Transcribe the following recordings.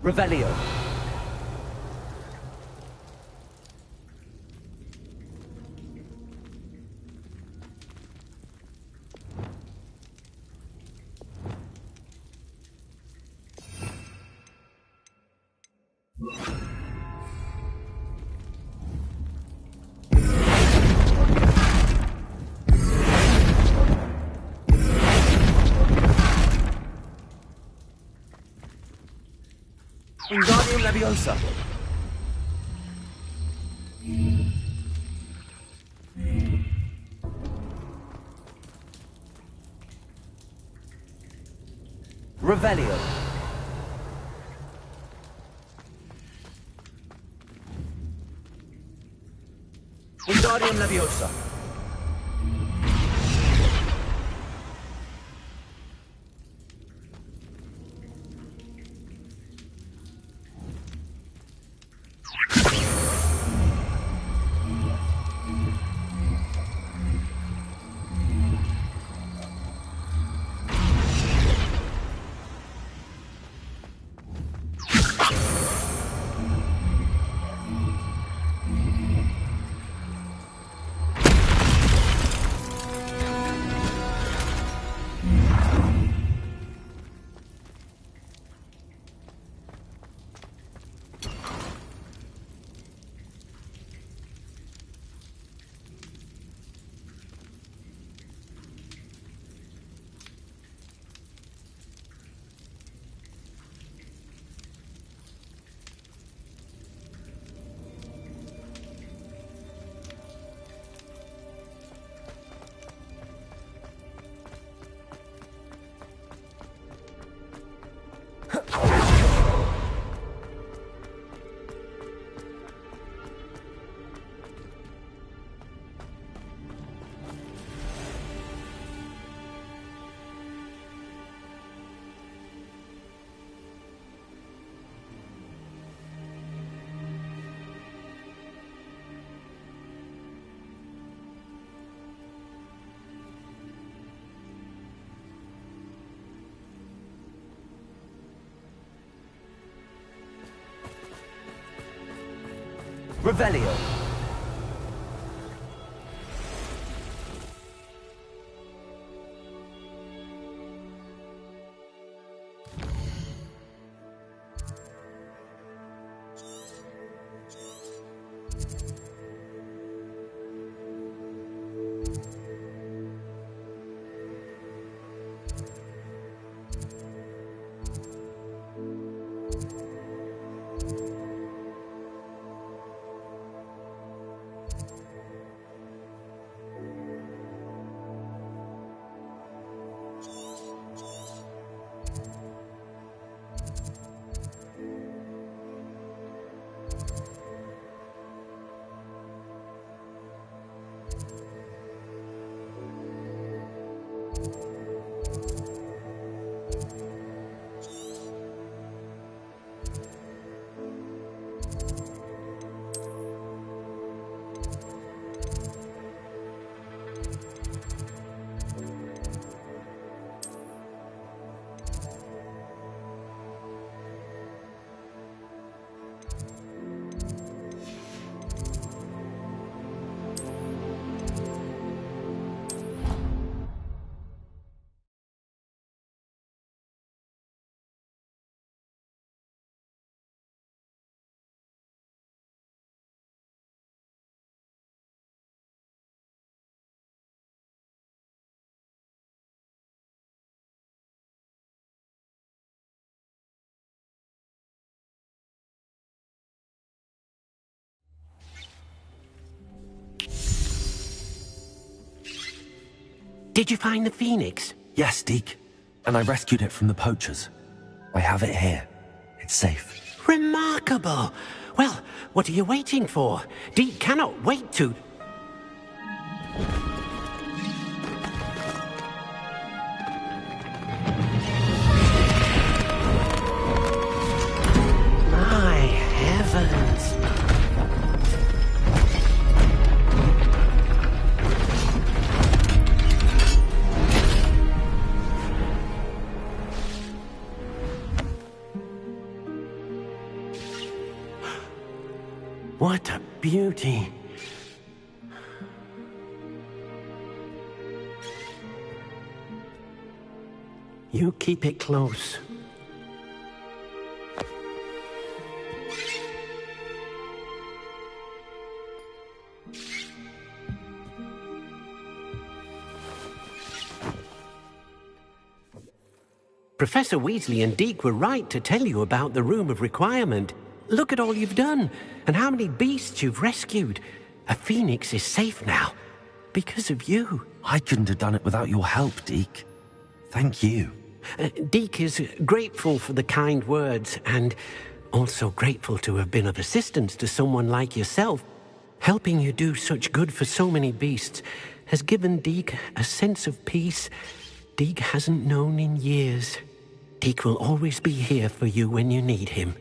Revelio. Wingardium Leviosa. Revelio. Wingardium Leviosa. Revelio. Did you find the Phoenix? Yes, Deke. And I rescued it from the poachers. I have it here. It's safe. Remarkable! Well, what are you waiting for? Deke cannot wait to... My heavens! What a beauty. You keep it close. Professor Weasley and Deke were right to tell you about the Room of Requirement. Look at all you've done, and how many beasts you've rescued. A phoenix is safe now, because of you. I couldn't have done it without your help, Deke. Thank you. Deke is grateful for the kind words, and also grateful to have been of assistance to someone like yourself. Helping you do such good for so many beasts has given Deke a sense of peace Deke hasn't known in years. Deke will always be here for you when you need him.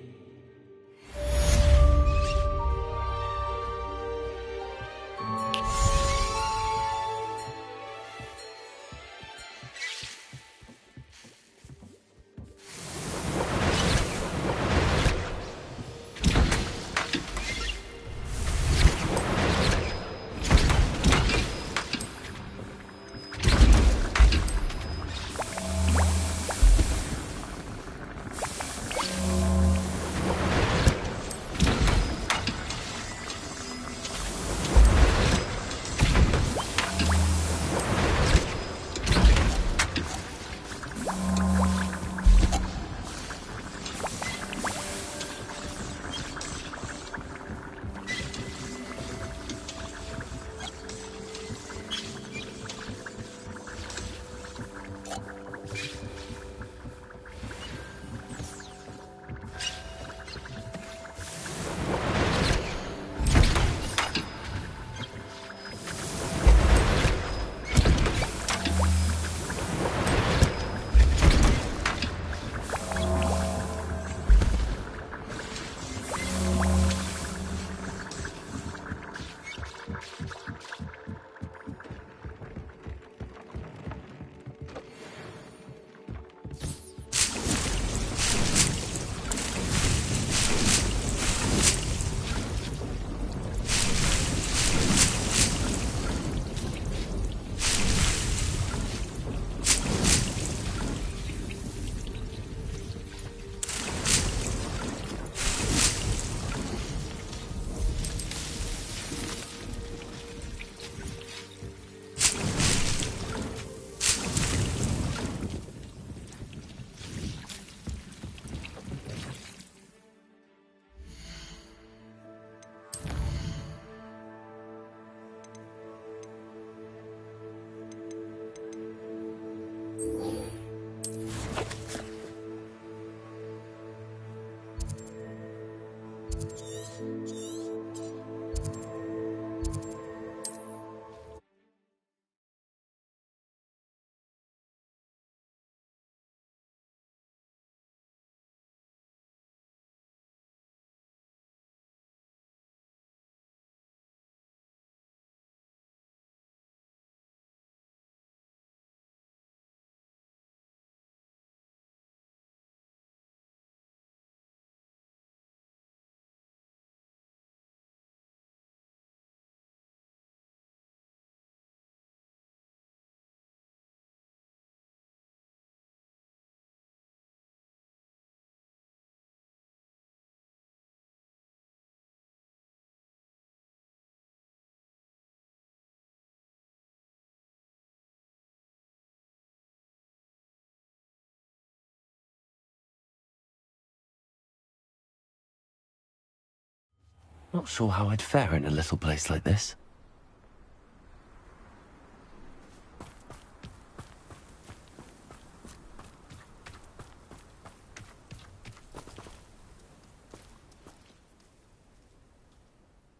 Not sure how I'd fare in a little place like this.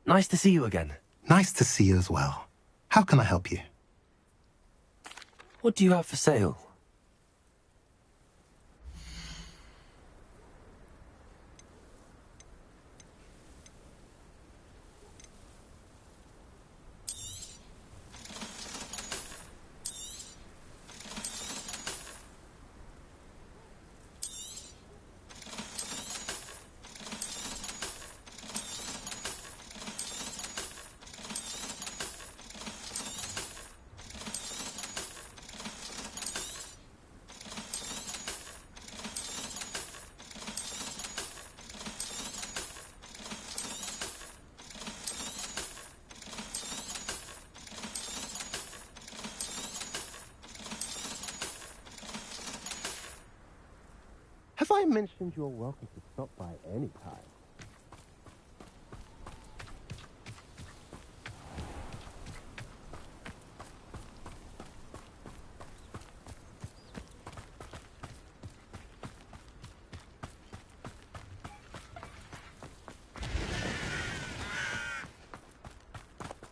Nice to see you again. Nice to see you as well. How can I help you? What do you have for sale? Have I mentioned you're welcome to stop by any time?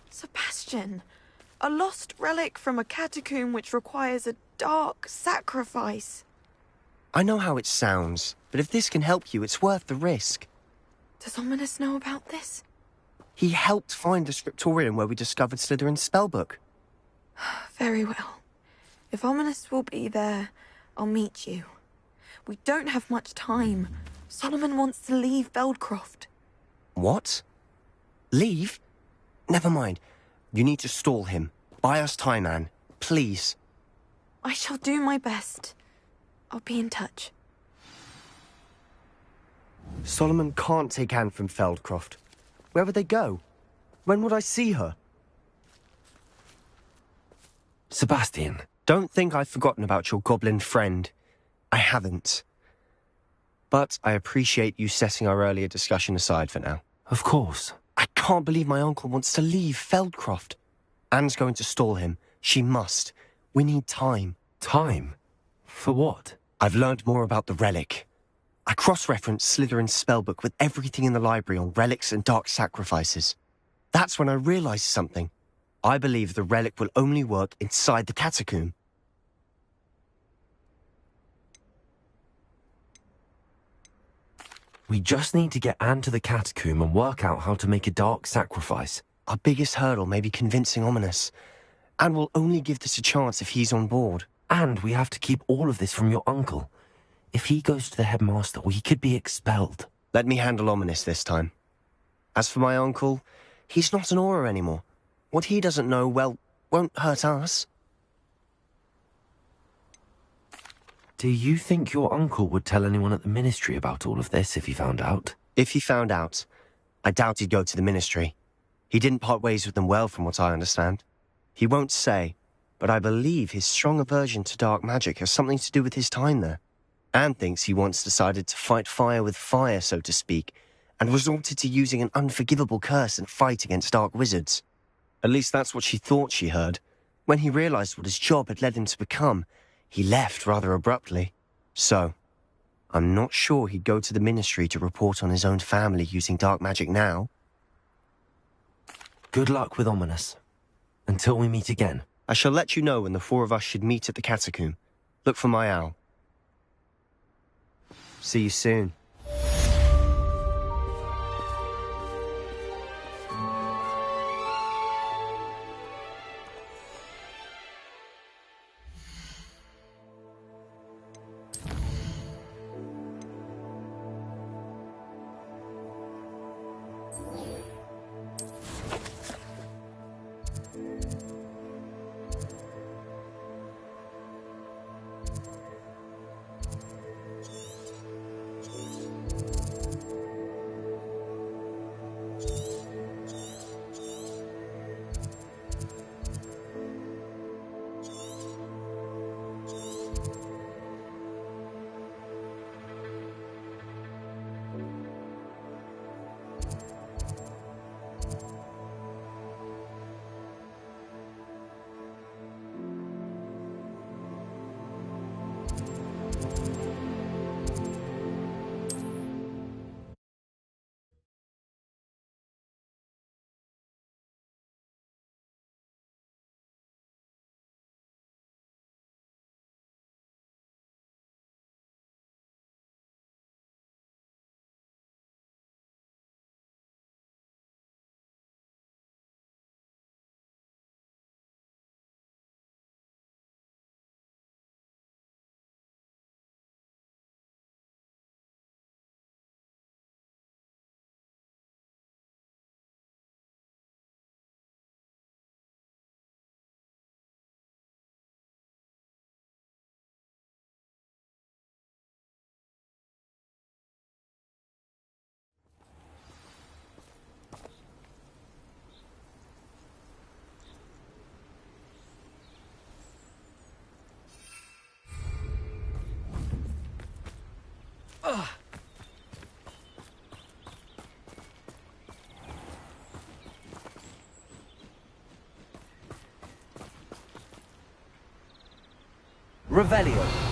Sebastian, a lost relic from a catacomb which requires a dark sacrifice. I know how it sounds, but if this can help you, it's worth the risk. Does Ominous know about this? He helped find the scriptorium where we discovered Slytherin's spellbook. Very well. If Ominous will be there, I'll meet you. We don't have much time. Solomon wants to leave Feldcroft. What? Leave? Never mind. You need to stall him. Buy us time, Anne. Please. I shall do my best. I'll be in touch. Solomon can't take Anne from Feldcroft. Where would they go? When would I see her? Sebastian. Don't think I've forgotten about your goblin friend. I haven't. But I appreciate you setting our earlier discussion aside for now. Of course. I can't believe my uncle wants to leave Feldcroft. Anne's going to stall him. She must. We need time. Time? For what? I've learned more about the relic. I cross-referenced Slytherin's spellbook with everything in the library on relics and dark sacrifices. That's when I realized something. I believe the relic will only work inside the catacomb. We just need to get Anne to the catacomb and work out how to make a dark sacrifice. Our biggest hurdle may be convincing Ominous. And we'll only give this a chance if he's on board. And we have to keep all of this from your uncle. If he goes to the headmaster, we could be expelled. Let me handle Ominous this time. As for my uncle, he's not an Auror anymore. What he doesn't know, well, won't hurt us. Do you think your uncle would tell anyone at the ministry about all of this if he found out? If he found out, I doubt he'd go to the ministry. He didn't part ways with them well, from what I understand. He won't say, but I believe his strong aversion to dark magic has something to do with his time there. Anne thinks he once decided to fight fire with fire, so to speak, and resorted to using an unforgivable curse in a fight against dark wizards. At least that's what she thought she heard. When he realized what his job had led him to become, he left rather abruptly. So, I'm not sure he'd go to the ministry to report on his own family using dark magic now. Good luck with Ominous. Until we meet again. I shall let you know when the four of us should meet at the catacomb. Look for my owl. See you soon. Revelio.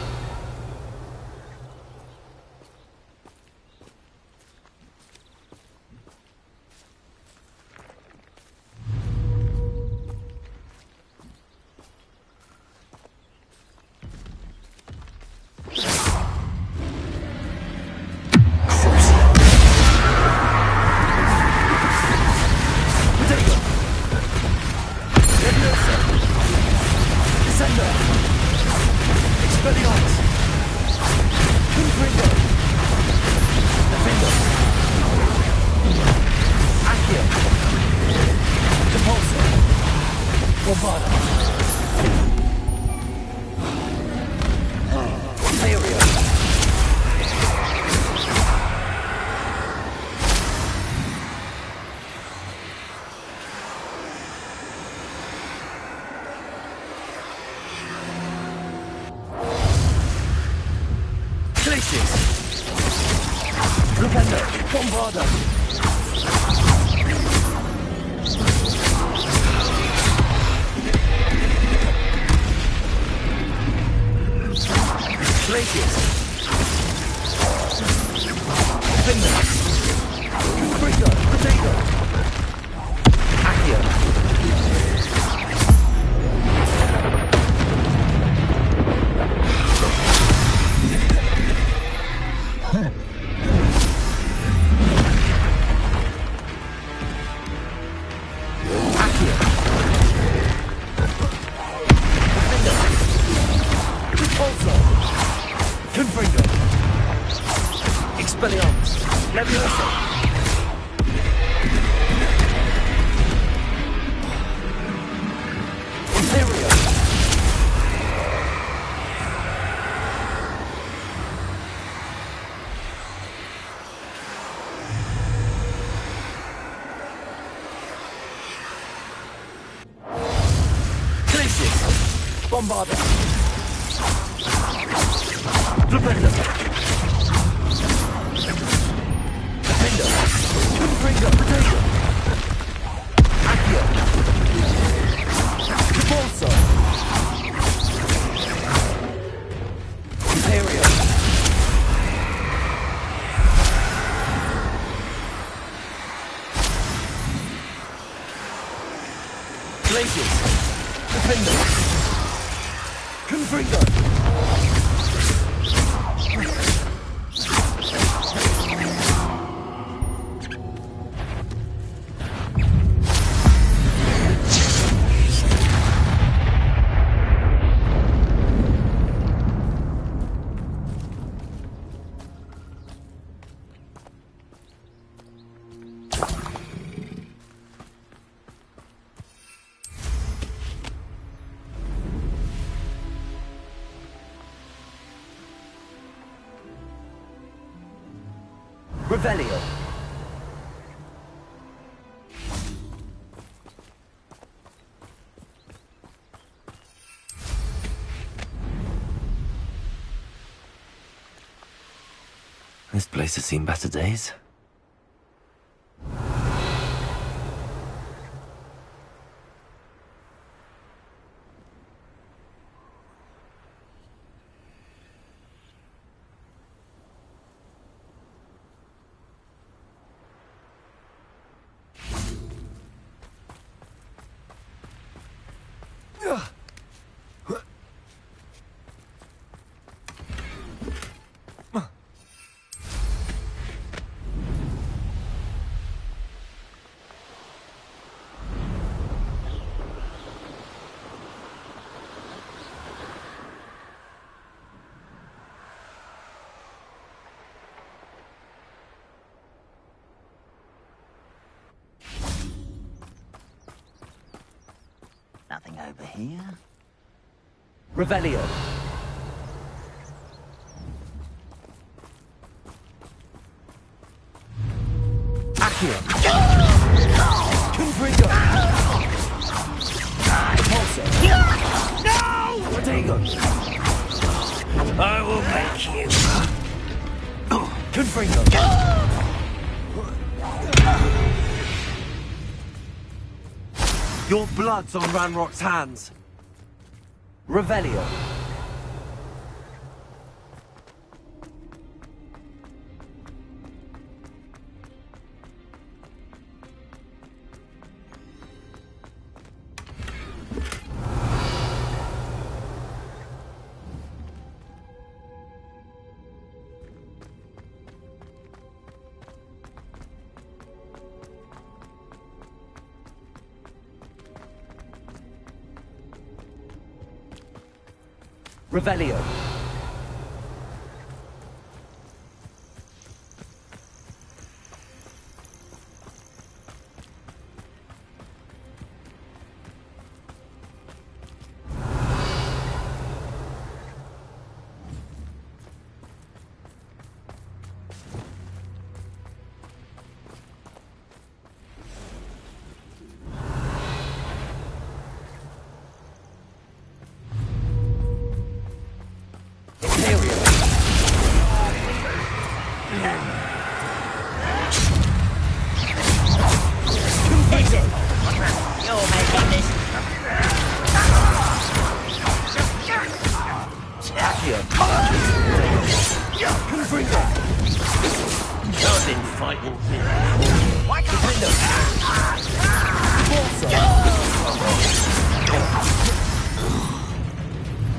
Bombarda. Flipendo. Defender. Confringo. Potato. Accio. Repulsor. Imperial. Glaciers. Defender. Confringo! Revelio. This place has seen better days. Nothing over here. Revelio. Accio. Confringo. Repulsor. No! Potato. I will make you. Confringo. Your blood's on Ranrock's hands. Revelio. Revelio.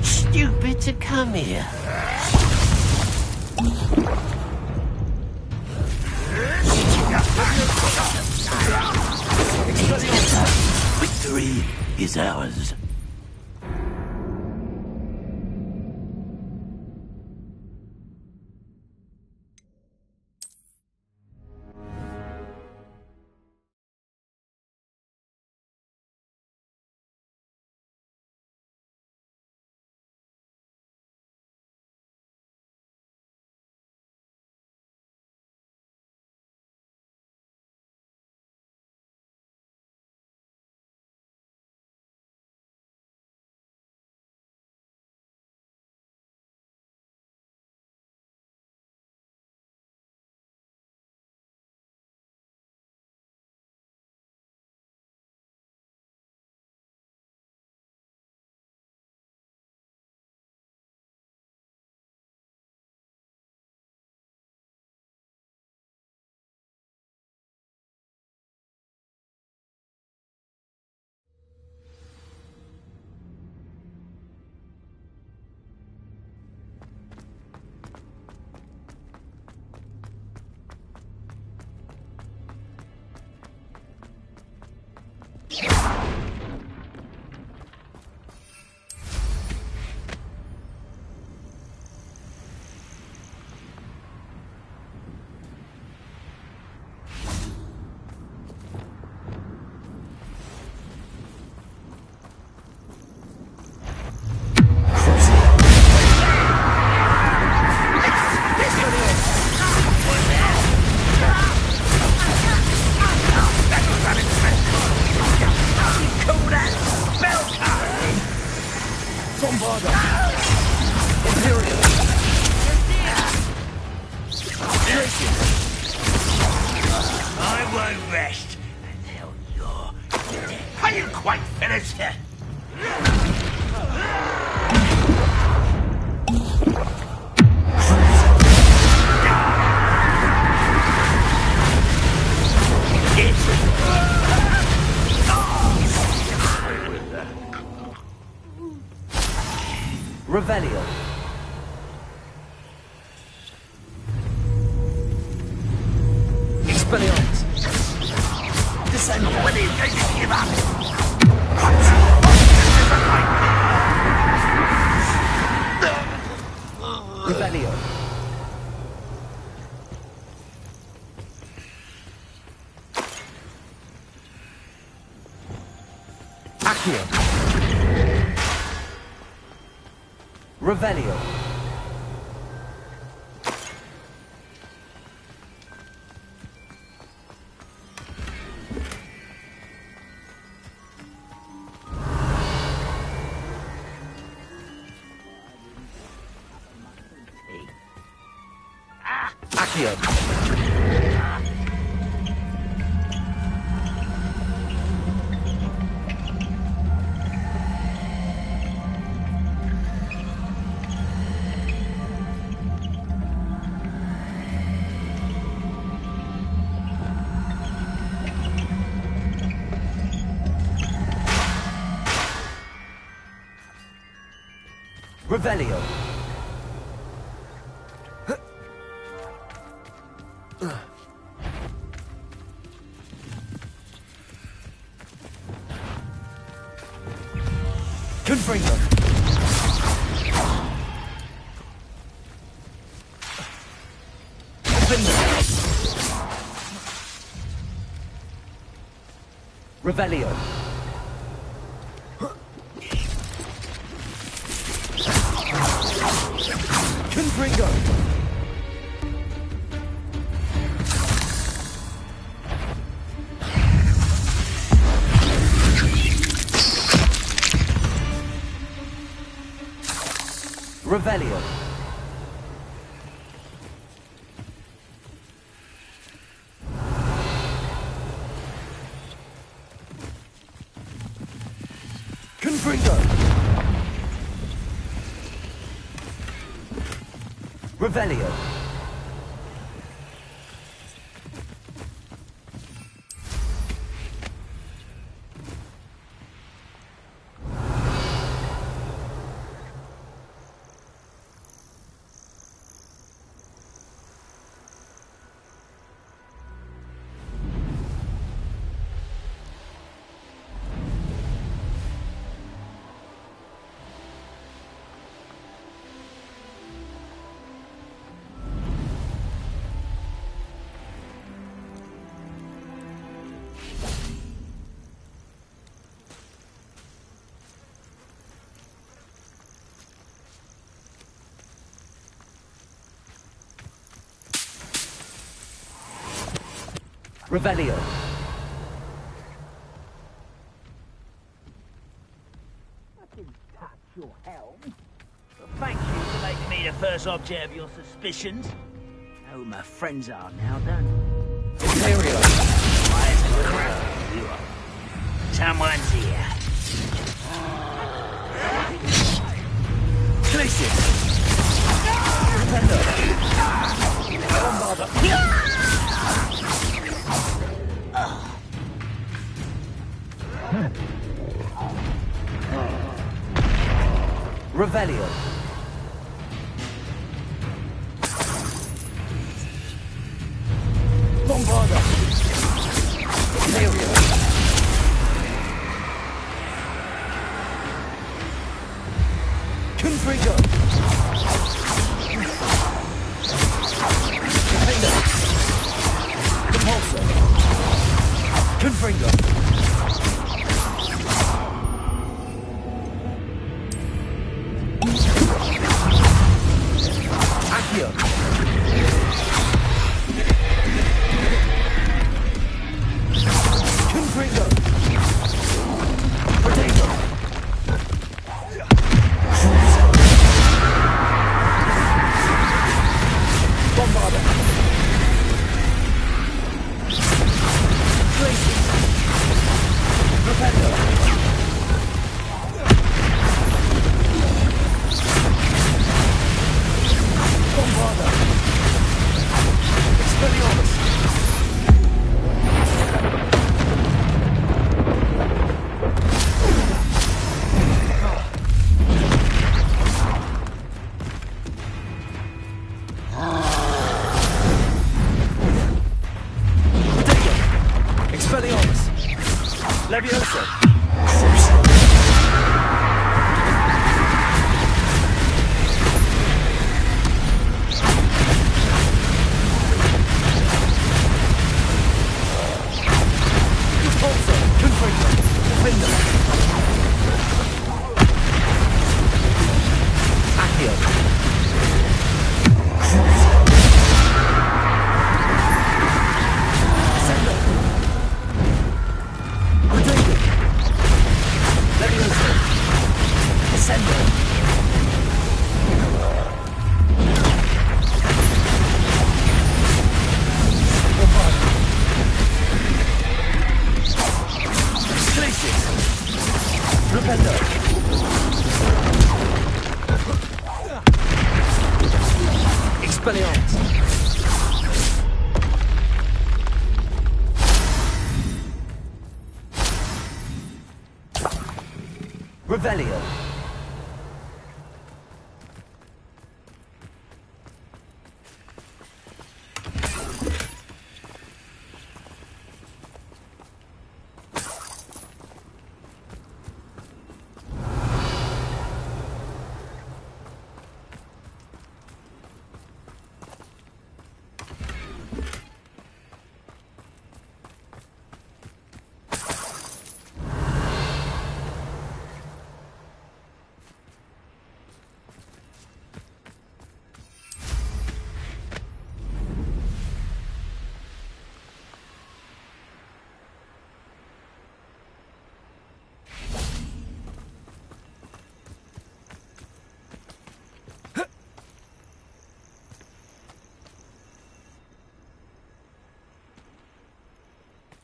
Stupid to come here. Victory is ours. I won't rest until you're dead. Are you quite finished? Revelio. Expelliarmus. Descend. When are you going to give up? Revelio. Accio. Revelio. Accio. Revelio. Confringo. Revelio. Confringo. Revelio. Confringo. Revelio. Revelio. Your helm. Well, thank you for making me the first object of your suspicions. Know who my friends are now, don't you? Imperio. You are. Someone's here. Glacius. Defender. Bombarder. Revelio. Bombarder. Imperio. Confringo. Defender. Compulsor. Confringo. Accio. Confringo. Potato. Bombarder. Glacius. Rependo. Bombarder. Expelliarmus. Potato. Expelliarmus. Leviosa. Expelliarmus! Revelio!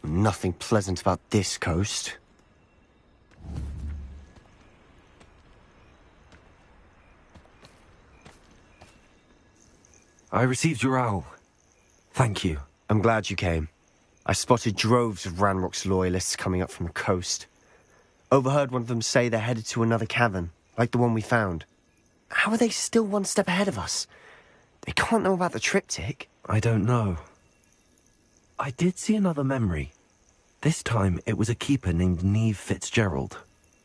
Nothing pleasant about this coast. I received your owl. Thank you. I'm glad you came. I spotted droves of Ranrock's loyalists coming up from the coast. Overheard one of them say they're headed to another cavern, like the one we found. How are they still one step ahead of us? They can't know about the triptych. I don't know. I did see another memory. This time, it was a keeper named Neve Fitzgerald.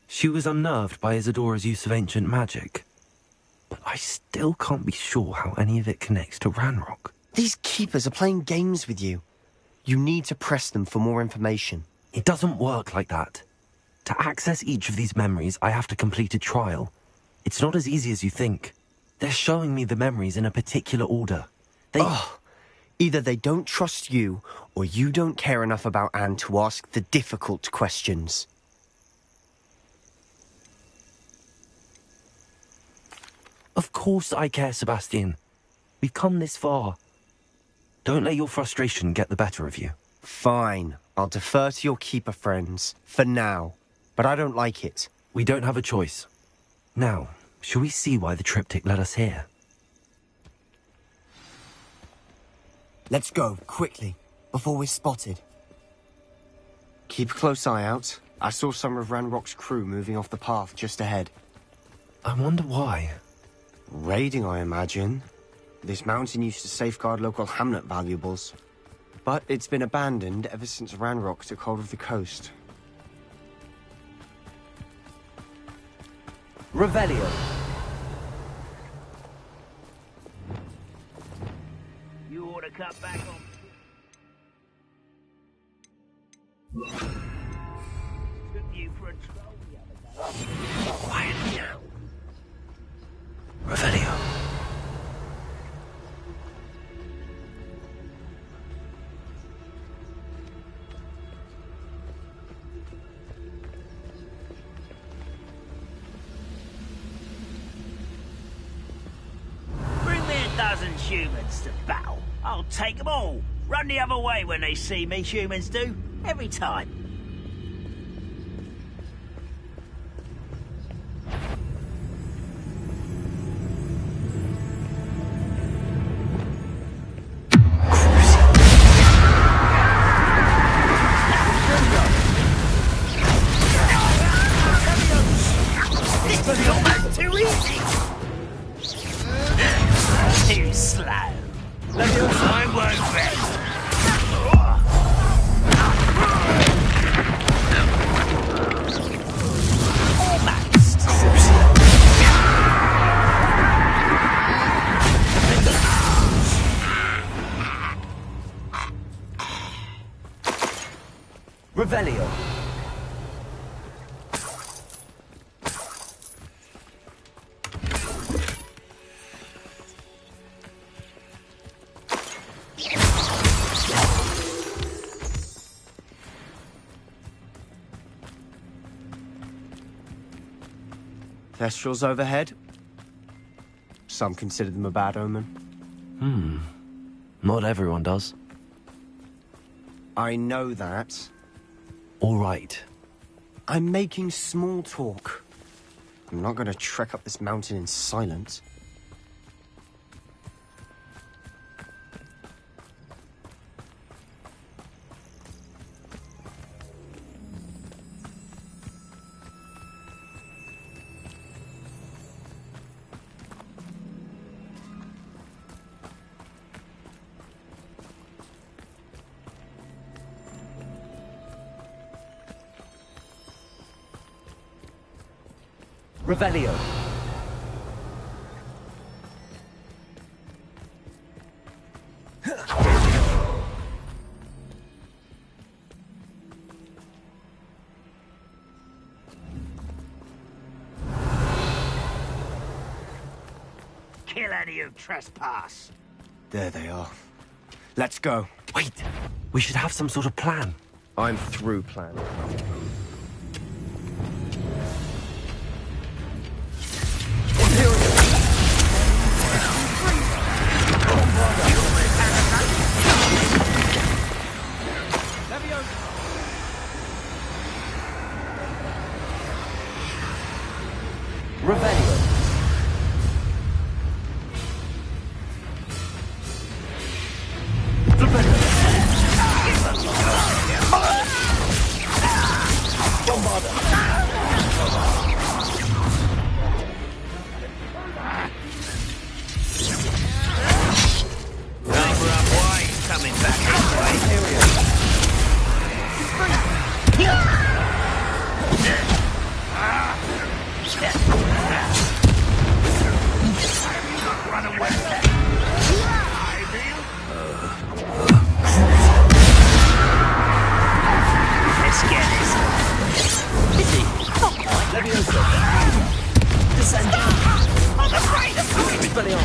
She was unnerved by Isadora's use of ancient magic. But I still can't be sure how any of it connects to Ranrock. These keepers are playing games with you. You need to press them for more information. It doesn't work like that. To access each of these memories, I have to complete a trial. It's not as easy as you think. They're showing me the memories in a particular order. Either they don't trust you, or you don't care enough about Anne to ask the difficult questions. Of course I care, Sebastian. We've come this far. Don't let your frustration get the better of you. Fine. I'll defer to your keeper friends, for now. But I don't like it. We don't have a choice. Now, shall we see why the triptych led us here? Let's go, quickly, before we're spotted. Keep a close eye out. I saw some of Ranrock's crew moving off the path just ahead. I wonder why. Raiding, I imagine. This mountain used to safeguard local hamlet valuables. But it's been abandoned ever since Ranrock took hold of the coast. Revelio! You ought to cut back on... Took you for a troll the other day. Quiet now. Revelio. Bring me a dozen humans to battle. I'll take them all. Run the other way when they see me, humans do. Every time. Too slow. I won't rest. Revelio! Thestrals overhead. Some consider them a bad omen. Not everyone does. I know that. All right. I'm making small talk. I'm not going to trek up this mountain in silence. Revelio. Kill any who trespass. There they are. Let's go. Wait, we should have some sort of plan. I'm through planning. Revelio. Coming back this way. Run away. Let's get this. Levioso. Descend. I'm afraid of you. Revelio.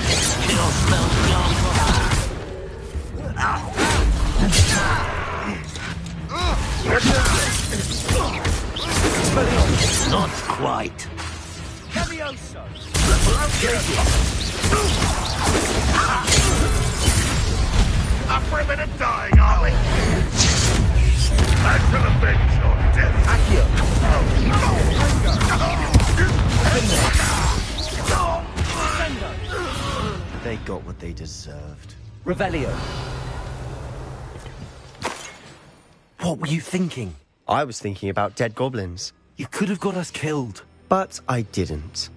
Kill smells Not quite. Levioso. Up for a bit of dying, are we? I shall avenge your death. Accio. They got what they deserved. Revelio. What were you thinking? I was thinking about dead goblins, You could have got us killed. but I didn't.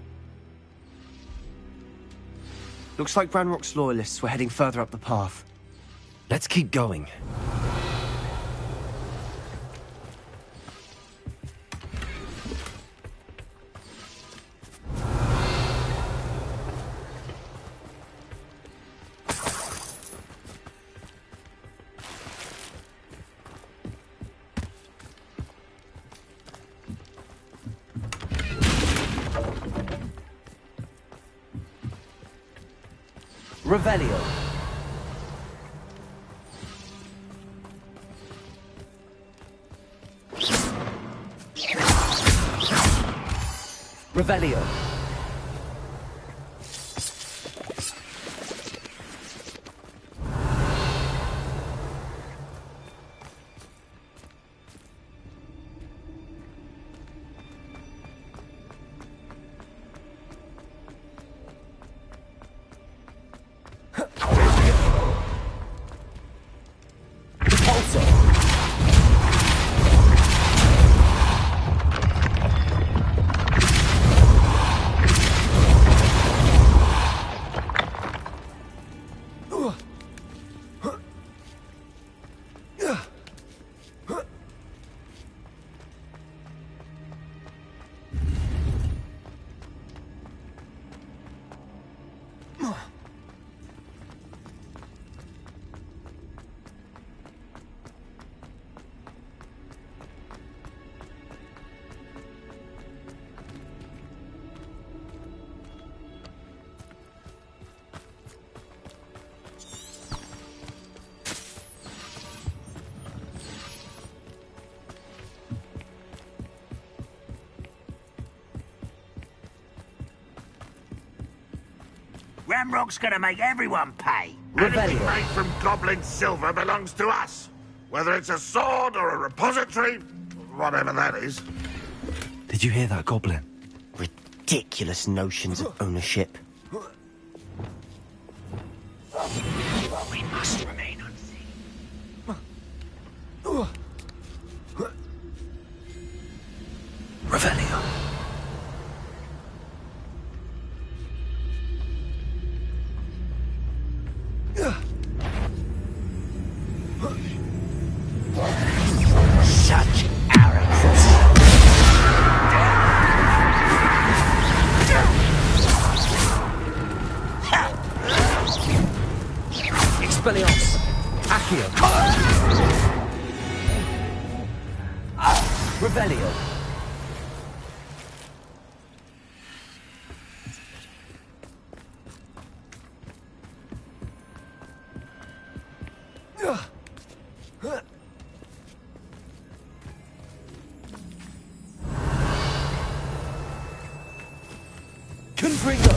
Looks like Ranrock's loyalists were heading further up the path. Let's keep going. Revelio. Revelio. Ramrock's gonna make everyone pay. Anything Revelio. made from goblin silver belongs to us. Whether it's a sword or a repository, whatever that is. Did you hear that, Goblin? Ridiculous notions of ownership. We must remain unseen. Revelio. Such arrogance. Expelliarmus! Accio! Revelio. Confringo!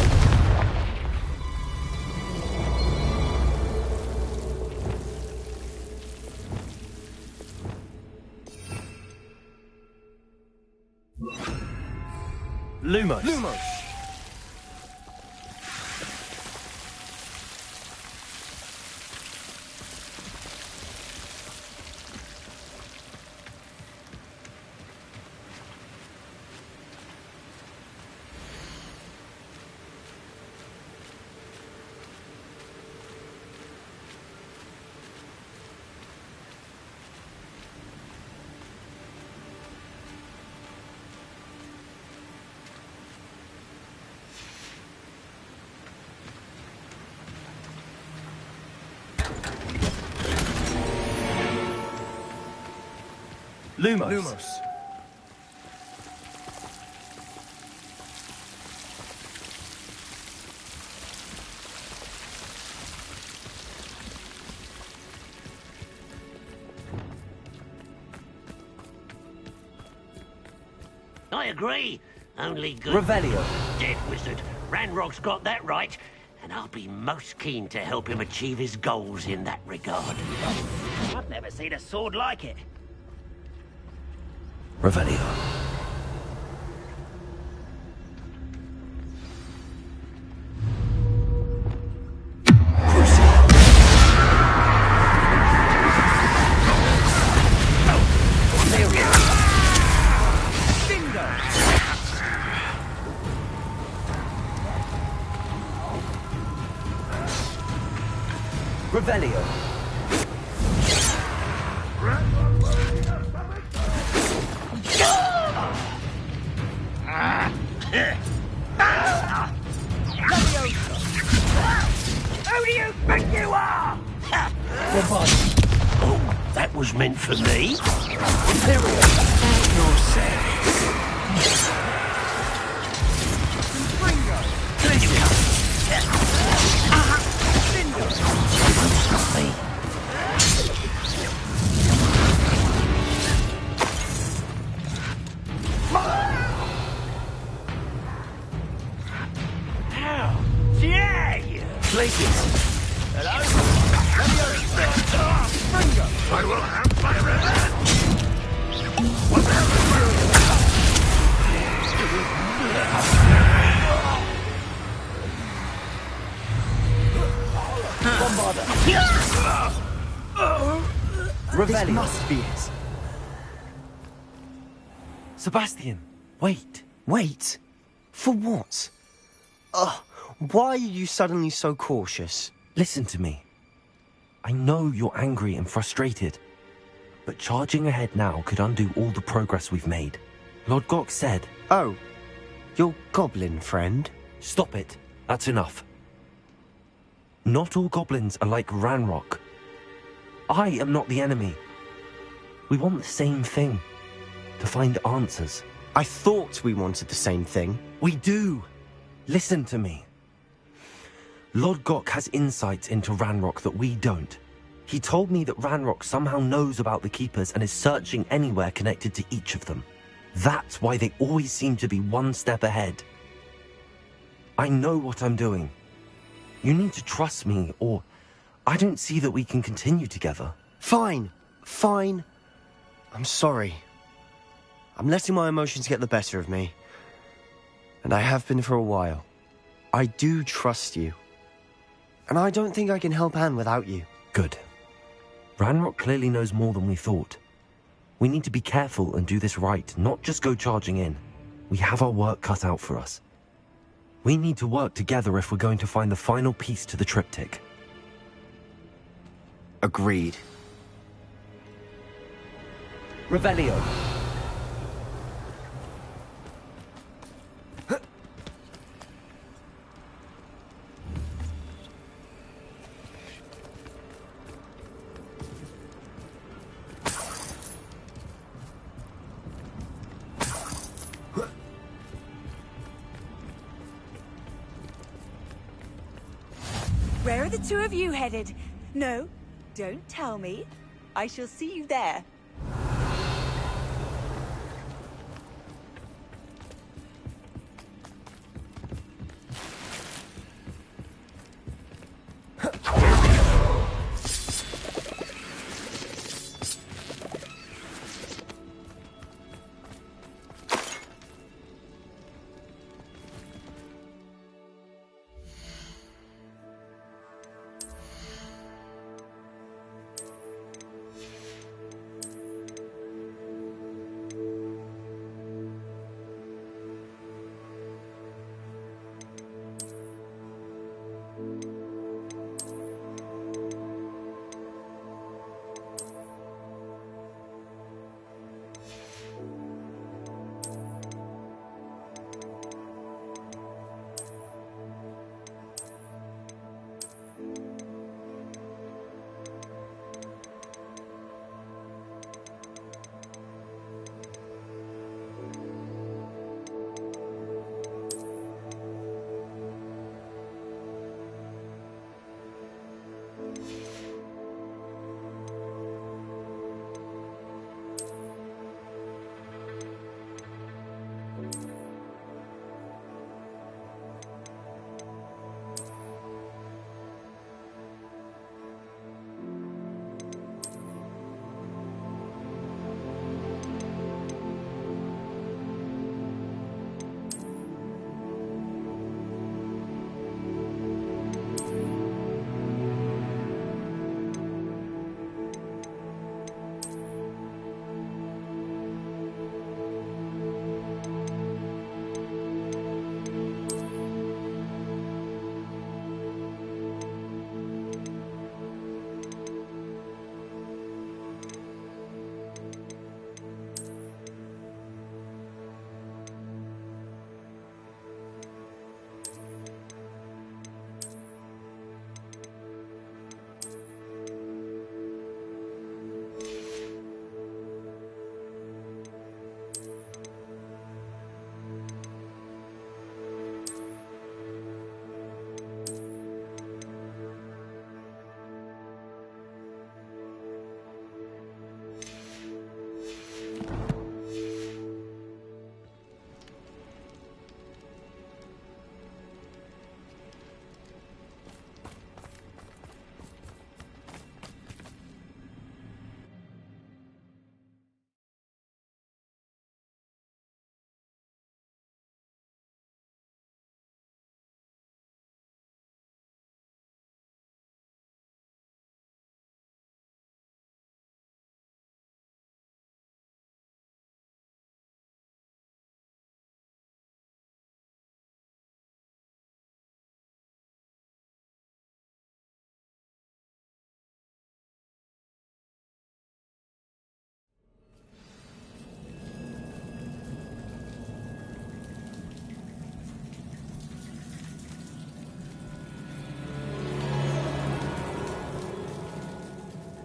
Lumos! Lumos! Lumos. Lumos. I agree. Only good. Revelio. Dead wizard. Ranrock's got that right. And I'll be most keen to help him achieve his goals in that regard. I've never seen a sword like it. Revelio. Revelio. Who do you think you are? Oh, that was meant for me. I will have my revenge! What the hell Revelio. This must be it. Sebastian, wait. Wait? For what? Why are you suddenly so cautious? Listen to me. I know you're angry and frustrated, but charging ahead now could undo all the progress we've made. Lord Gok said... Oh, your goblin friend? Stop it. That's enough. Not all goblins are like Ranrock. I am not the enemy. We want the same thing. To find answers. I thought we wanted the same thing. We do. Listen to me. Lord Gok has insights into Ranrock that we don't. He told me that Ranrock somehow knows about the Keepers and is searching anywhere connected to each of them. That's why they always seem to be one step ahead. I know what I'm doing. You need to trust me, or I don't see that we can continue together. Fine. Fine. I'm sorry. I'm letting my emotions get the better of me. And I have been for a while. I do trust you. And I don't think I can help Anne without you. Good. Ranrock clearly knows more than we thought. We need to be careful and do this right, not just go charging in. We have our work cut out for us. We need to work together if we're going to find the final piece to the triptych. Agreed. Revelio. the two of you headed? No, don't tell me. I shall see you there.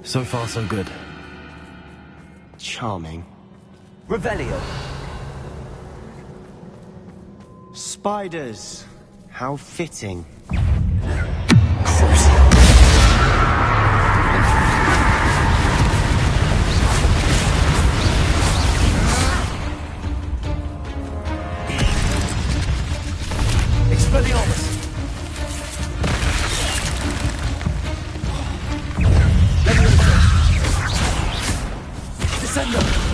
So far, so good. Charming. Revelio. Spiders. How fitting. Expelliarmus. Descendo.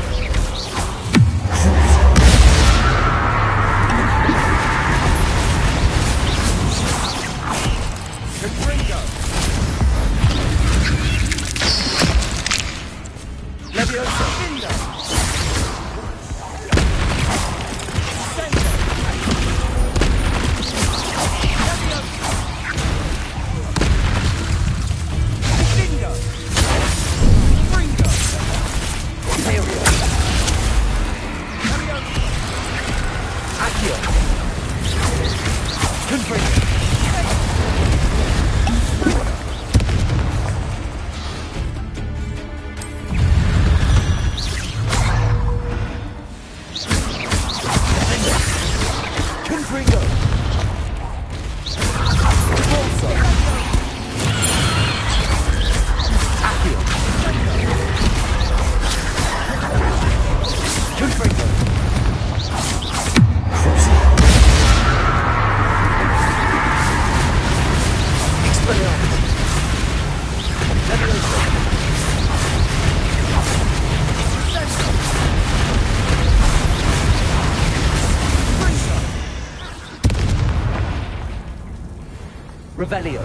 Revelio.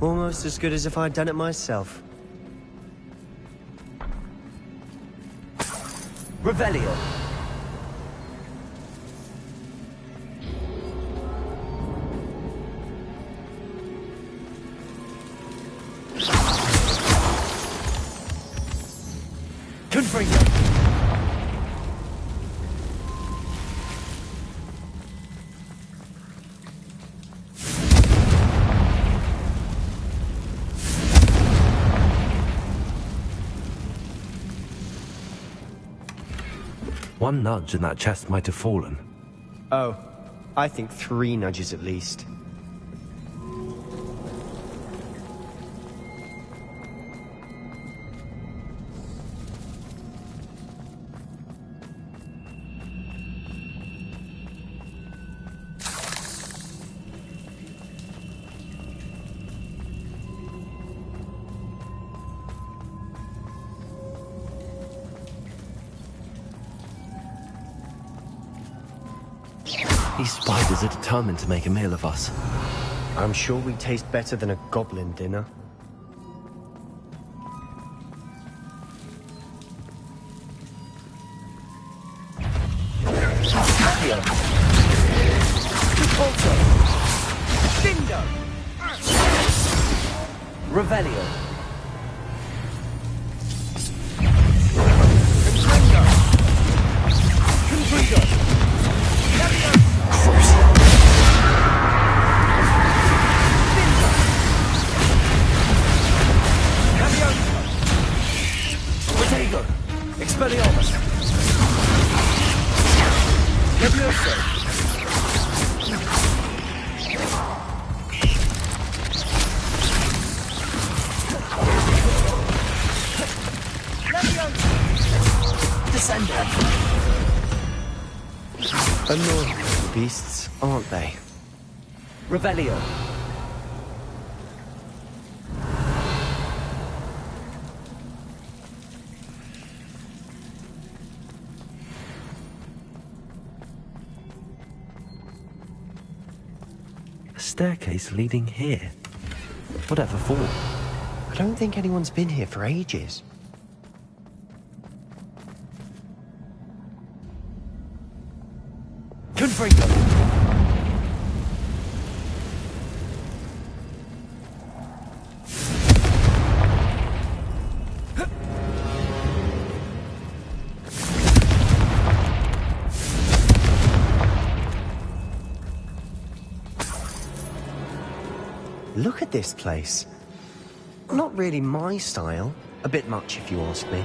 Almost as good as if I'd done it myself. Revelio. Confringo. One nudge and that chest might have fallen. Oh, I think 3 nudges at least. These spiders are determined to make a meal of us. I'm sure we taste better than a goblin dinner. Revelio. Expelliarmus! Levioso! Descender! Annoying little beasts, aren't they? Revelio. Staircase leading here. Whatever for? I don't think anyone's been here for ages. Confringo! Look at this place. Not really my style. A bit much, if you ask me.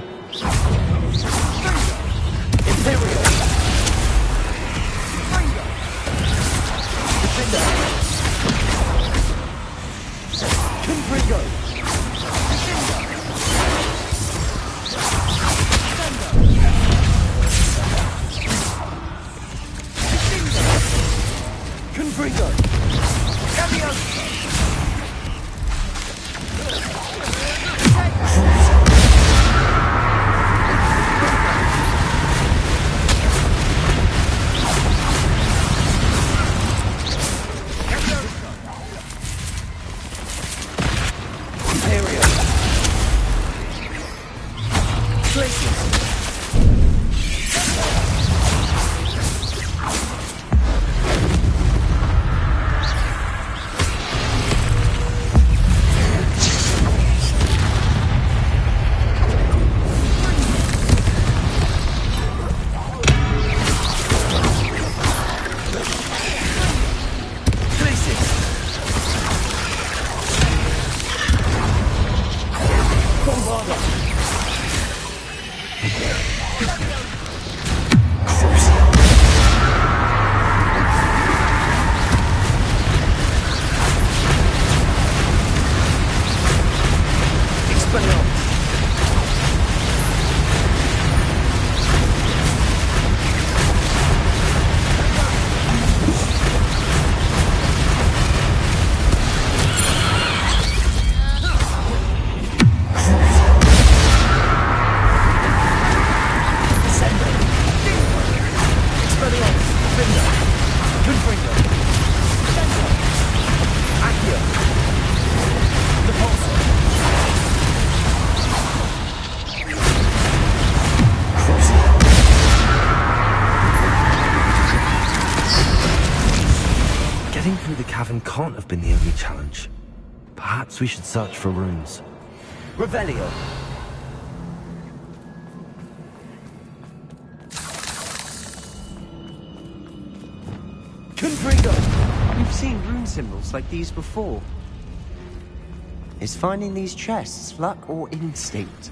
Imperial! Defender! Confringo! Confringo! Defender. Confringo. Defender. Accio. Repulsor. Getting through the cavern can't have been the only challenge. Perhaps we should search for runes. Revelio. Confringo. We've seen rune symbols like these before. Is finding these chests luck or instinct?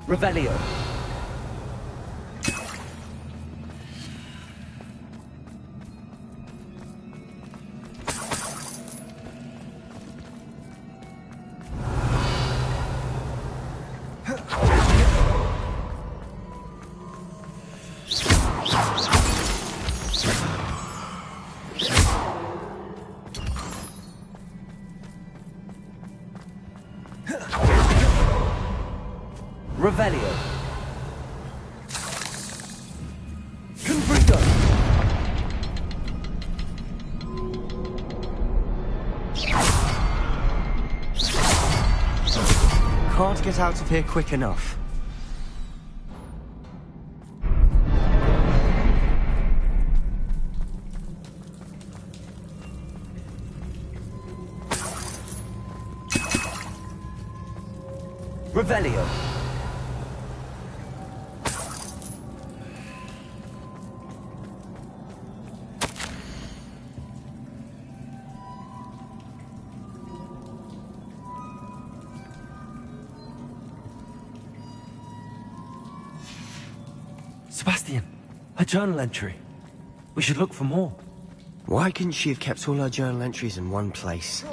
Revelio. Revelio. Confringo. Can't get out of here quick enough. Revelio. Sebastian, a journal entry. We should look for more. Why couldn't she have kept all her journal entries in one place?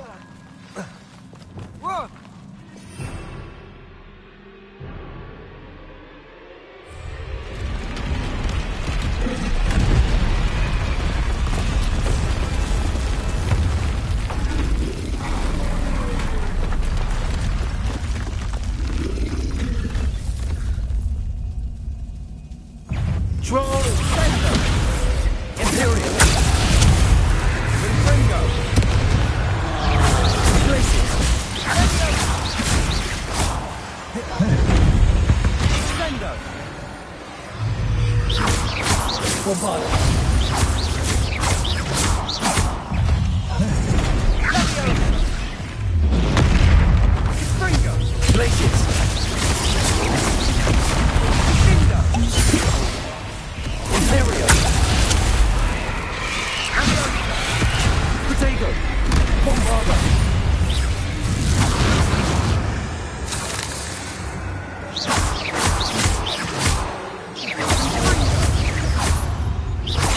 Imperial. Confringo. Glacius. Extendo. Bombardo. Confringo. Glacius. Imperial. Potato. Bombarda.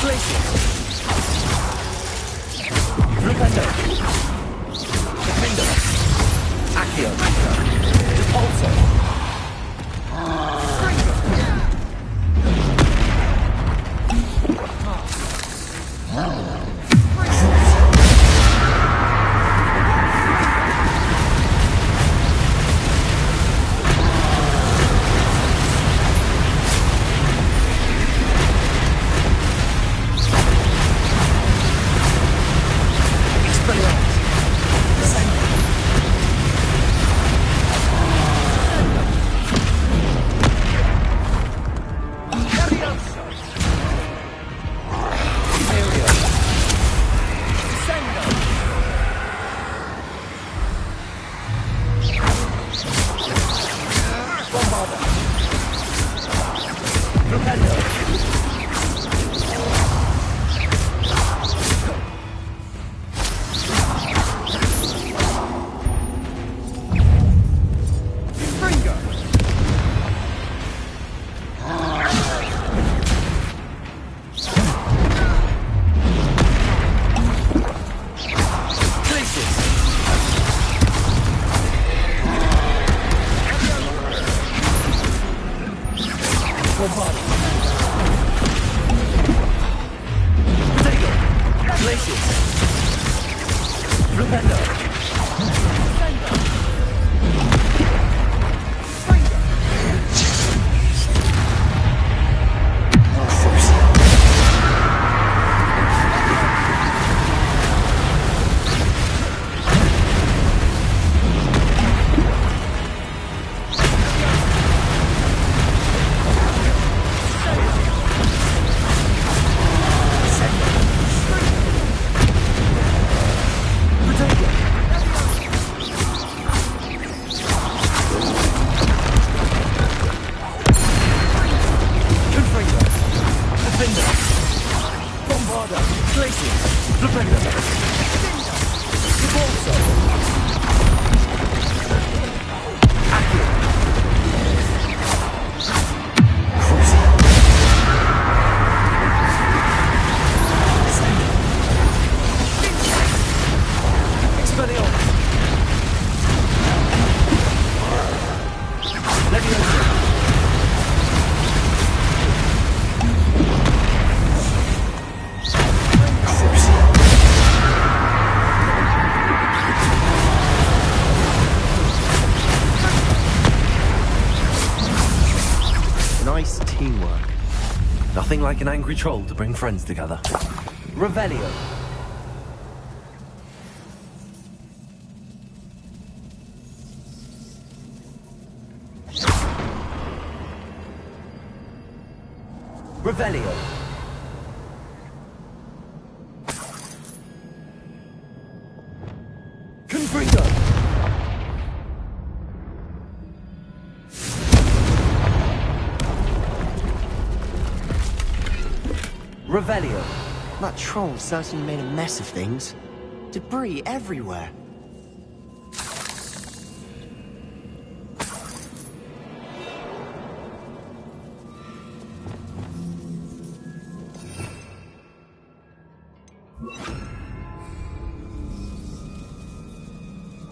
Glacier. Rependo. Defender. Accio. Repulsor. Nice teamwork. Nothing like an angry troll to bring friends together. Revelio. Revelio. Confringo. Revelio. That troll certainly made a mess of things. Debris everywhere.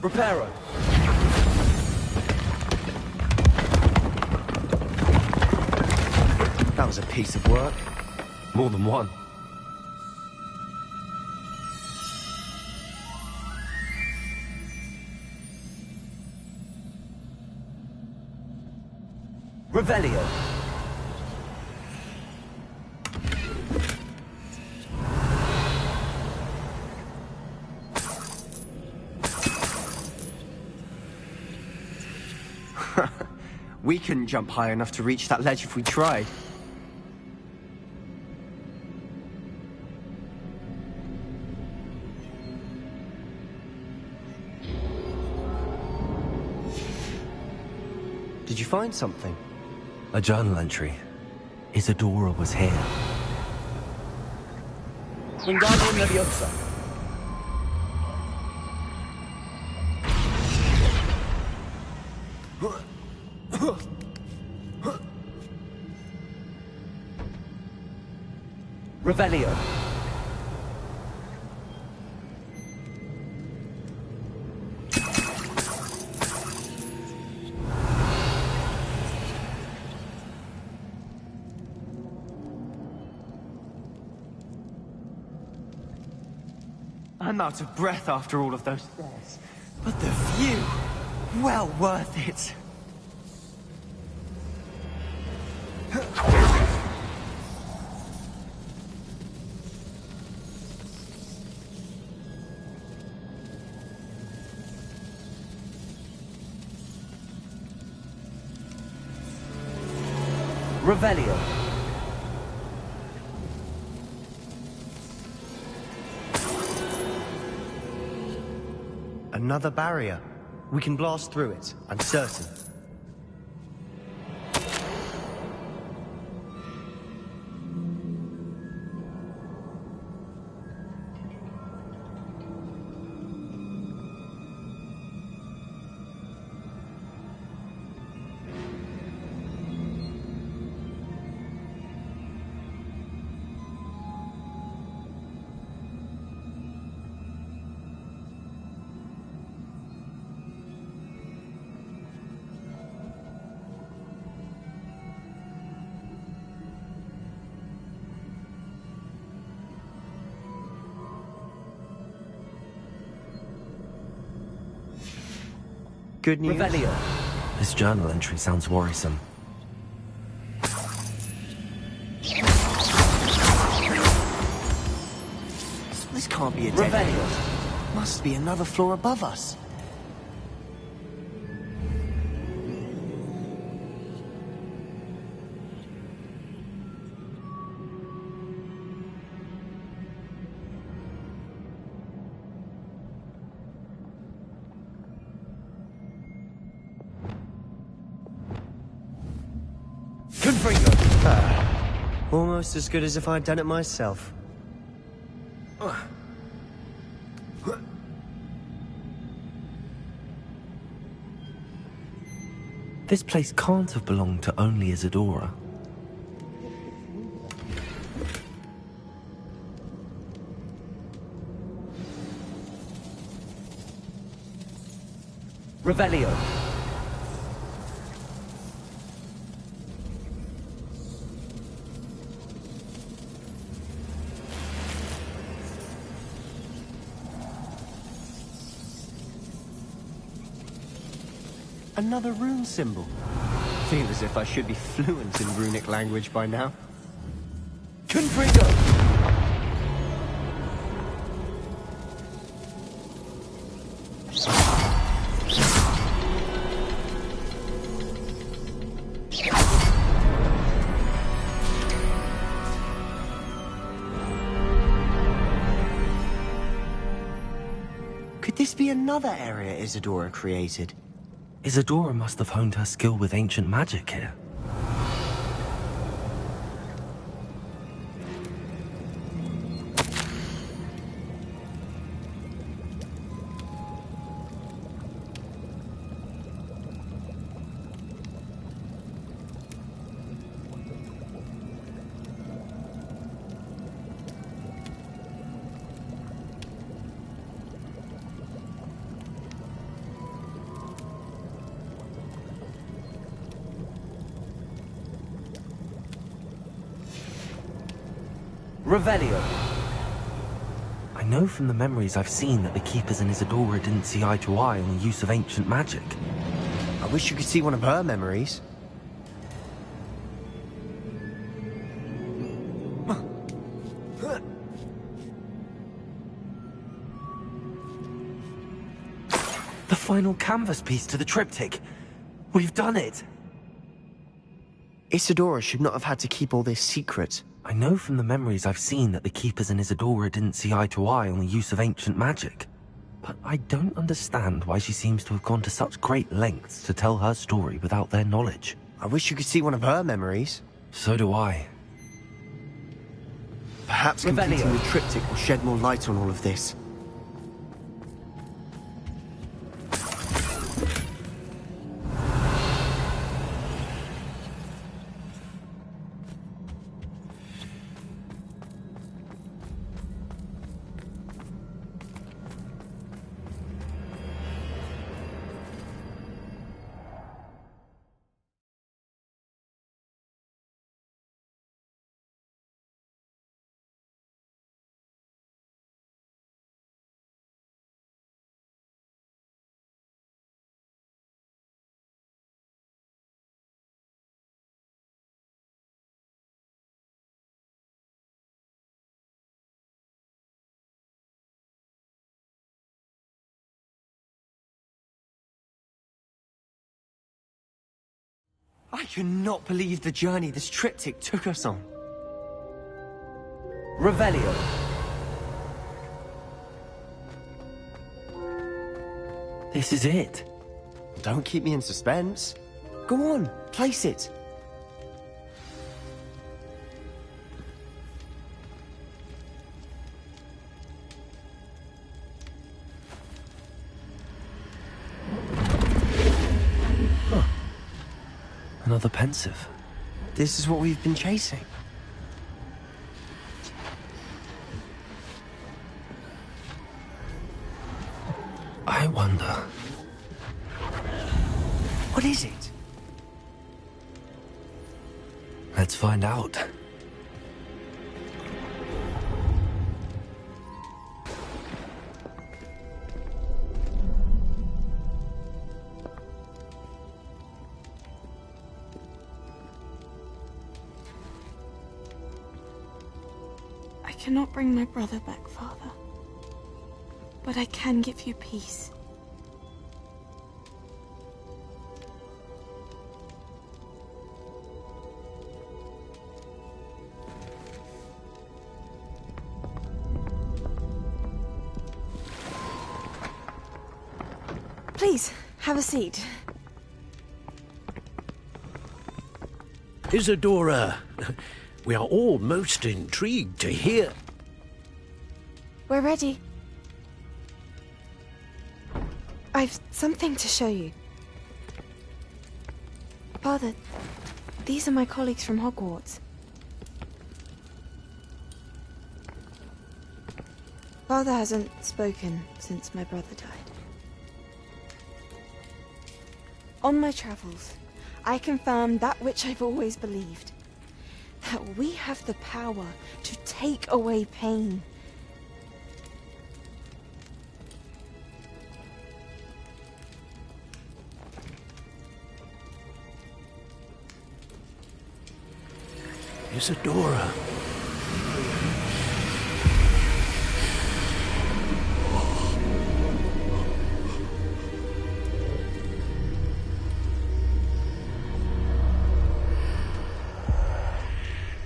Reparo. That was a piece of work. More than one. Revelio. We couldn't jump high enough to reach that ledge if we tried. Did you find something? A journal entry. Isadora was here. Wingardium Leviosa. Revelio. I'm out of breath after all of those stairs. But the view! Well worth it! Revelio. Another barrier. We can blast through it, I'm certain. Good news. Revelio. This journal entry sounds worrisome. This can't be a dead end. Must be another floor above us. Confringo. Almost as good as if I'd done it myself. This place can't have belonged to only Isadora. Revelio. Another rune symbol. Feel as if I should be fluent in runic language by now. Confringo. Could this be another area Isadora created? Isadora must have honed her skill with ancient magic here. Revelio. I know from the memories I've seen that the Keepers in Isadora didn't see eye to eye on the use of ancient magic. I wish you could see one of her memories. The final canvas piece to the triptych. We've done it! Isadora should not have had to keep all this secret. I know from the memories I've seen that the Keepers in Isadora didn't see eye to eye on the use of ancient magic. But I don't understand why she seems to have gone to such great lengths to tell her story without their knowledge. I wish you could see one of her memories. So do I. Perhaps completing the triptych will shed more light on all of this. I cannot believe the journey this triptych took us on. Revelio. This is it. Don't keep me in suspense. Go on, place it. Another pensive. This is what we've been chasing. I wonder... What is it? Let's find out. I cannot bring my brother back, Father. But I can give you peace. Please, have a seat. Isadora, we are all most intrigued to hear. We're ready. I've something to show you. Father, these are my colleagues from Hogwarts. Father hasn't spoken since my brother died. On my travels, I confirmed that which I've always believed. That we have the power to take away pain. Isadora.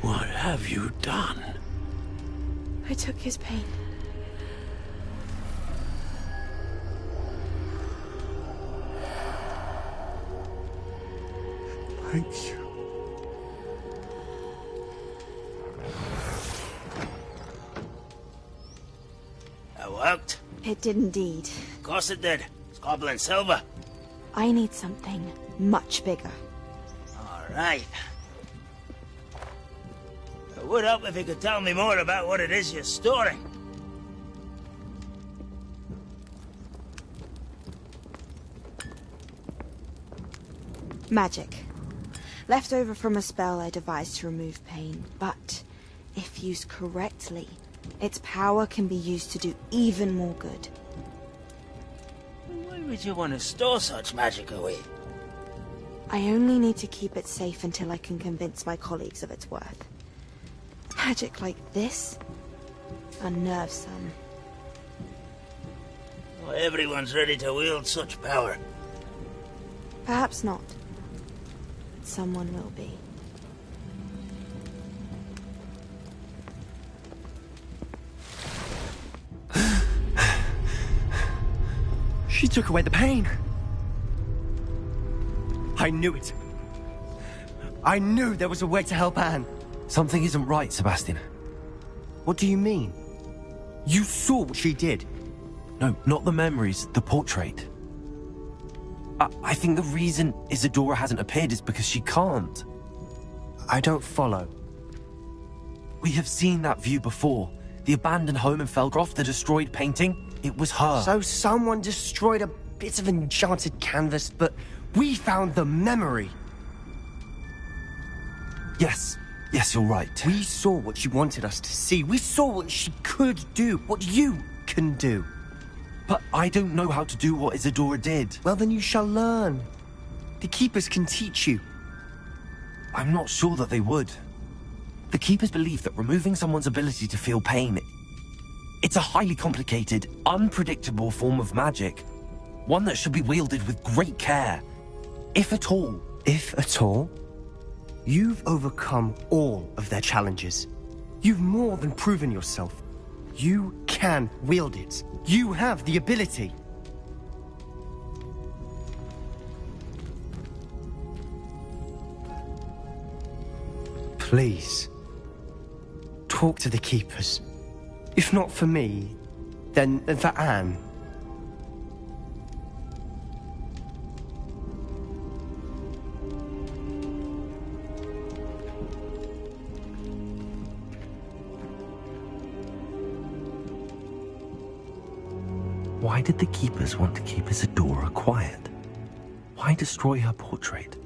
What have you done? I took his pain. Thank you. That worked. It did indeed. Of course it did. It's goblin silver. I need something much bigger. All right. It would help if you could tell me more about what it is you're storing. Magic. Left over from a spell I devised to remove pain, but if used correctly, its power can be used to do even more good. Why would you want to store such magic away? I only need to keep it safe until I can convince my colleagues of its worth. Magic like this unnerves some. Not everyone's ready to wield such power. Perhaps not. But someone will be. She took away the pain. I knew it. I knew there was a way to help Anne. Something isn't right, Sebastian. What do you mean? You saw what she did. No, not the memories, the portrait. I think the reason Isadora hasn't appeared is because she can't. I don't follow. We have seen that view before. The abandoned home in Felcroft, the destroyed painting. It was her. So someone destroyed a bit of enchanted canvas, but we found the memory. Yes, you're right. We saw what she wanted us to see. We saw what she could do, what you can do. But I don't know how to do what Isadora did. Well, then you shall learn. The Keepers can teach you. I'm not sure that they would. The Keepers believe that removing someone's ability to feel pain, it's a highly complicated, unpredictable form of magic. One that should be wielded with great care. If at all. If at all? You've overcome all of their challenges. You've more than proven yourself. You can wield it. You have the ability. Please, talk to the Keepers. If not for me, then for Anne. Why did the Keepers want to keep Isadora quiet? Why destroy her portrait?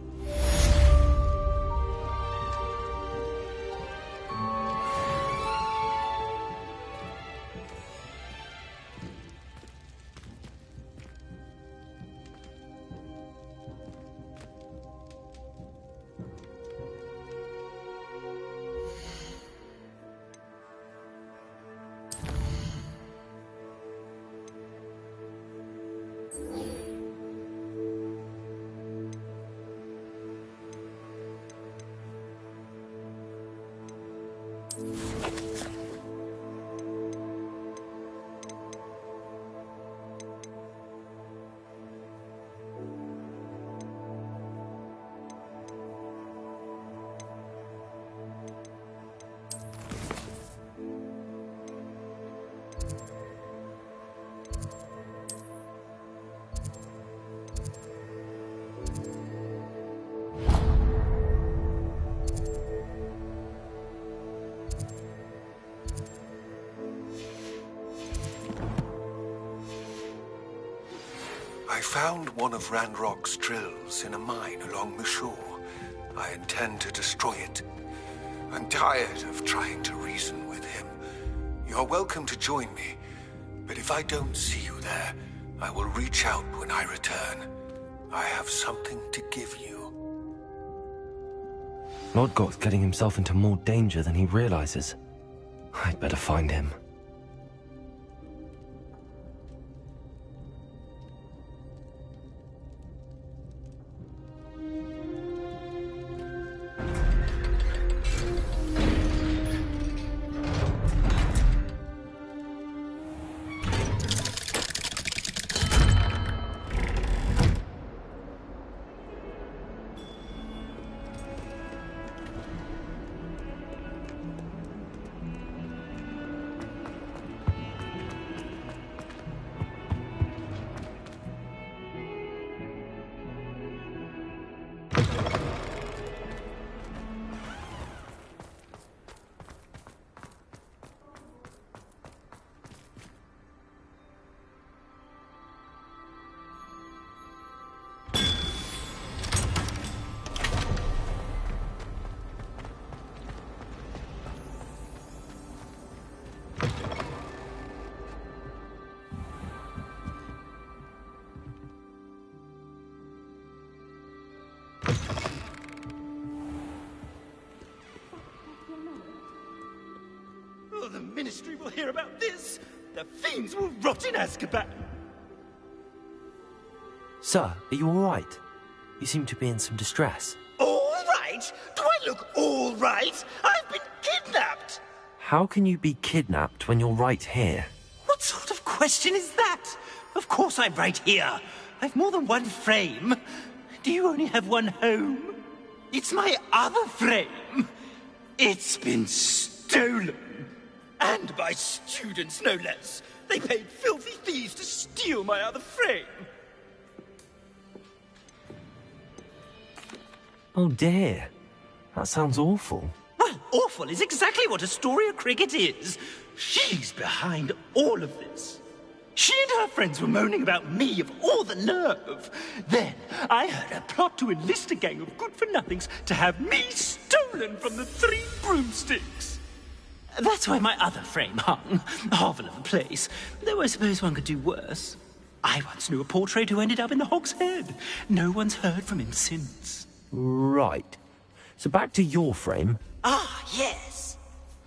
I found one of Ranrock's drills in a mine along the shore. I intend to destroy it. I'm tired of trying to reason with him. You're welcome to join me, but if I don't see you there, I will reach out when I return. I have something to give you. Lodgott's getting himself into more danger than he realizes. I'd better find him. Oh, the Ministry will hear about this! The fiends will rot in Azkaban! Sir, are you all right? You seem to be in some distress. All right? Do I look all right? I've been kidnapped! How can you be kidnapped when you're right here? What sort of question is that? Of course I'm right here. I've more than one frame. Do you only have one home? It's my other frame. It's been stolen. And by students, no less. They paid filthy thieves to steal my other frame. Oh dear. That sounds awful. Well, awful is exactly what Astoria Cricket is. She's behind all of this. She and her friends were moaning about me, of all the nerve. Then I heard her plot to enlist a gang of good-for-nothings to have me stolen from the Three Broomsticks. That's why my other frame hung. A hovel of a place. Though I suppose one could do worse. I once knew a portrait who ended up in the Hog's Head. No one's heard from him since. Right. So back to your frame. Ah, yes.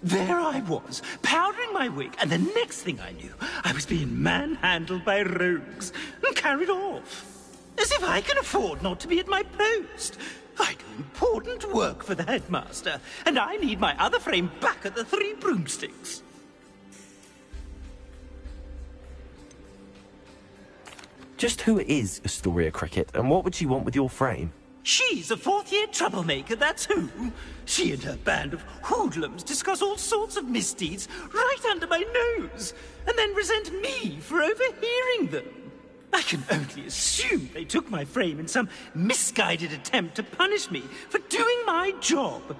There I was, powdering my wig, and the next thing I knew, I was being manhandled by rogues and carried off. As if I can afford not to be at my post. I do important work for the headmaster, and I need my other frame back at the Three Broomsticks. Just who is Astoria Cricket, and what would she want with your frame? She's a fourth-year troublemaker, that's who. She and her band of hoodlums discuss all sorts of misdeeds right under my nose, and then resent me for overhearing them. I can only assume they took my frame in some misguided attempt to punish me for doing my job.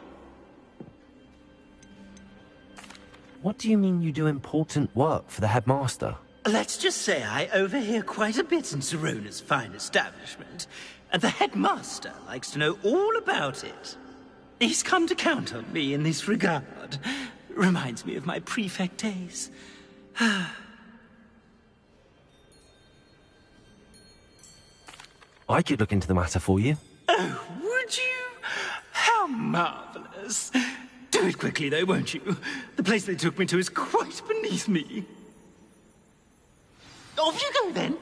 What do you mean you do important work for the headmaster? Let's just say I overhear quite a bit in Serona's fine establishment, and the headmaster likes to know all about it. He's come to count on me in this regard. Reminds me of my prefect days. I could look into the matter for you. Oh, would you? How marvelous. Do it quickly, though, won't you? The place they took me to is quite beneath me. Off you go, then.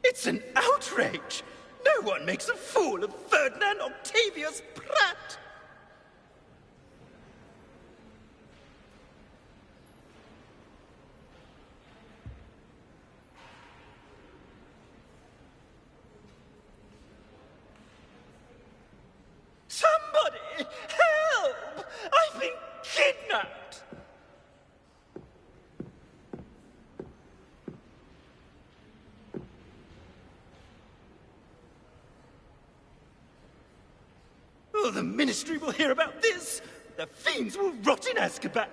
It's an outrage! No one makes a fool of Ferdinand Octavius Pratt! Somebody! Help! I've been kidnapped! Oh, the Ministry will hear about this! The fiends will rot in Azkaban!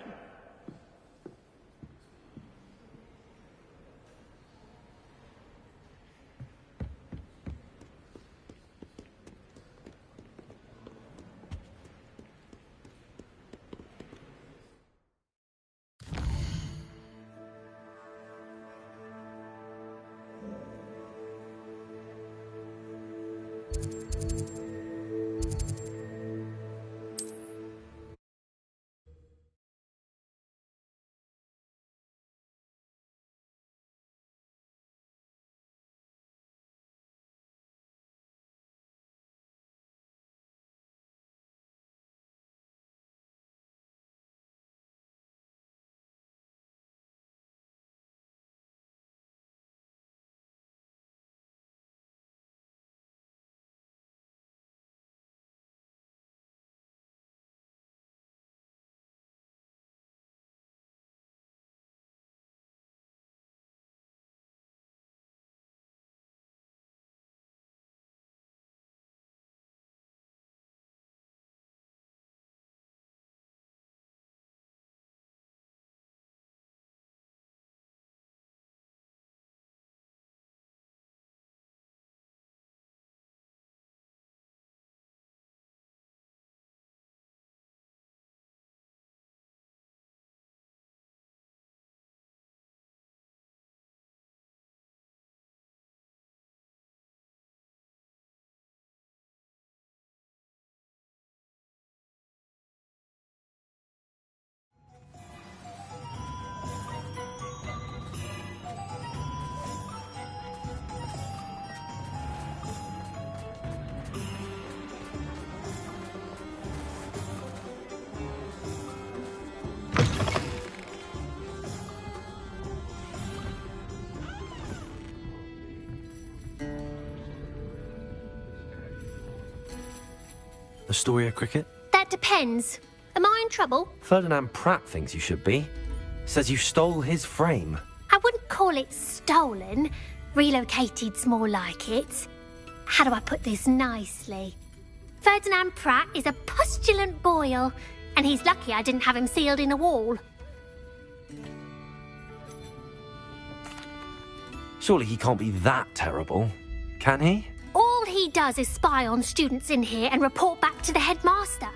The story of cricket? That depends. Am I in trouble? Ferdinand Pratt thinks you should be. Says you stole his frame. I wouldn't call it stolen. Relocated's more like it. How do I put this nicely? Ferdinand Pratt is a postulant boil, and he's lucky I didn't have him sealed in a wall. Surely he can't be that terrible, can he? All he does is spy on students in here and report back to the headmaster.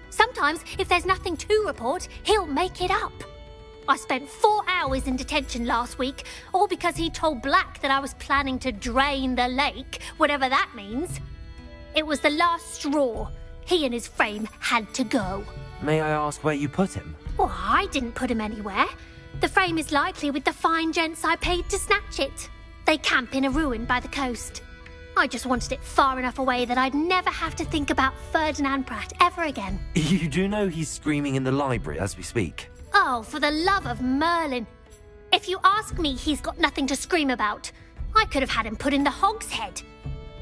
Sometimes, if there's nothing to report, he'll make it up. I spent 4 hours in detention last week, all because he told Black that I was planning to drain the lake, whatever that means. It was the last straw. He and his frame had to go. May I ask where you put him? Well, I didn't put him anywhere. The frame is likely with the fine gents I paid to snatch it. They camp in a ruin by the coast. I just wanted it far enough away that I'd never have to think about Ferdinand Pratt ever again. You do know he's screaming in the library as we speak. Oh, for the love of Merlin. If you ask me, he's got nothing to scream about. I could have had him put in the hogshead.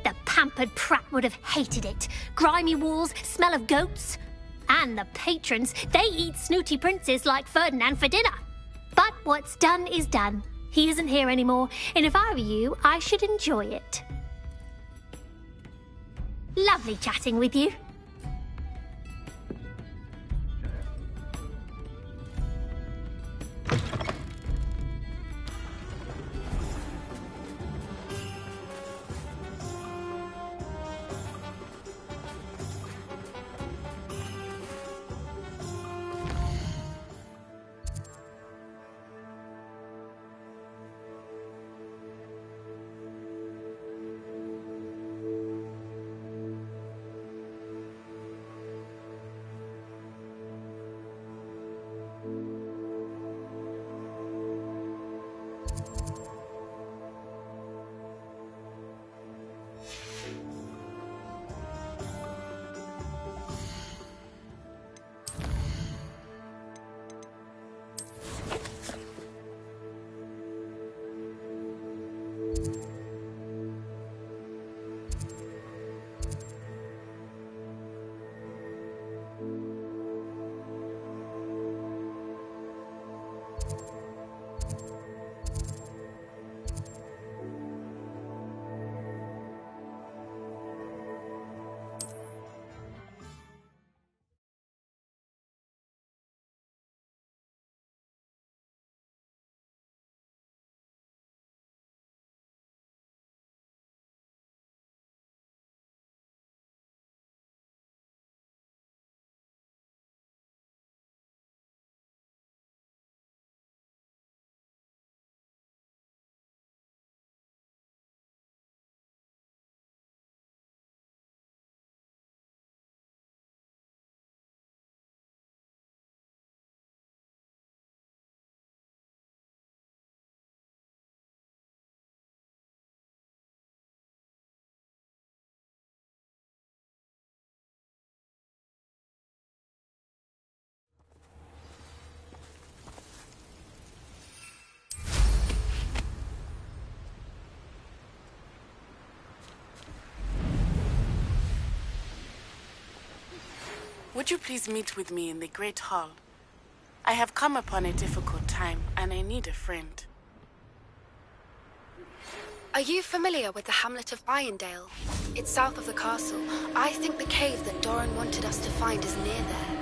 The pampered Pratt would have hated it. Grimy walls, smell of goats. And the patrons, they eat snooty princes like Ferdinand for dinner. But what's done is done. He isn't here anymore, and if I were you, I should enjoy it. Lovely chatting with you. Would you please meet with me in the Great Hall? I have come upon a difficult time, and I need a friend. Are you familiar with the hamlet of Irondale? It's south of the castle. I think the cave that Doran wanted us to find is near there.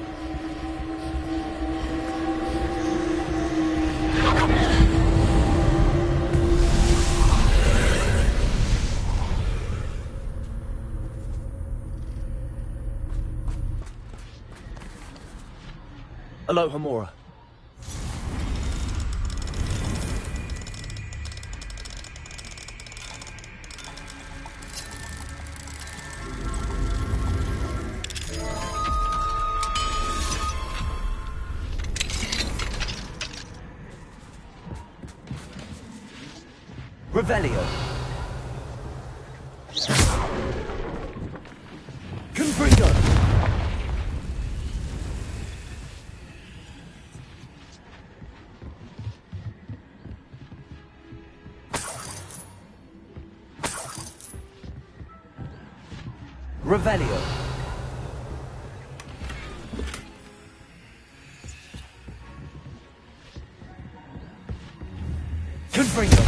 Aloha Mora. Revelio. Confringo. Revelio. Confringo.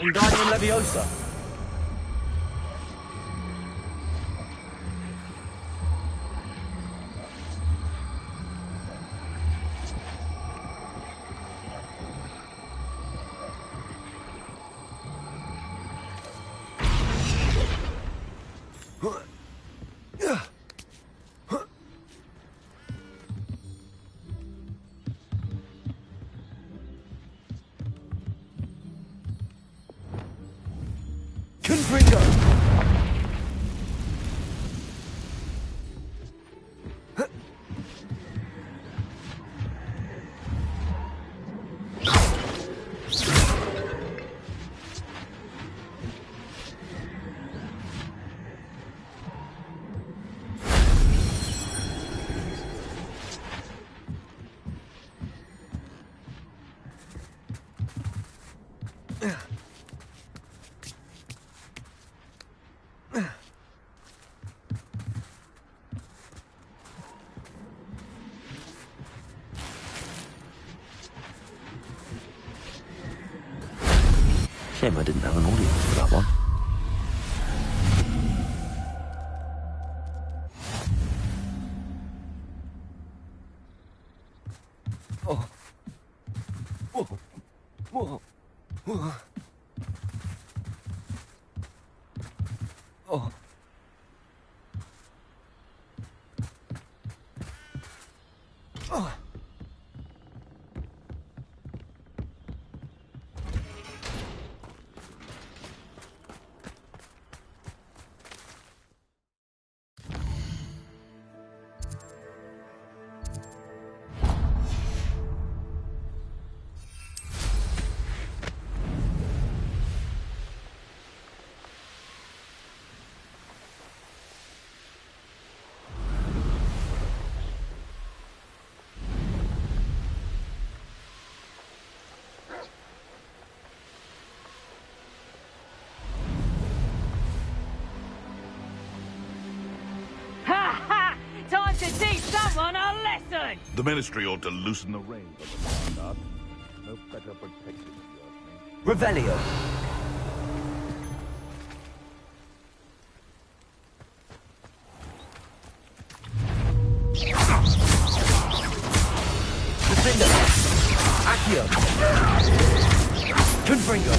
Wingardium Leviosa. Confringo. Shame I didn't have an audience for that one. Oh. Whoa. Whoa. Whoa. Oh. Oh. Time to teach someone a lesson! The Ministry ought to loosen the reins on the Vanguard. No better protection, if you ask me. Revelio. Defender. Accio. Confringo.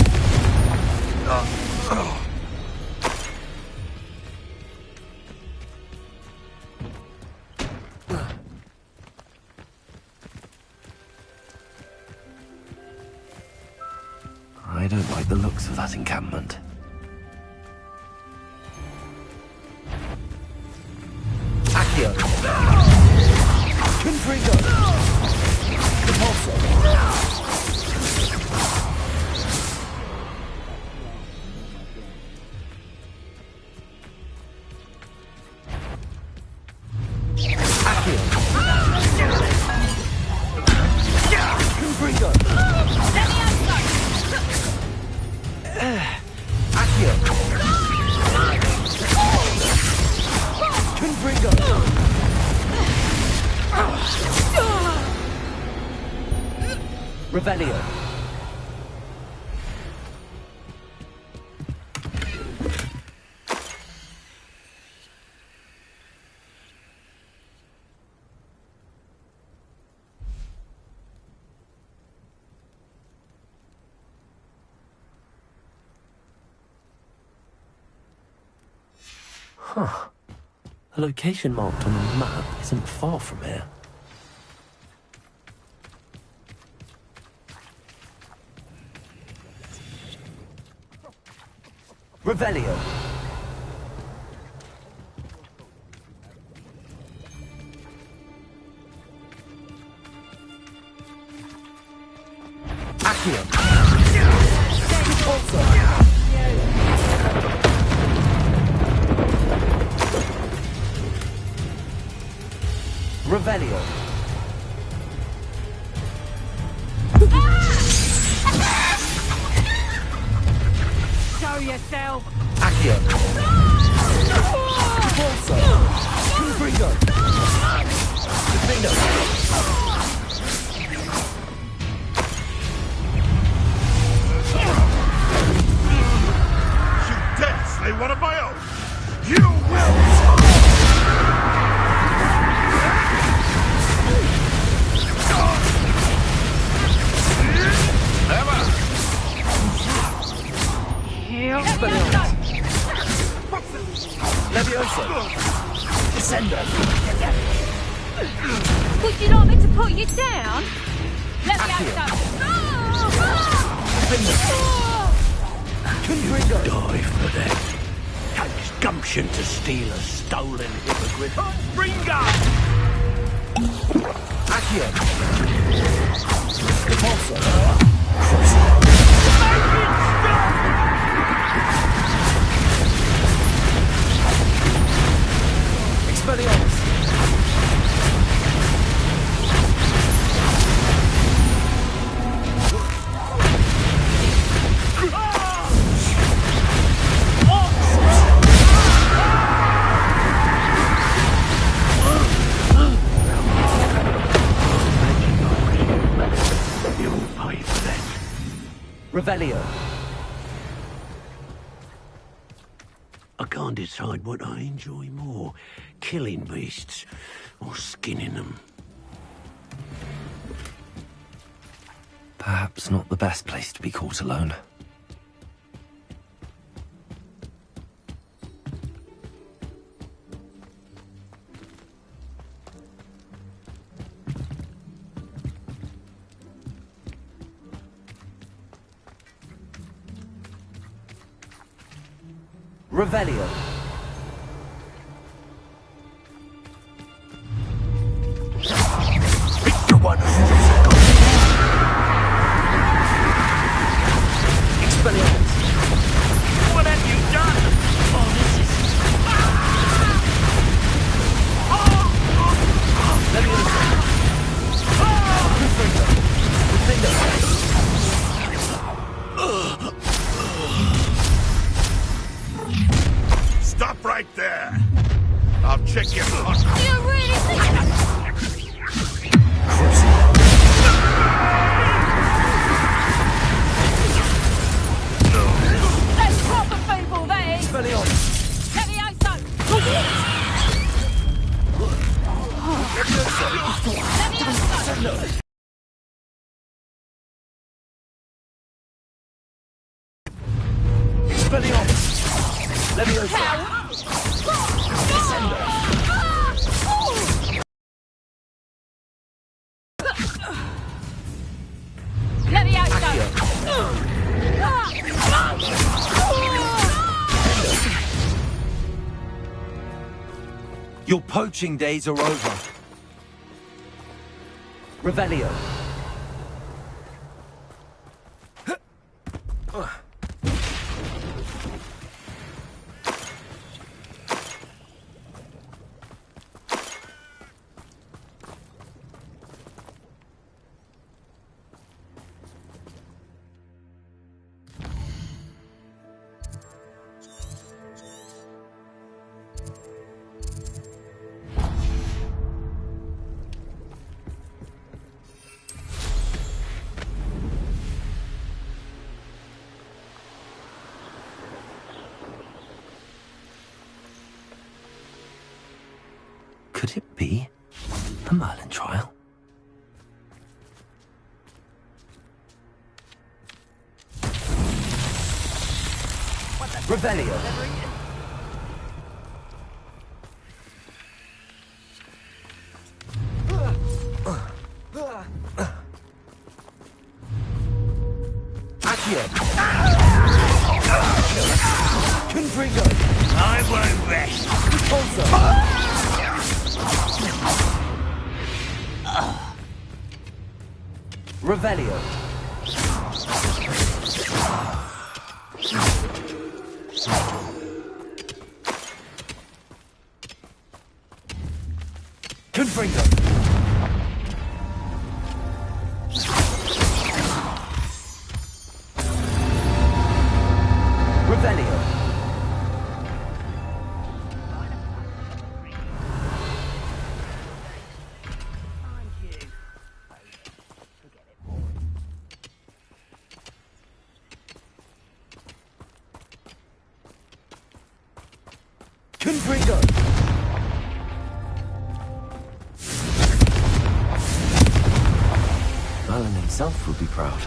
I don't like the looks of that encampment. Accio. Confringo. Repulsor. Accio. Confringo. Accio. Confringo. Revelio. Huh. The location marked on the map isn't far from here. Revelio. Accio. Repulsor. Revelio. Show yourself! Accio. Repulsor. Confringo. Defendo. You dare slay one of my own! You will! Levioso. Descendo. Would you like me to put you down? Let me out. Confringo. Die for that. Takes gumption to steal a stolen hippogriff. Bringer! Accio. Repulsor. Expelliarmus. You'll pay for that. Revelio. I can't decide what I enjoy more, killing beasts or skinning them. Perhaps not the best place to be caught alone. Revelio. Pick one of them. Expelliarmus. What have you done? Oh, this is... Levioso. Confringo. Defendo. Stop right there! I'll check your heart. You really think that's proper people, that is! Expelliarmus. Levioso! Levioso! Expelliarmus. Levioso. Descendo. Levioso! Accio. Your poaching days are over. Revelio. Could it be the Merlin trial? Revelio. Accio. Confringo. I won't rest. Revelio. Confringo. Revelio. Confringo. Merlin himself would be proud.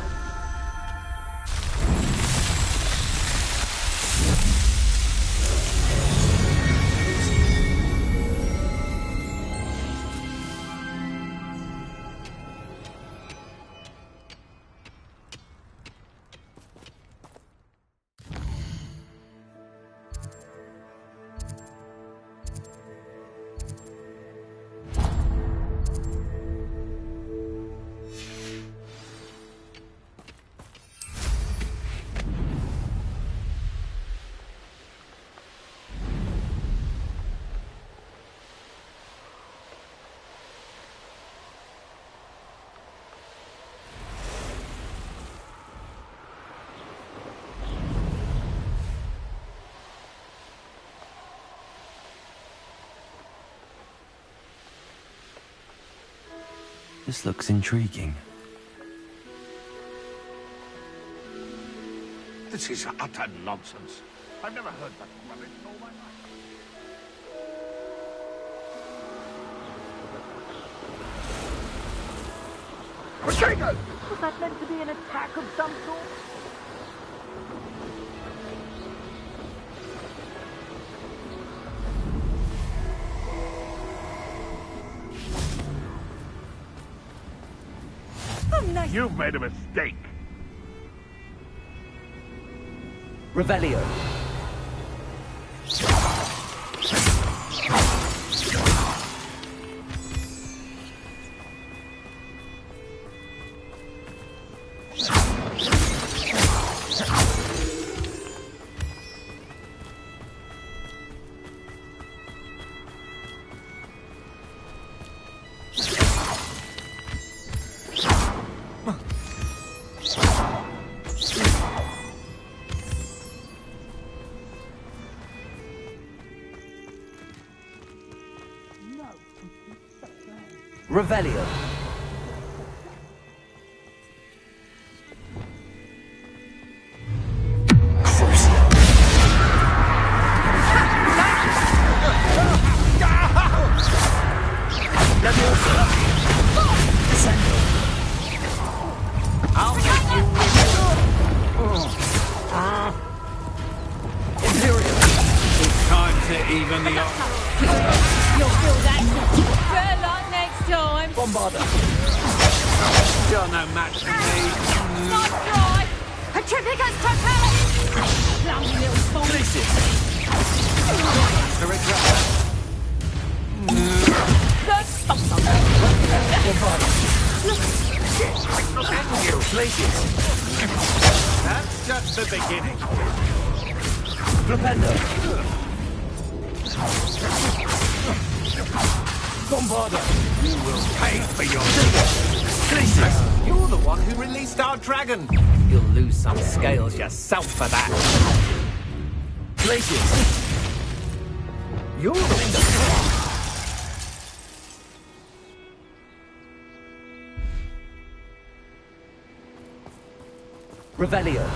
This looks intriguing. This is utter nonsense. I've never heard that rubbish in all my life. Rodrigo! Was that meant to be an attack of some sort? You've made a mistake. Revelio. Revelio. Even the You'll feel that. Better luck next time. Bombarda. You're no match for me. Nice try. Petrificus propellus. Clumsy little fool. To regret that. That's just the beginning. Flipendo. Bombarda. You will pay for your sins. You're the one who released our dragon. You'll lose some scales yourself for that. Glacius. You're the Revelio.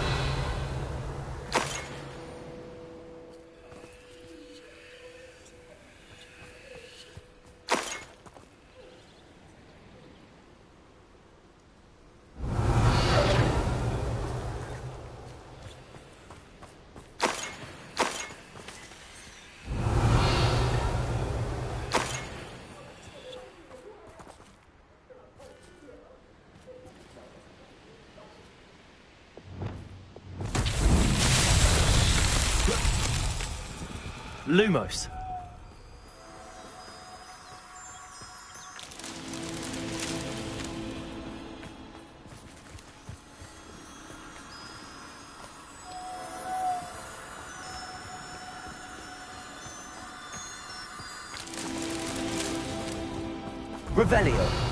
Lumos. Revelio.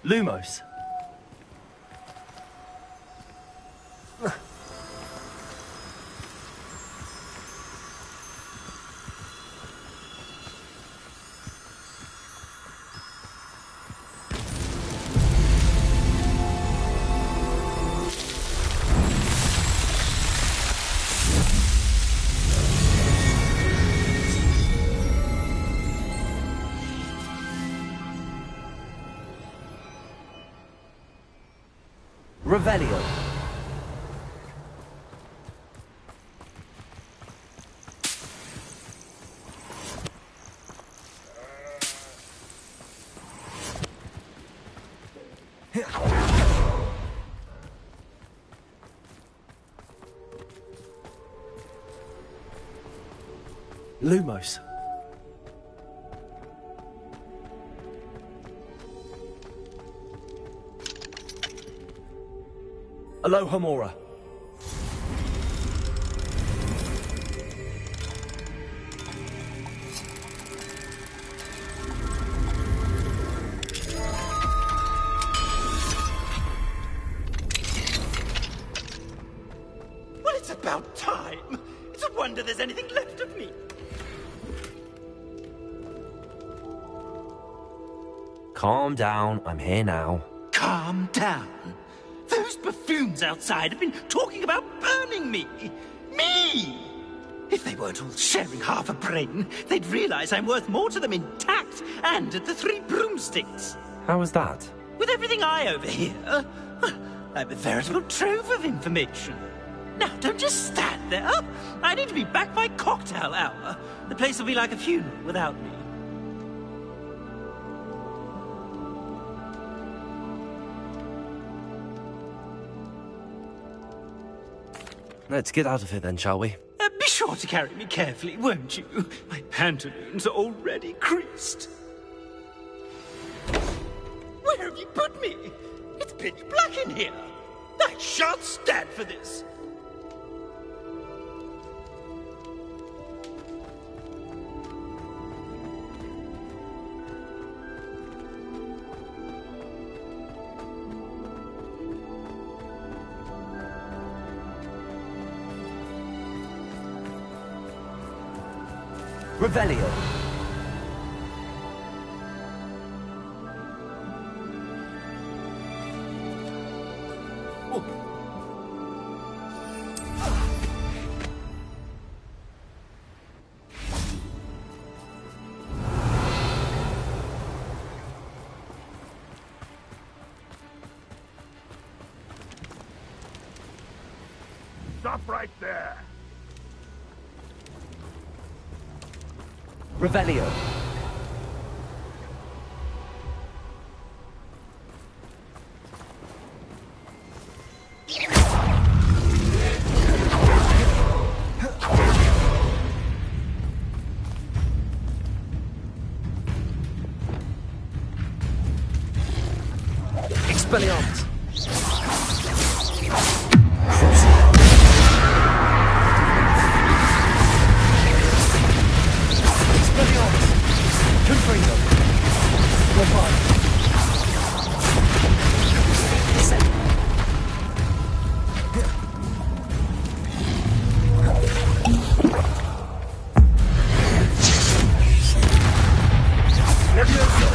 Lumos. Revelio. Lumos. Alohomora. Well, it's about time. It's a wonder there's anything left of me. Calm down, I'm here now. Calm down. Those buffoons outside have been talking about burning me. Me! If they weren't all sharing half a brain, they'd realize I'm worth more to them intact and at the Three Broomsticks. How was that? With everything I overhear, I'm a veritable trove of information. Now, don't just stand there. I need to be back by cocktail hour. The place will be like a funeral without me. Let's get out of here then, shall we? Be sure to carry me carefully, won't you? My pantaloons are already creased. Where have you put me? It's pitch black in here. I shan't stand for this. Revelio. Stop right there! Revelio. Expelliarmus. Confringo. Bombard. Descend. Levioso.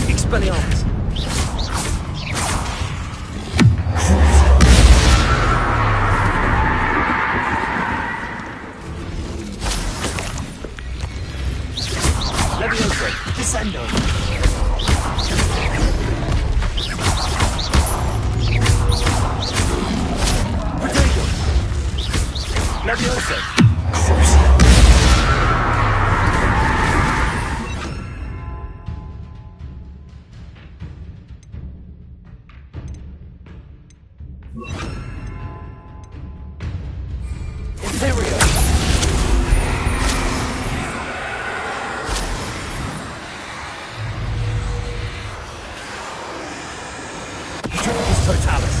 Expelliarmus. Levioso. Descendo. Potato. Levioso. Imperio. Triple Totalis.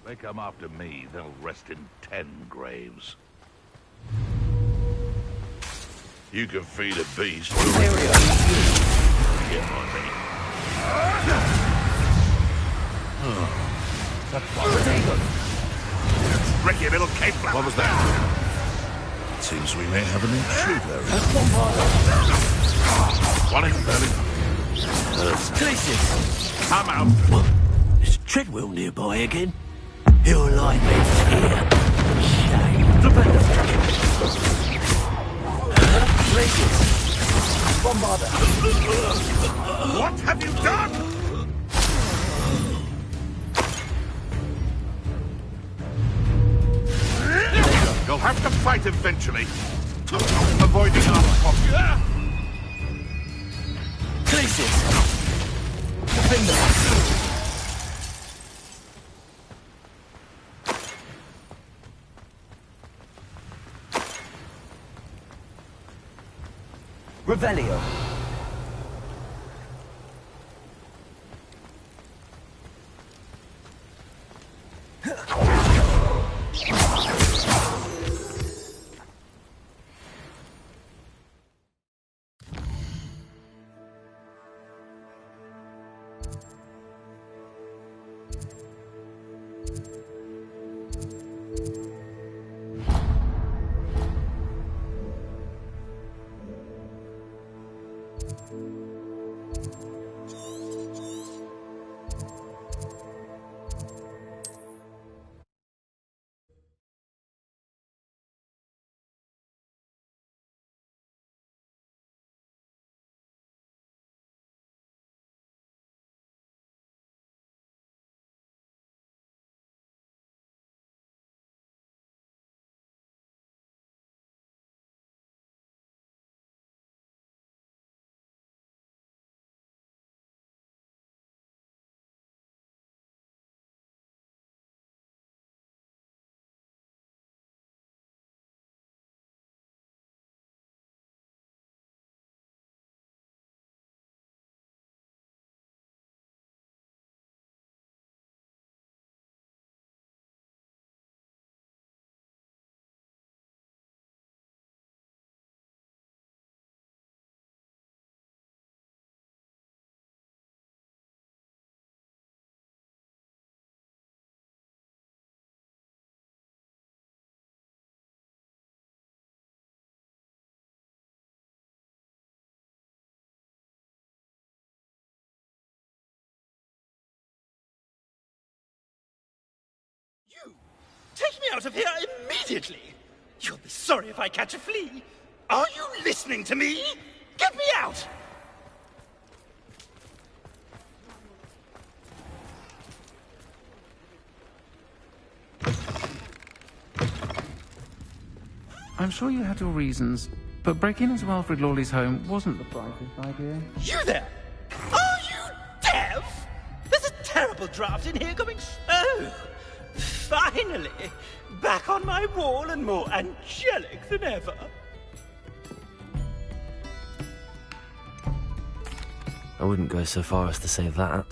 They come after me, they'll rest in 10 graves. You can feed a beast. Imperio. Get my meat. Potato. Tricky little cape flap. What was that? It seems we may have an intruder. One in belly. Glacius. Come out. Is Treadwell nearby again? He'll like me here. Shame. Defender. Glacius. Bombarder. What have you done? You'll have to fight eventually. Avoiding our popular. Glacius. Defender. Revelio. You! Take me out of here immediately! You'll be sorry if I catch a flea. Are you listening to me? Get me out! I'm sure you had your reasons, but breaking into Alfred Lawley's home wasn't the brightest idea. You there! Are you deaf? There's a terrible draft in here coming. Oh, finally! Back on my wall and more angelic than ever. I wouldn't go so far as to say that.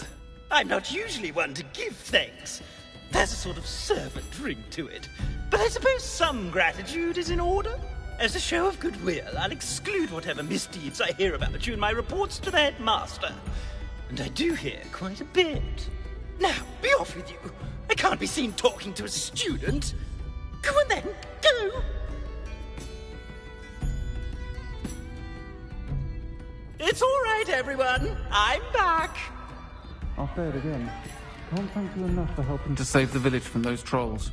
I'm not usually one to give thanks. There's a sort of servant ring to it. But I suppose some gratitude is in order. As a show of goodwill, I'll exclude whatever misdeeds I hear about you in my reports to the headmaster. And I do hear quite a bit. Now, be off with you. I can't be seen talking to a student. Go on then, go! It's all right, everyone. I'm back. I'll say it again. Can't thank you enough for helping to save the village from those trolls.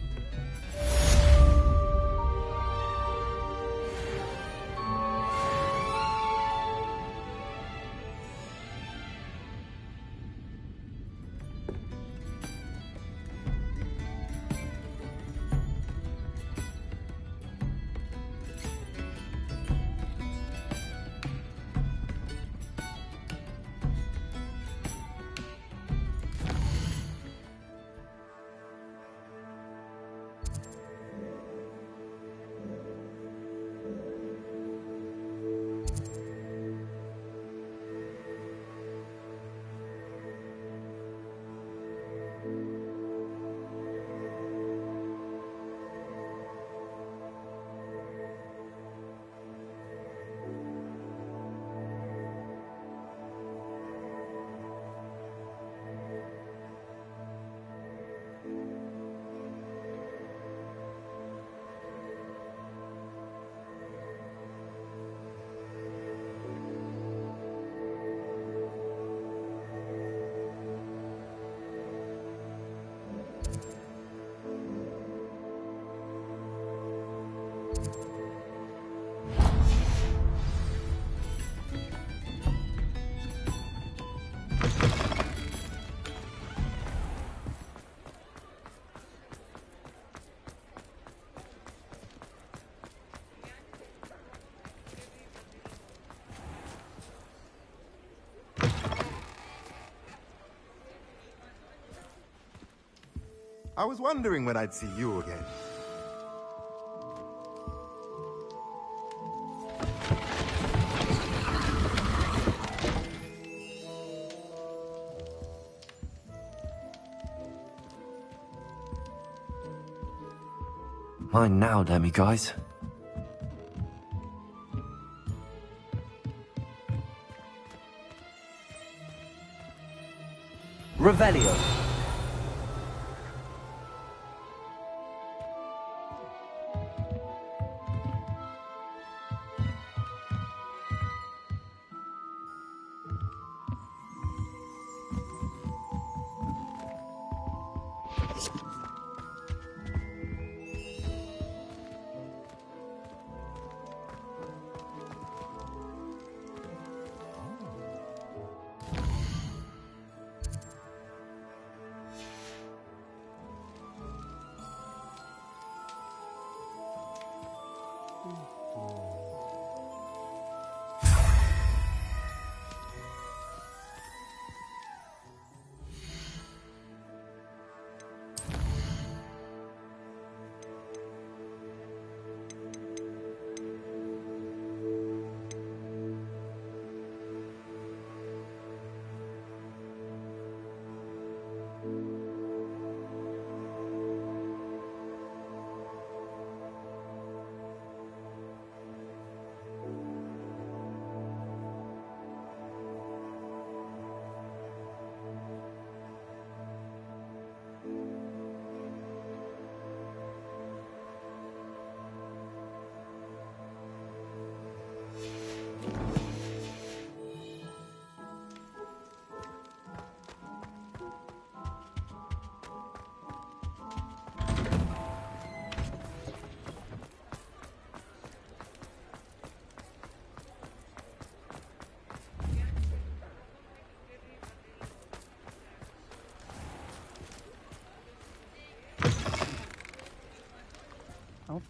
I was wondering when I'd see you again. Mine now, damn you guys. Revelio.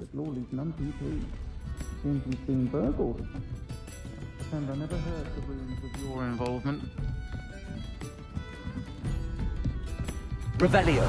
But Lawley's none too pleased. Seems he's been burgled. And I never heard the rumours of your involvement. Revelio.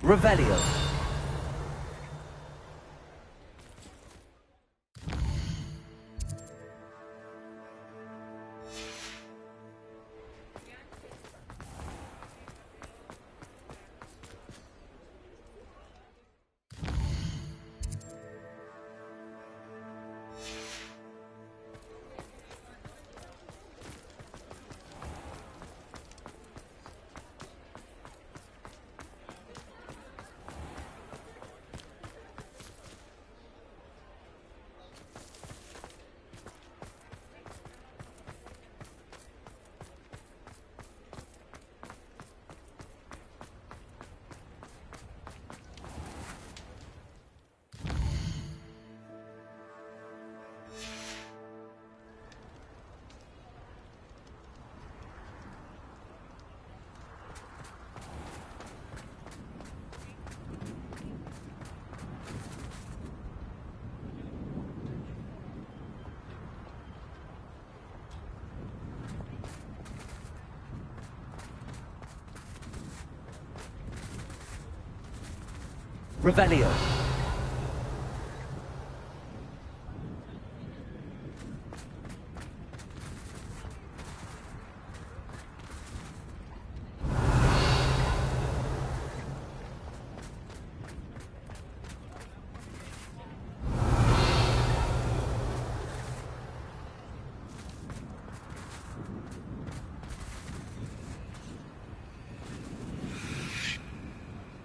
Revelio. Revelio.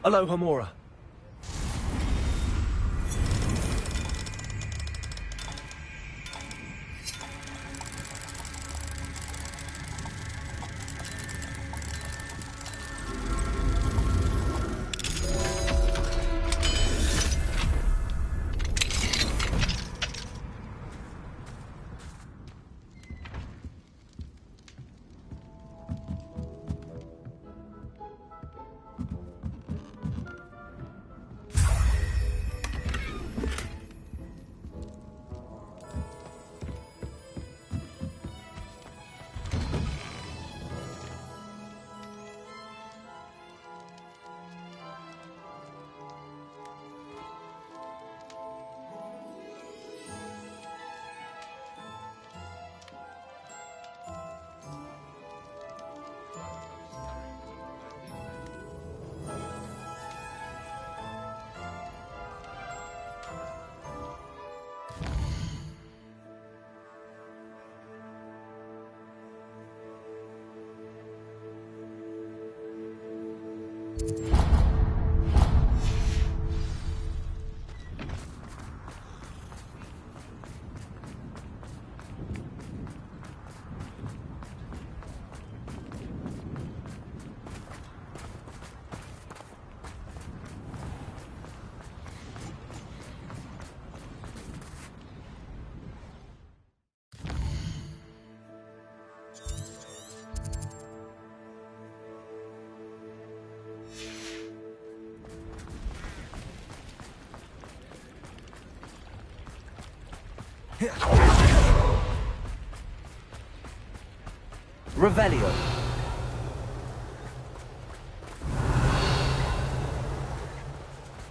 Aloha Mora. Revelio. Revelio.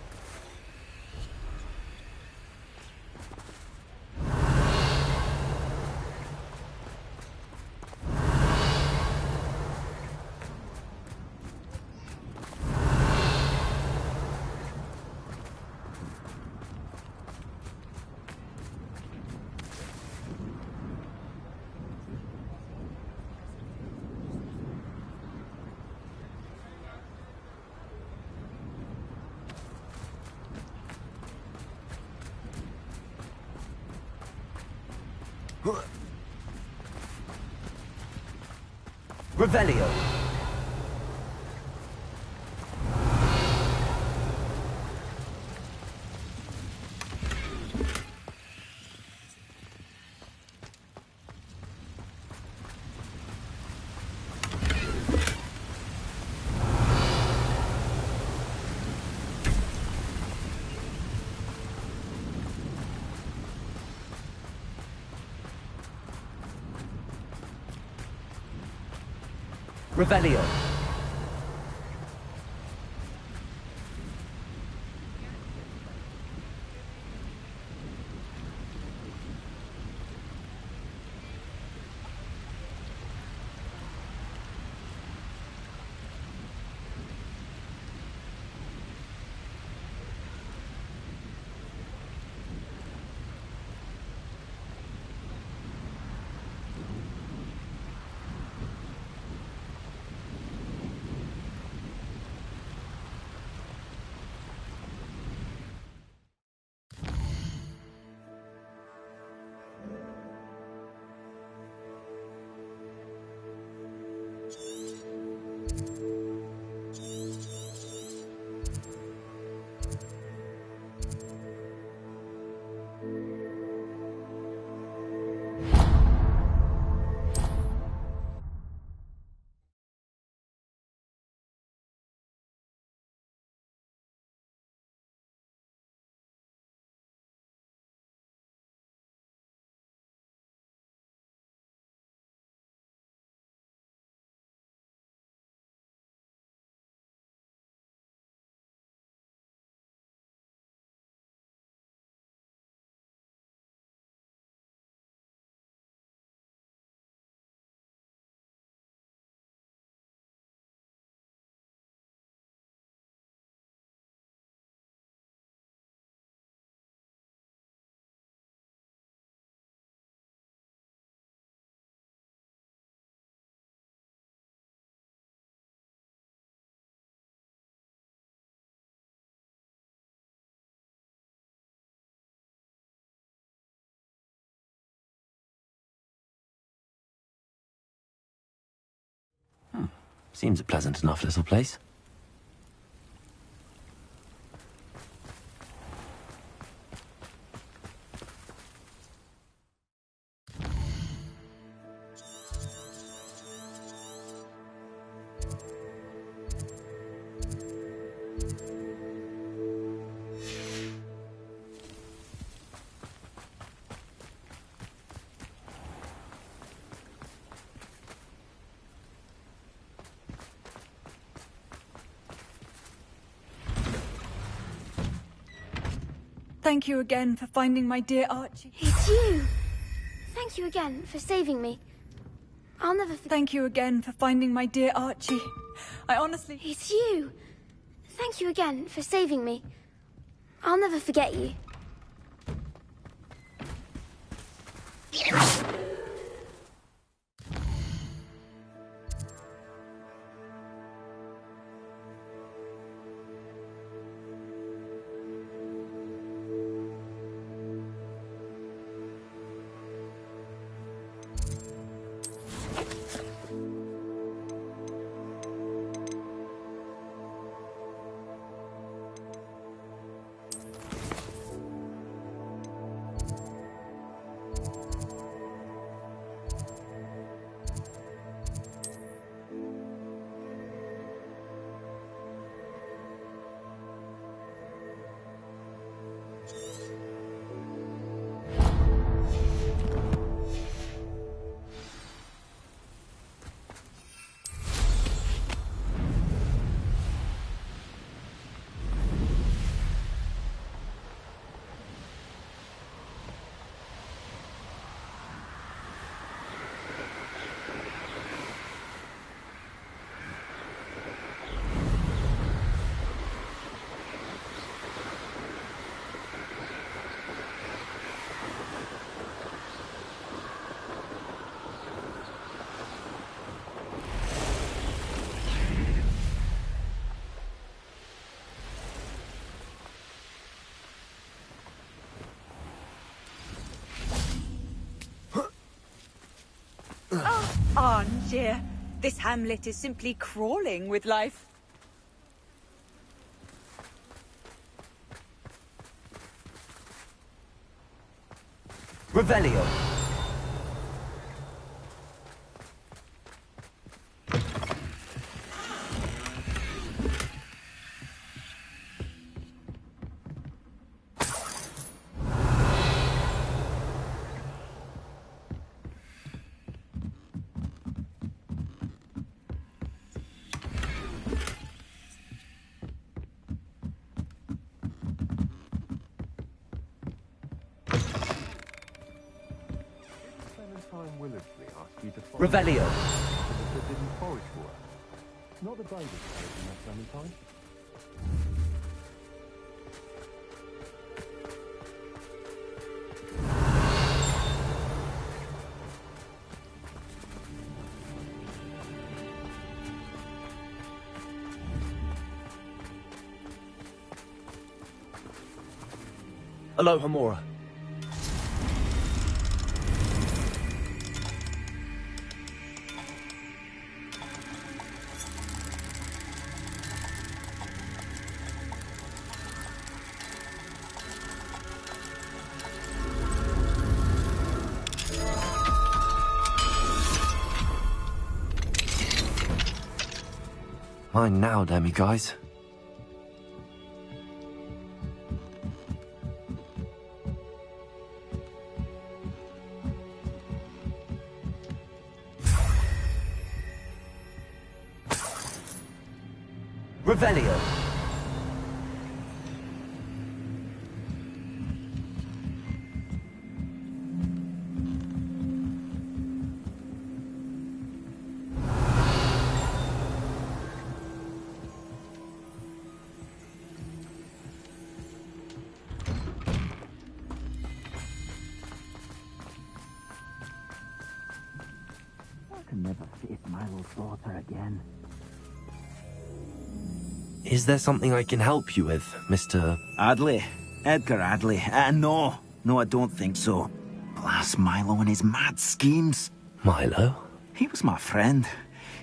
Revelio. Seems a pleasant enough little place. Thank you again for finding my dear Archie. It's you! Thank you again for saving me. I'll never Thank you again for finding my dear Archie. I honestly... It's you! Thank you again for saving me. I'll never forget you. Angier, this hamlet is simply crawling with life. Revelio. Revelio. Not the brightest colours in that Clementine. Aloha Mora. Mine now, Demi guys. Revelio. I can never face Milo's daughter again. Is there something I can help you with, Mr. Adley? Edgar Adley? No, I don't think so. Blast Milo and his mad schemes. Milo? He was my friend.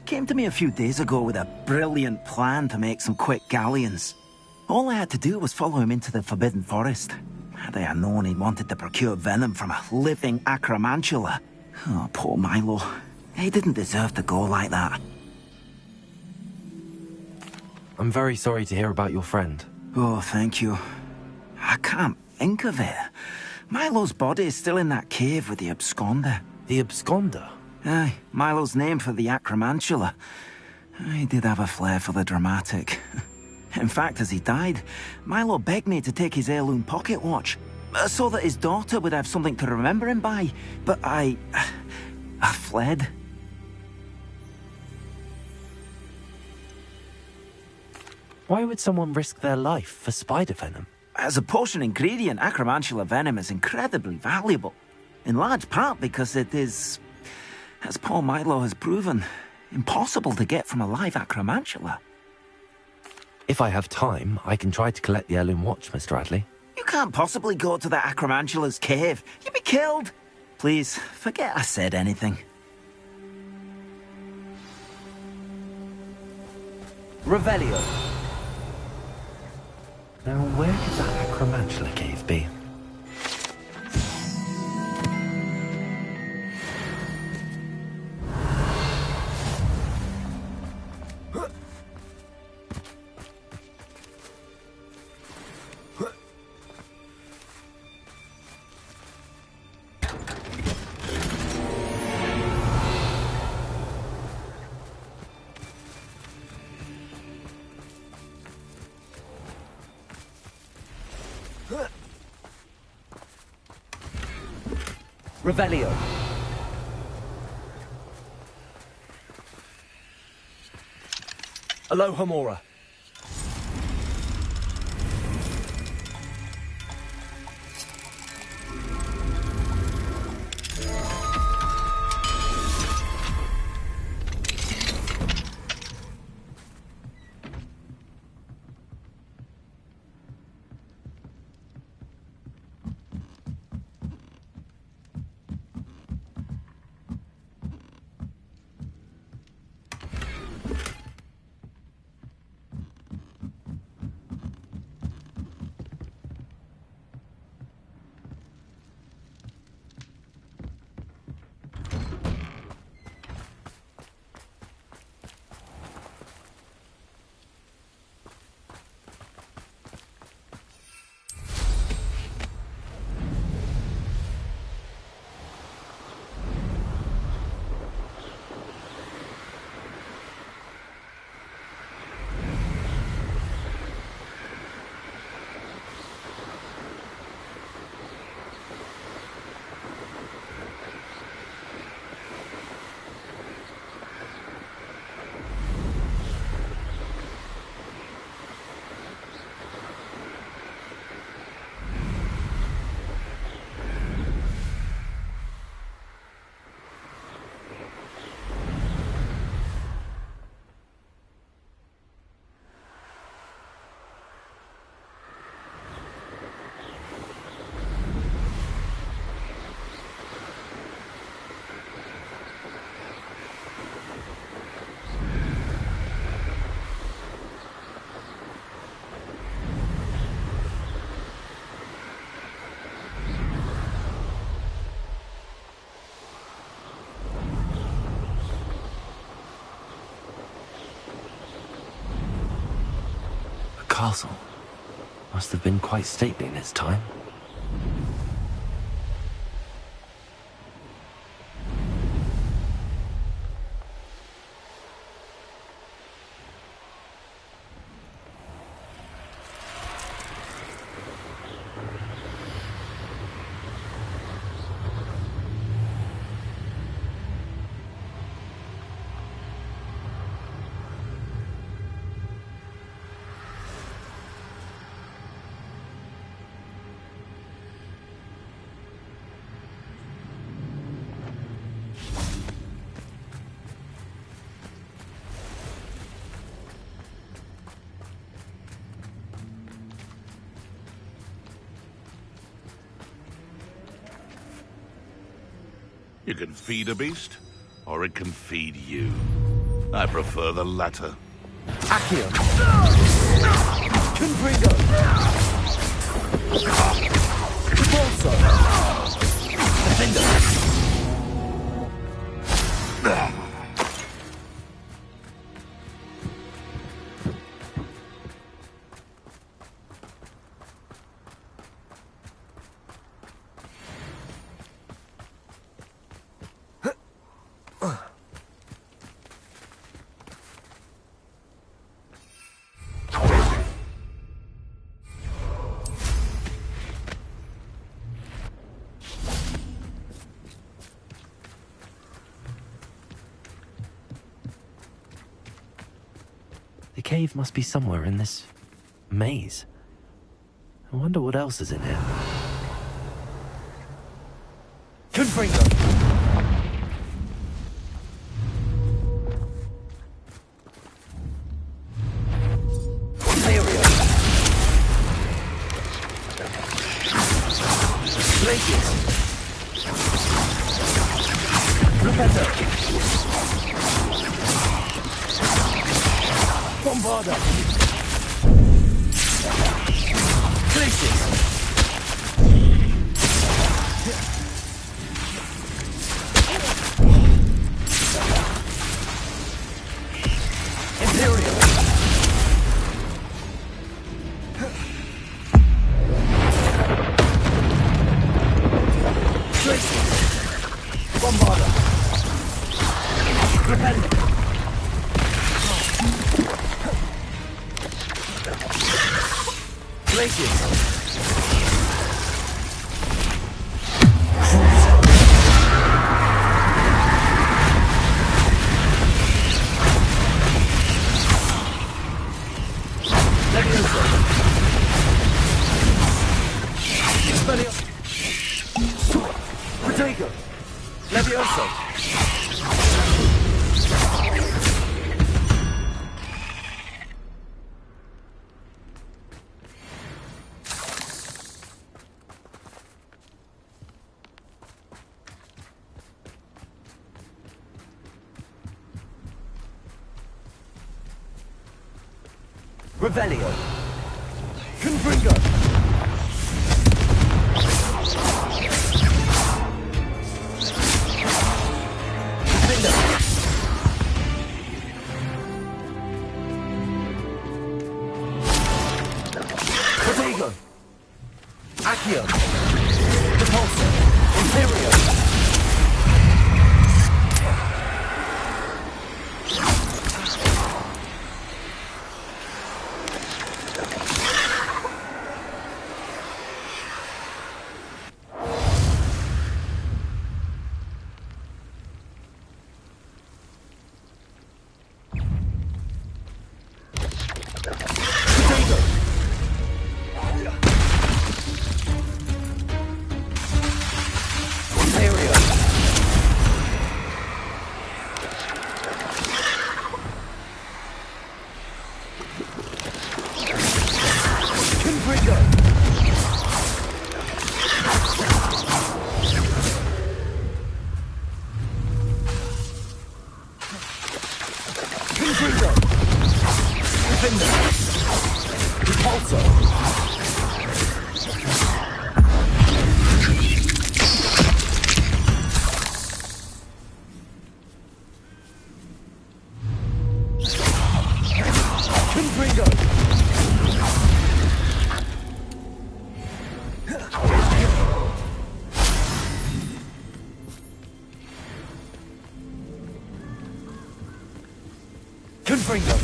Came to me a few days ago with a brilliant plan to make some quick galleons. All I had to do was follow him into the Forbidden Forest. Had I known he wanted to procure venom from a living acromantula. Oh, poor Milo. He didn't deserve to go like that. I'm very sorry to hear about your friend. Oh, thank you. I can't think of it. Milo's body is still in that cave with the absconder. The absconder? Aye, Milo's name for the acromantula. He did have a flair for the dramatic. In fact, as he died, Milo begged me to take his heirloom pocket watch, so that his daughter would have something to remember him by. But I fled. Why would someone risk their life for spider venom? As a potion ingredient, acromantula venom is incredibly valuable. In large part because it is, as poor Milo has proven, impossible to get from a live acromantula. If I have time, I can try to collect the heirloom watch, Mr. Adley. You can't possibly go to the acromantula's cave. You'd be killed. Please, forget I said anything. Revelio. Now, where could that acromantula cave be? Revelio. Aloha Mora. castle. Must have been quite stately in its time. You can feed a beast, or it can feed you. I prefer the latter. Accio. Confringo. Repulso. Defender. The cave must be somewhere in this maze. I wonder what else is in here. Confringo. Bombarda! Glacius! Imperial! Glacius! Bombarda! Repender! Glacius! Protego! Levioso! Revelio! Confringo! Defender! Protego! Accio! Repulsor! Imperio! Confringo.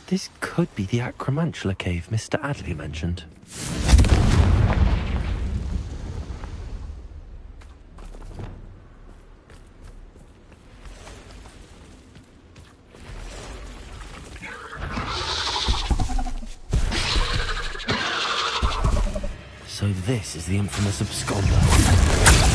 This could be the Acromantula cave Mr. Adley mentioned. So this is the infamous absconder.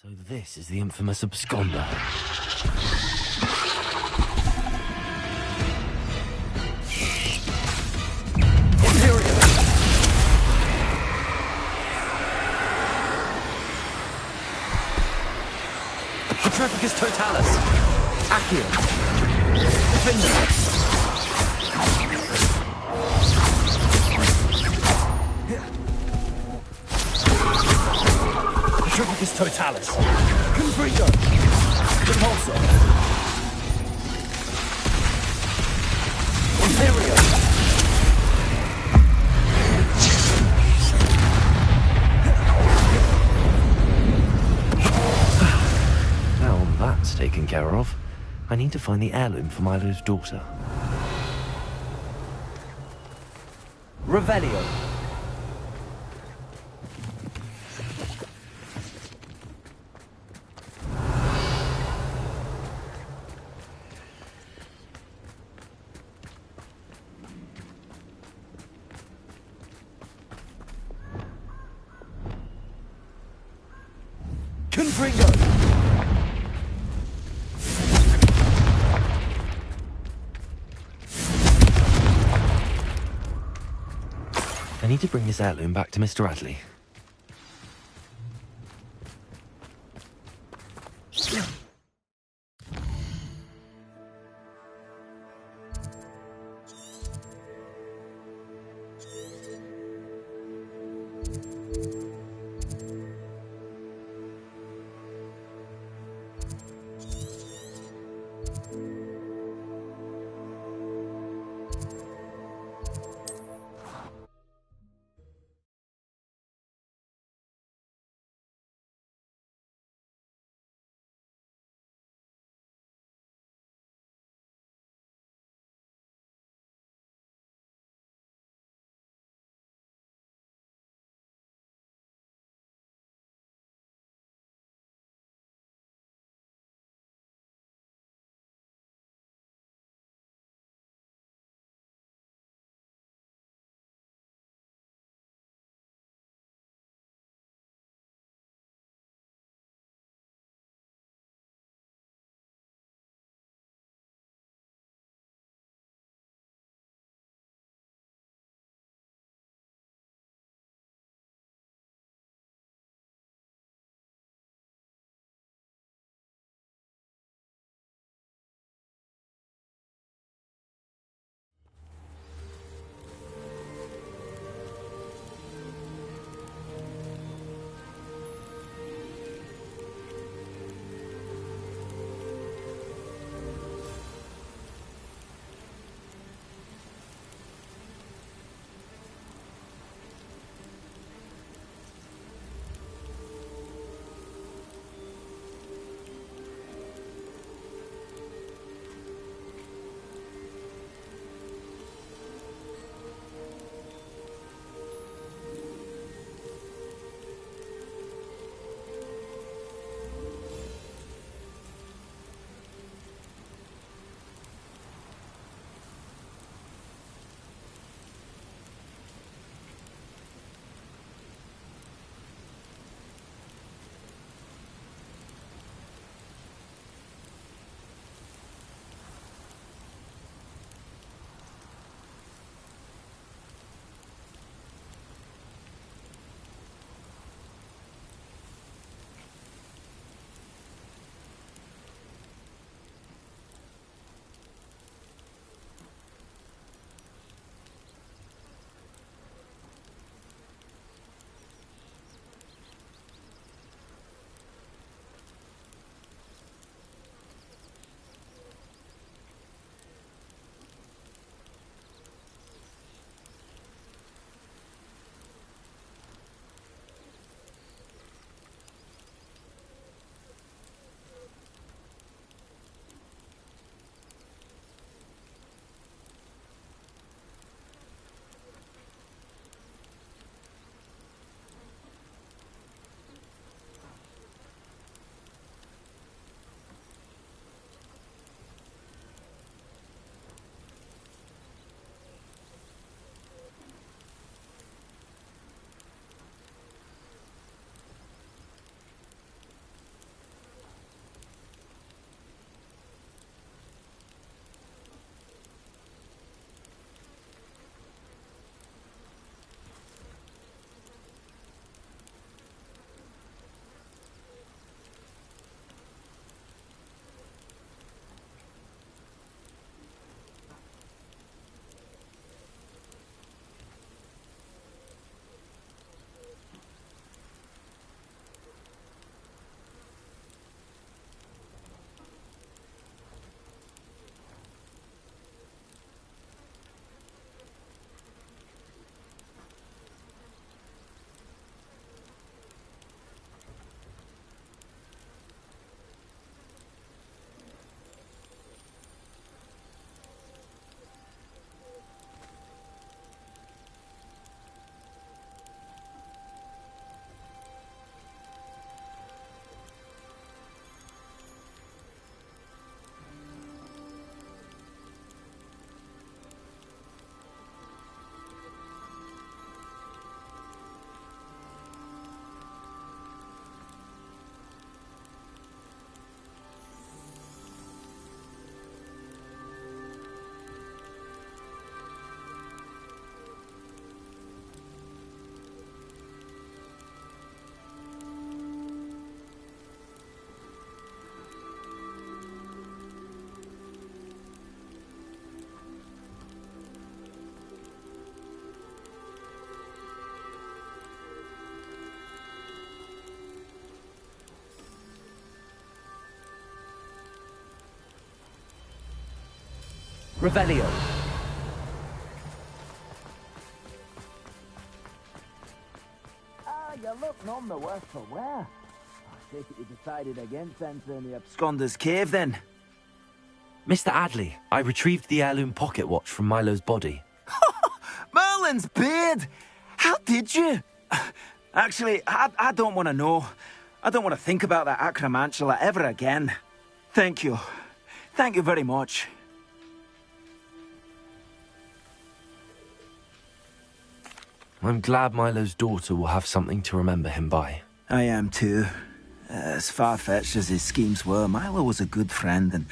So this is the infamous absconder. Patrioticus totalis. Accio. Defender. Patrioticus totalis. Confringo. Repulsor. Imperio. Now that's taken care of, I need to find the heirloom for Milo's daughter. Revelio. Confringo. I need to bring this heirloom back to Mr. Adley. Revelio. Ah, you look none the worse for wear. I take it you decided against entering the absconder's cave, then? Mr. Adley, I retrieved the heirloom pocket watch from Milo's body. Merlin's beard! How did you? Actually, I don't want to know. I don't want to think about that acromantula ever again. Thank you. Thank you very much. I'm glad Milo's daughter will have something to remember him by. I am too. As far-fetched as his schemes were, Milo was a good friend, and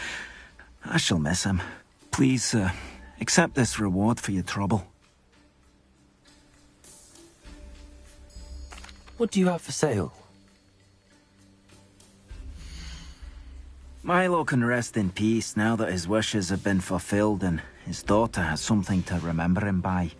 I shall miss him. Please, accept this reward for your trouble. What do you have for sale? Milo can rest in peace now that his wishes have been fulfilled and his daughter has something to remember him by.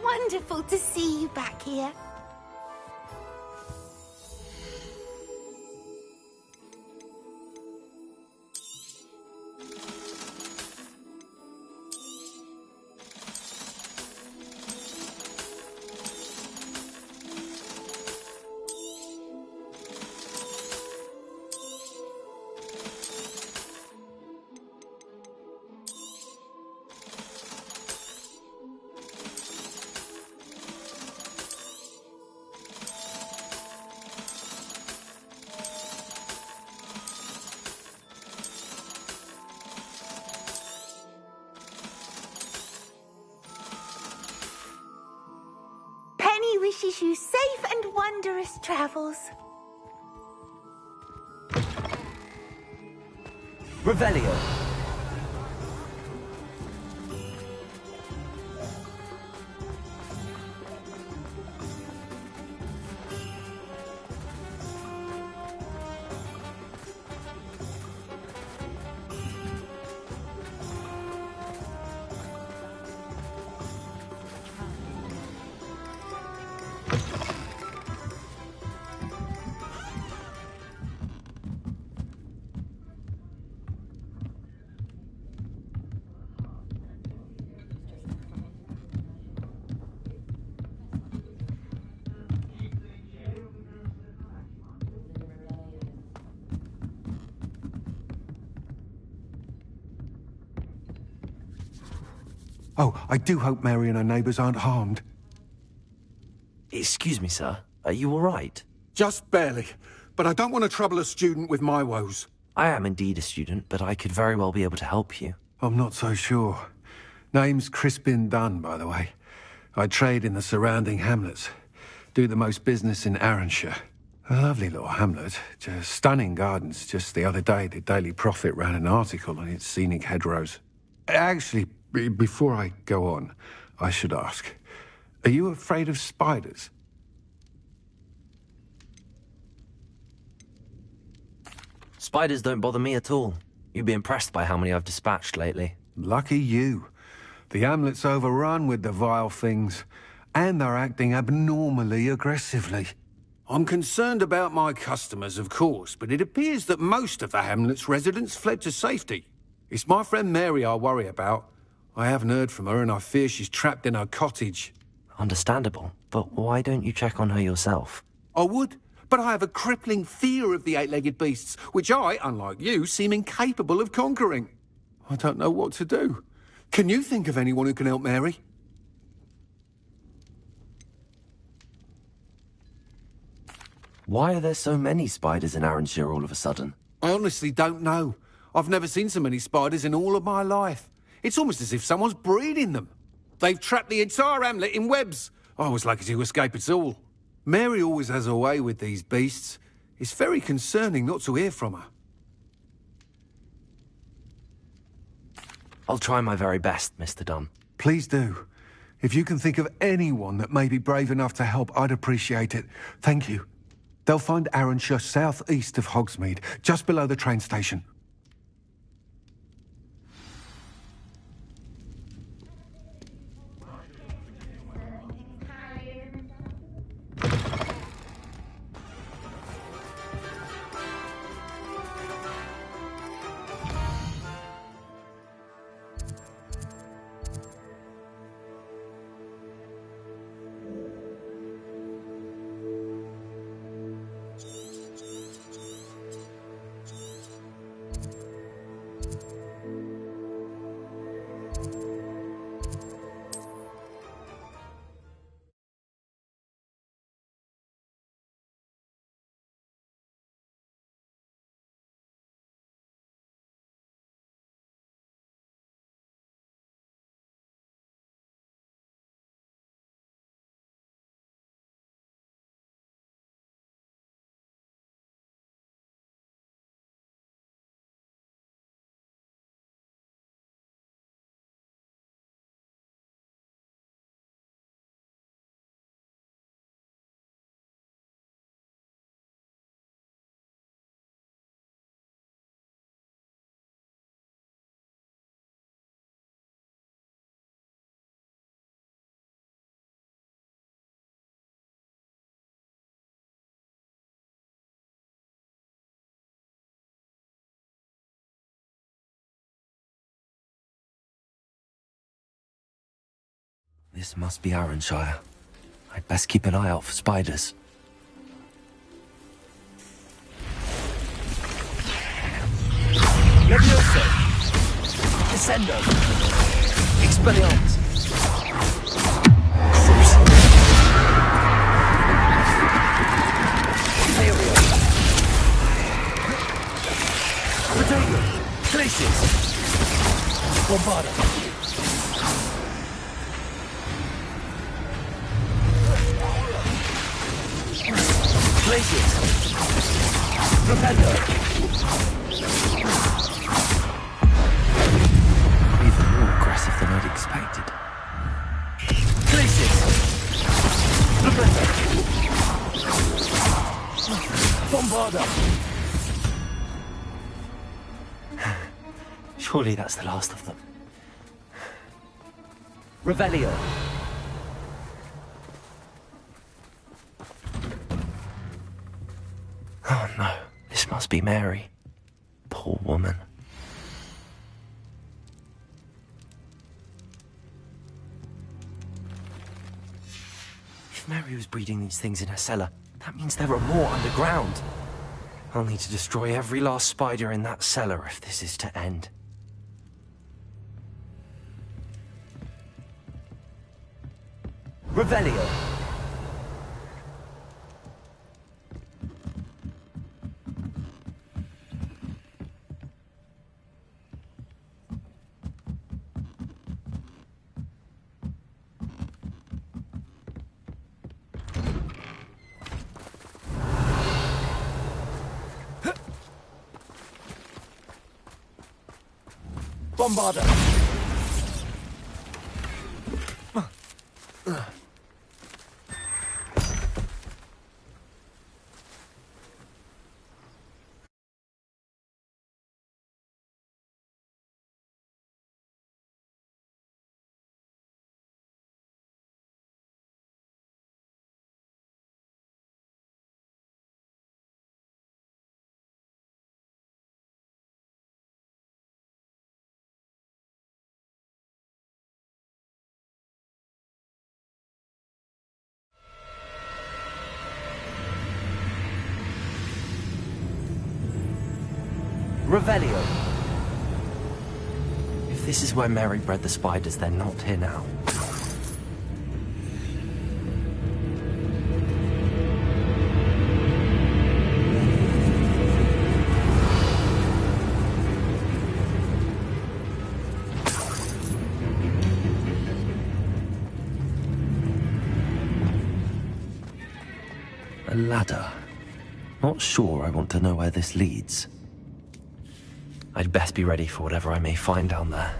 Wonderful to see you back here. Penny wishes you safe and wondrous travels. Revelio. Oh, I do hope Mary and her neighbours aren't harmed. Excuse me, sir. Are you all right? Just barely. But I don't want to trouble a student with my woes. I am indeed a student, but I could very well be able to help you. I'm not so sure. Name's Crispin Dunn, by the way. I trade in the surrounding hamlets. Do the most business in Arranshire. A lovely little hamlet. Just stunning gardens. Just the other day, the Daily Prophet ran an article on its scenic hedgerows. Actually, before I go on, I should ask, are you afraid of spiders? Spiders don't bother me at all. You'd be impressed by how many I've dispatched lately. Lucky you. The hamlet's overrun with the vile things, and they're acting abnormally aggressively. I'm concerned about my customers, of course, but it appears that most of the hamlet's residents fled to safety. It's my friend Mary I worry about. I haven't heard from her, and I fear she's trapped in her cottage. Understandable, but why don't you check on her yourself? I would, but I have a crippling fear of the eight-legged beasts, which I, unlike you, seem incapable of conquering. I don't know what to do. Can you think of anyone who can help Mary? Why are there so many spiders in Arranshire all of a sudden? I honestly don't know. I've never seen so many spiders in all of my life. It's almost as if someone's breeding them. They've trapped the entire hamlet in webs. I was lucky to escape it all. Mary always has a way with these beasts. It's very concerning not to hear from her. I'll try my very best, Mr. Dunn. Please do. If you can think of anyone that may be brave enough to help, I'd appreciate it. Thank you. They'll find Arranshire southeast of Hogsmeade, just below the train station. This must be Arranshire. I'd best keep an eye out for spiders. Levioso! Descendo! Expelliarmus! Potato! Glacius! Bombarda! Glacius! Propendo! Even more aggressive than I'd expected. Glacius! Propendo! Bombarda! Surely that's the last of them. Revelio! Oh no, this must be Mary. Poor woman. If Mary was breeding these things in her cellar, that means there are more underground. I'll need to destroy every last spider in that cellar if this is to end. Revelio! Bombarda! Revelio. If this is where Mary bred the spiders, they're not here now. A ladder. Not sure I want to know where this leads. I'd best be ready for whatever I may find down there.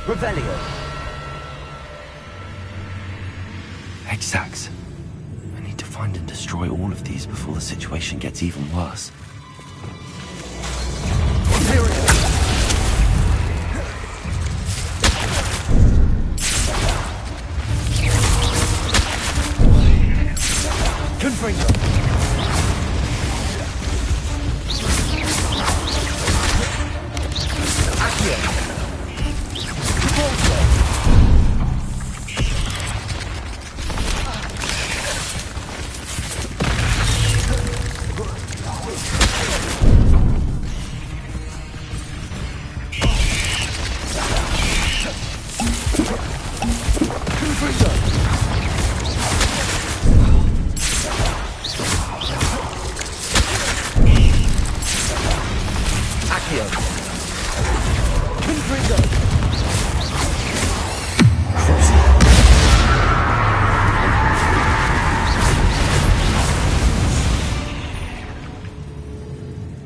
Revelio. Exacts. I need to find and destroy all of these before the situation gets even worse. Confringo! Accio! Volta!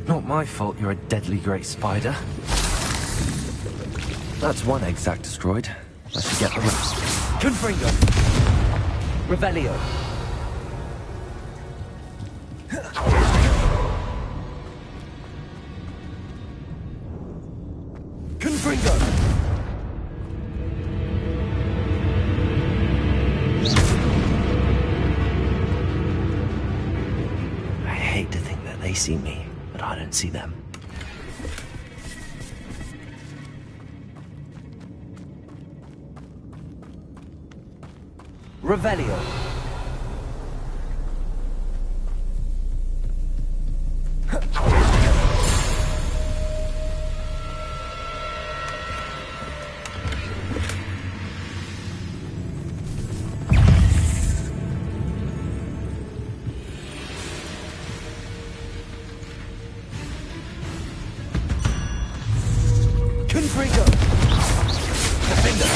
Not my fault you're a deadly great spider. That's one exact destroyed. I should get the rest. Confringo! Revelio! Confringo! I hate to think that they see me, but I don't see them. Revelio! Confringo! Defender!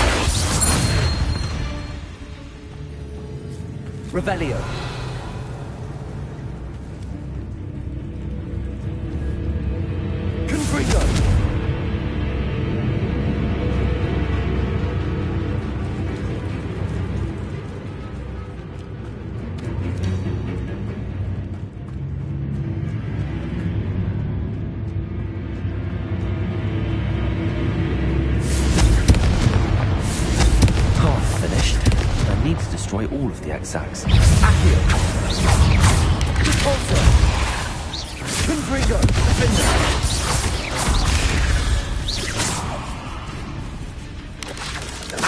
Revelio! Confringo! Destroy all of the exacts. Accio! Repulsor! Confringo! Defender!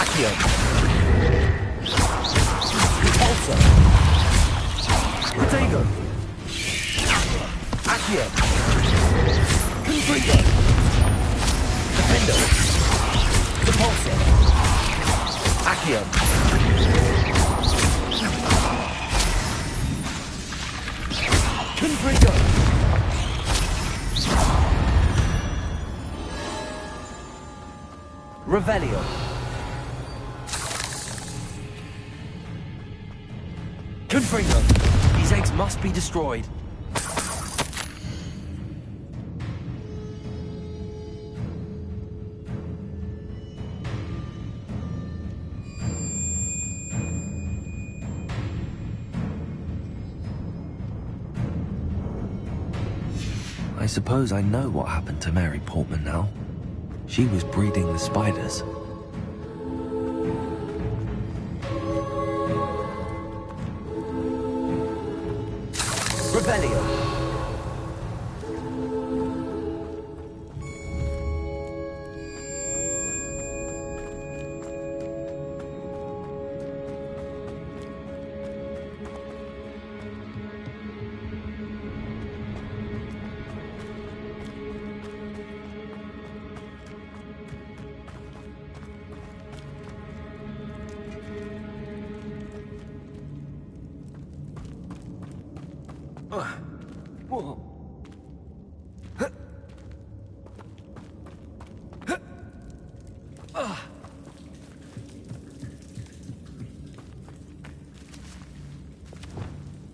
Accio! Repulsor! Protego! Accio! Confringo! Defender! Repulsor! Accio! Confringo! Revelio! Confringo! These eggs must be destroyed. I suppose I know what happened to Mary Portman now. She was breeding the spiders. Revelio.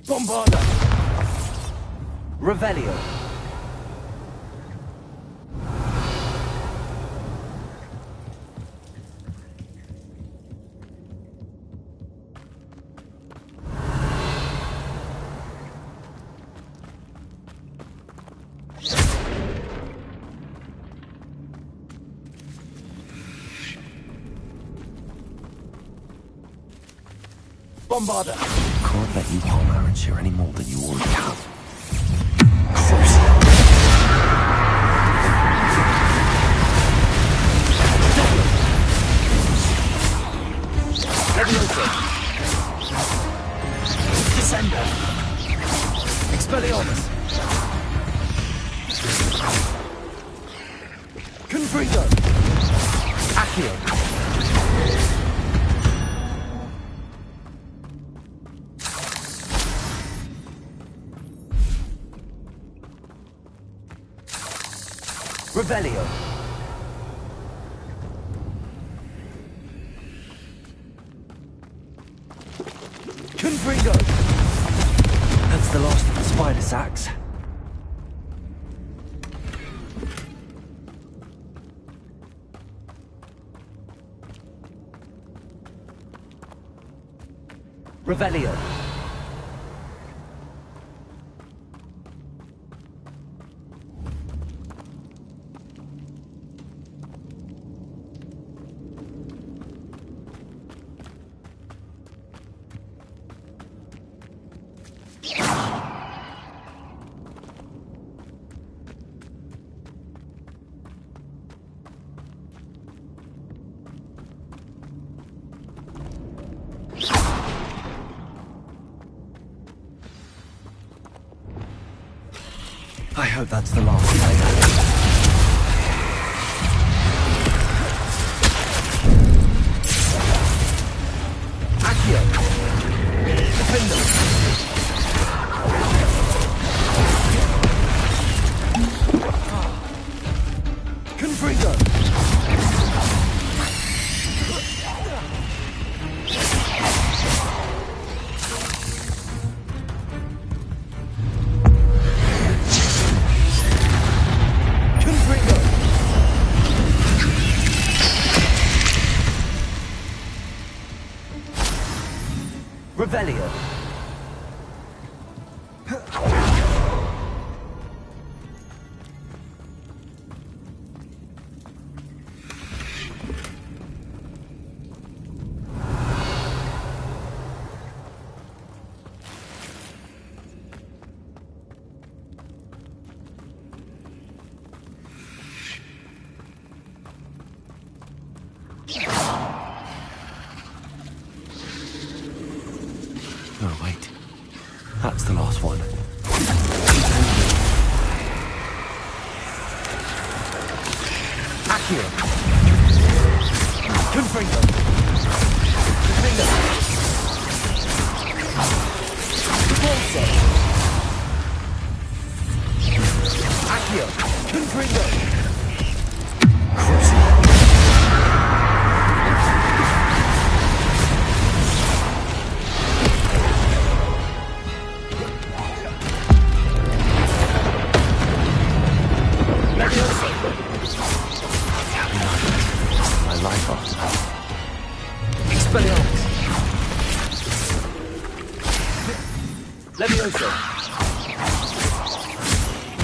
Bombarda. Revelio. Bombarda. Can't let you harm Arrynshire any more than you already have. Levioso. Descendo. Expelliarmus. Confringo. Accio. Revelio. Confringo. That's the last of the spider sacks. Revelio. I hope that's the last player. Accio. Defender. Confringo. Revelio. Oh, wait. That's the last one. Accio. Confringo. Confringo. Repulso. Accio. Confringo. Levioso.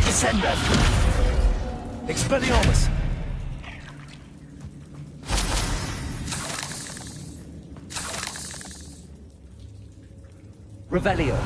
Descendant. Expelliarmus. Revelio.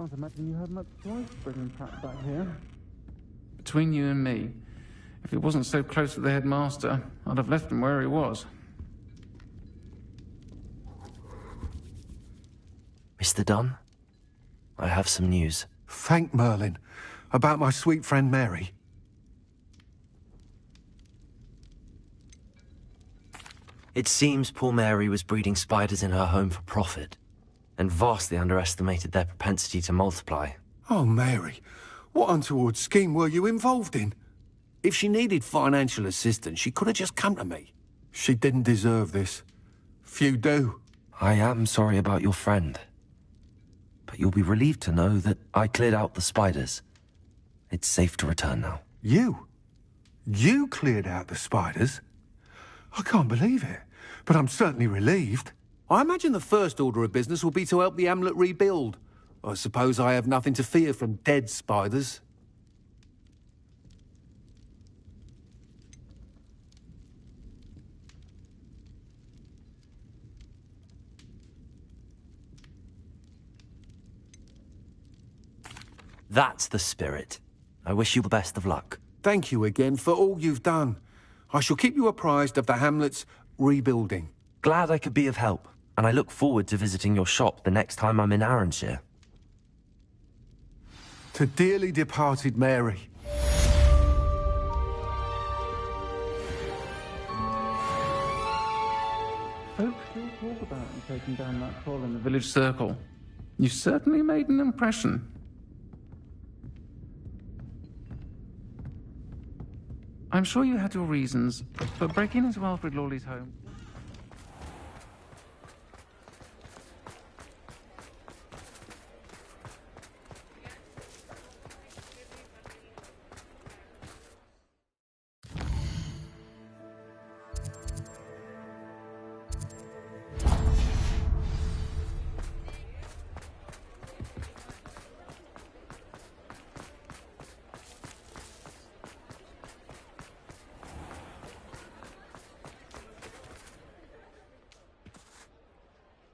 Can't imagine you had much choice bringing Pat back here. Between you and me, if he wasn't so close to the headmaster, I'd have left him where he was. Mr. Dunn, I have some news. Thank Merlin. About my sweet friend Mary. It seems poor Mary was breeding spiders in her home for profit, and vastly underestimated their propensity to multiply. Oh, Mary, what untoward scheme were you involved in? If she needed financial assistance, she could have just come to me. She didn't deserve this. Few do. I am sorry about your friend. But you'll be relieved to know that I cleared out the spiders. It's safe to return now. You? You cleared out the spiders? I can't believe it, but I'm certainly relieved. I imagine the first order of business will be to help the hamlet rebuild. I suppose I have nothing to fear from dead spiders. That's the spirit. I wish you the best of luck. Thank you again for all you've done. I shall keep you apprised of the hamlet's rebuilding. Glad I could be of help, and I look forward to visiting your shop the next time I'm in Arranshire. To dearly departed Mary. Folks still talk about you taking down that troll in the village circle. You certainly made an impression. I'm sure you had your reasons, but breaking into Alfred Lawley's home...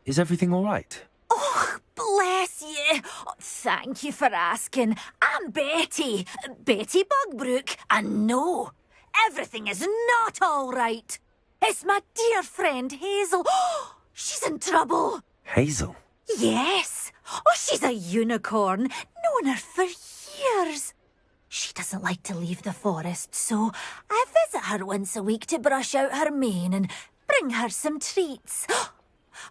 Is everything all right? Oh, bless you. Oh, thank you for asking. I'm Betty. Betty Bugbrook. And no, everything is not all right. It's my dear friend Hazel. Oh, she's in trouble. Hazel? Yes. Oh, she's a unicorn. Known her for years. She doesn't like to leave the forest, so I visit her once a week to brush out her mane and bring her some treats.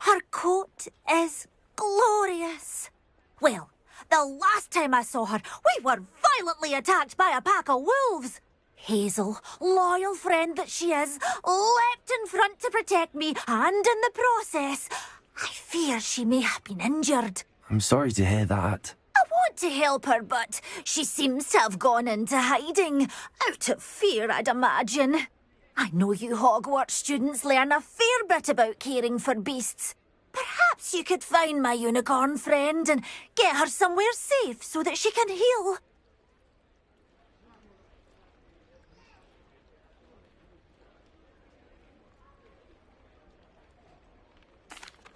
Her coat is glorious. Well, the last time I saw her, we were violently attacked by a pack of wolves. Hazel, loyal friend that she is, leapt in front to protect me, and in the process, I fear she may have been injured. I'm sorry to hear that. I want to help her, but she seems to have gone into hiding. Out of fear, I'd imagine. I know you Hogwarts students learn a fair bit about caring for beasts. Perhaps you could find my unicorn friend and get her somewhere safe so that she can heal.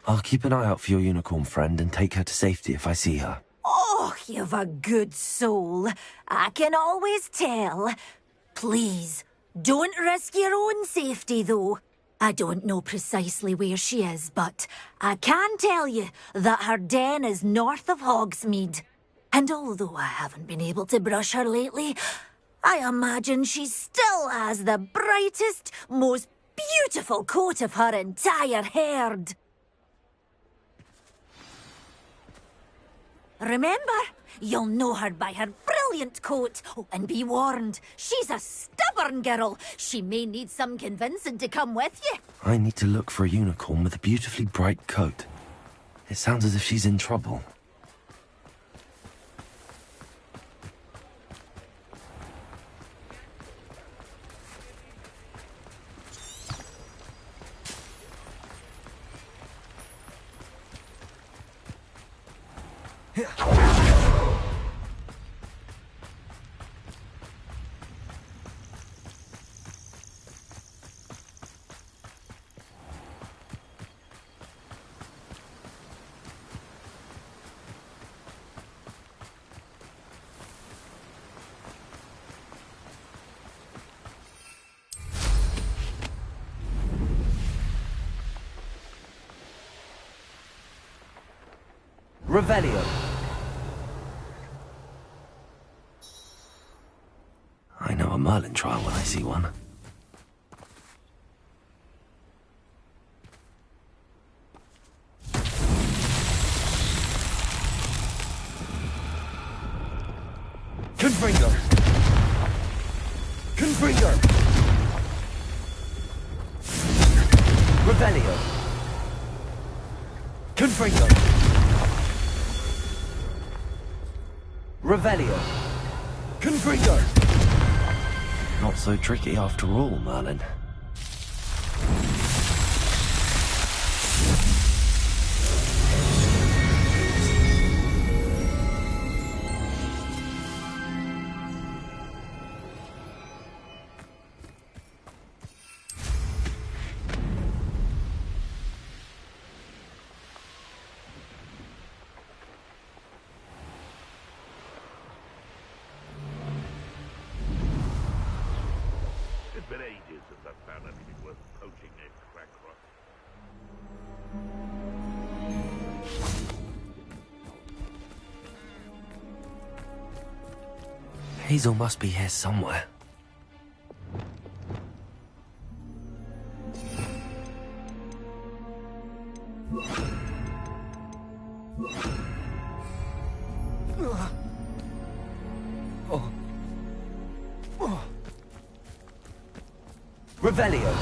I'll keep an eye out for your unicorn friend and take her to safety if I see her. Oh, you've a good soul. I can always tell. Please, don't risk your own safety, though. I don't know precisely where she is, but I can tell you that her den is north of Hogsmeade. And although I haven't been able to brush her lately, I imagine she still has the brightest, most beautiful coat of her entire herd. Remember, you'll know her by her brilliant coat. Oh, and be warned, she's a stubborn girl. She may need some convincing to come with you. I need to look for a unicorn with a beautifully bright coat. It sounds as if she's in trouble. Revelio. I know a Merlin trial when I see one. Confringo. Confringo! Revelio! Confringo! Revelio! Confringo! Not so tricky after all, Merlin. It's been ages since I've found anything worth poaching near Crackrock. Hazel must be here somewhere. Revelio!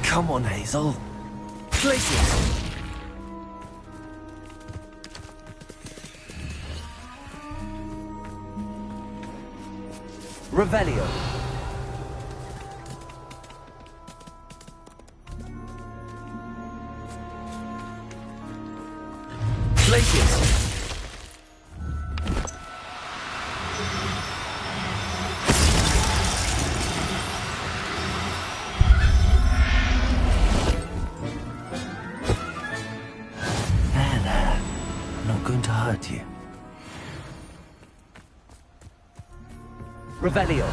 Come on, Hazel. Glacius! Revelio! Glacius! There. I'm not going to hurt you. Revelio!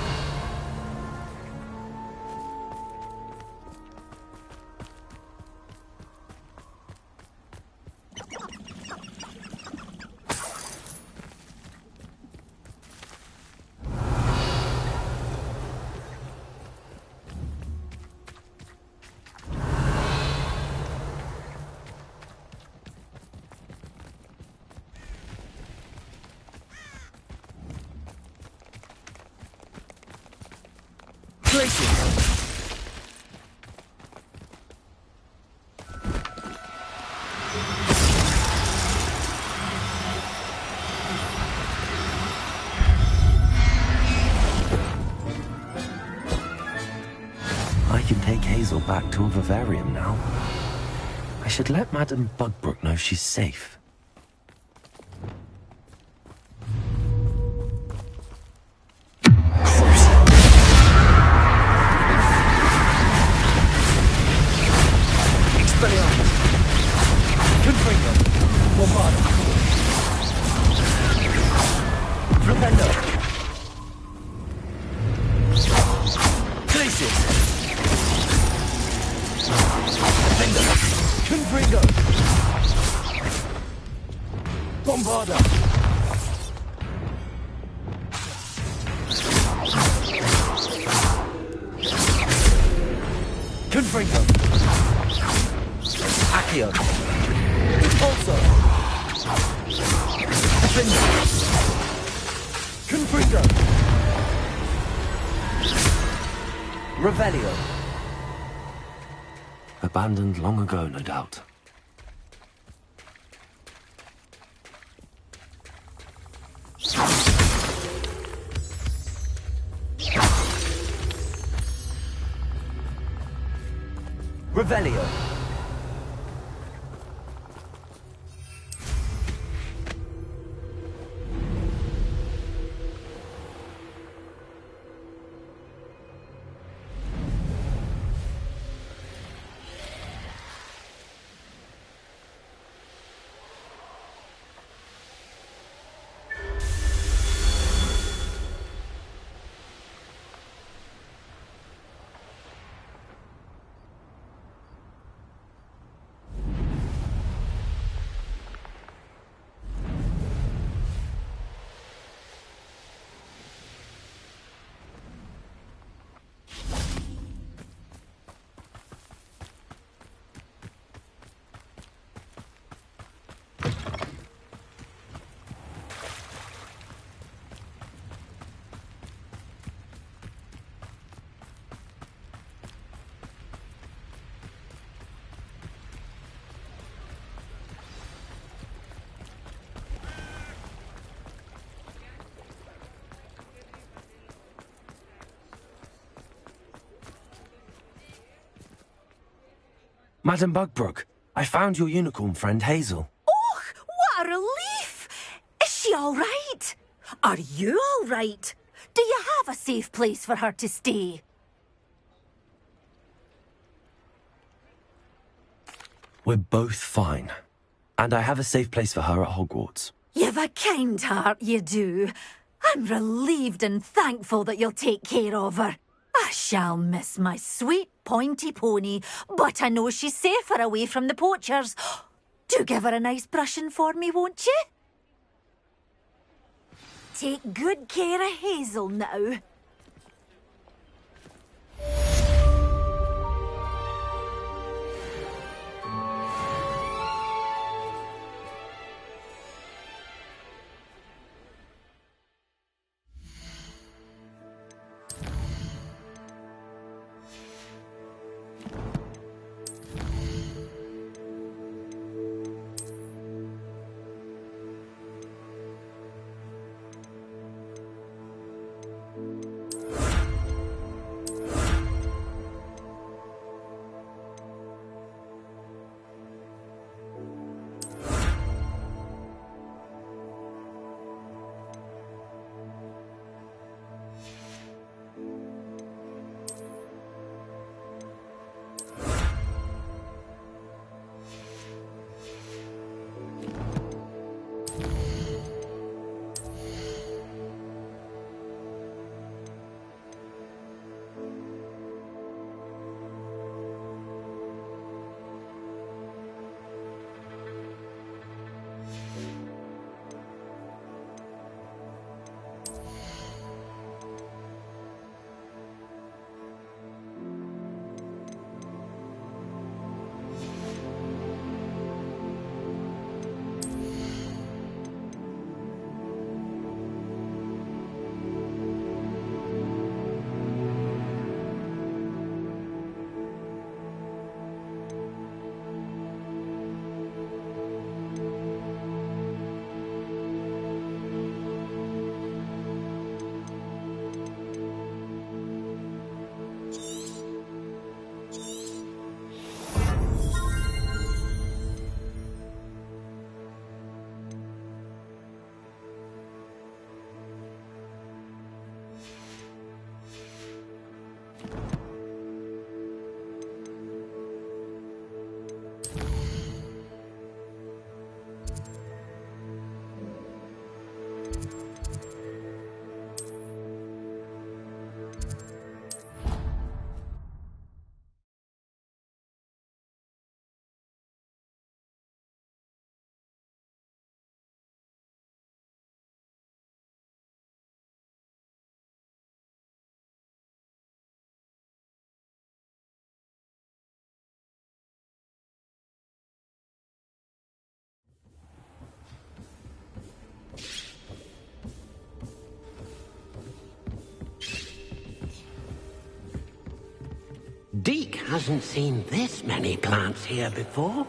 Glacius! I can take Hazel back to a vivarium now. I should let Madame Bugbrook know she's safe. Expelliarmus! Confringo! Bombarda! Flipendo! Glacius! Defender! Confringo! Bombarda! Confringo! Accio! Also! Defender! Confringo! Revelio! Abandoned long ago, no doubt. Revelio! Madam Bugbrook, I found your unicorn friend Hazel. Oh, what a relief! Is she all right? Are you all right? Do you have a safe place for her to stay? We're both fine. And I have a safe place for her at Hogwarts. You've a kind heart, you do. I'm relieved and thankful that you'll take care of her. I shall miss my sweet pointy pony, but I know she's safer away from the poachers. Do give her a nice brushing for me, won't you? Take good care of Hazel now. Deke hasn't seen this many plants here before.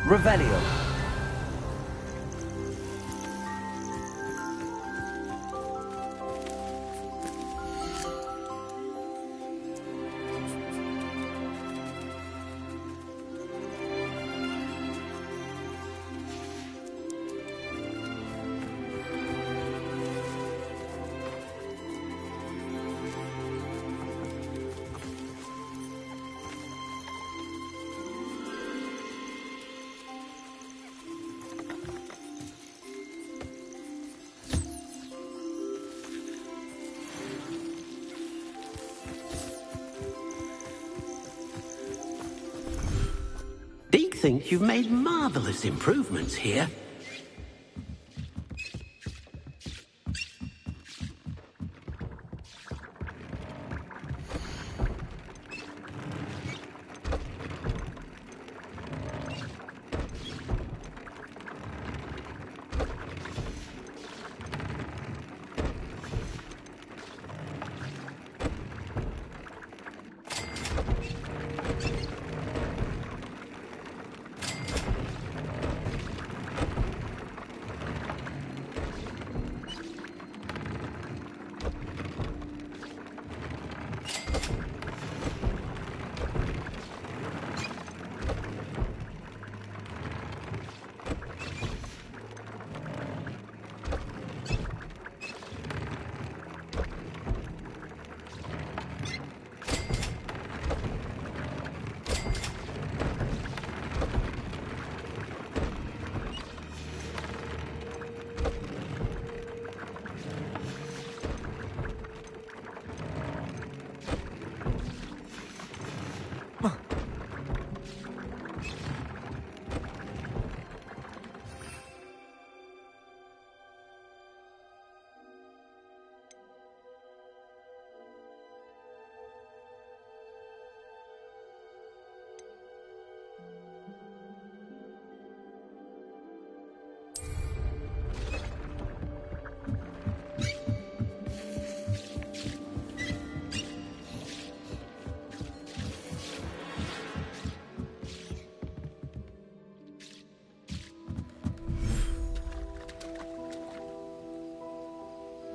Revelio. Deke thinks you've made marvelous improvements here.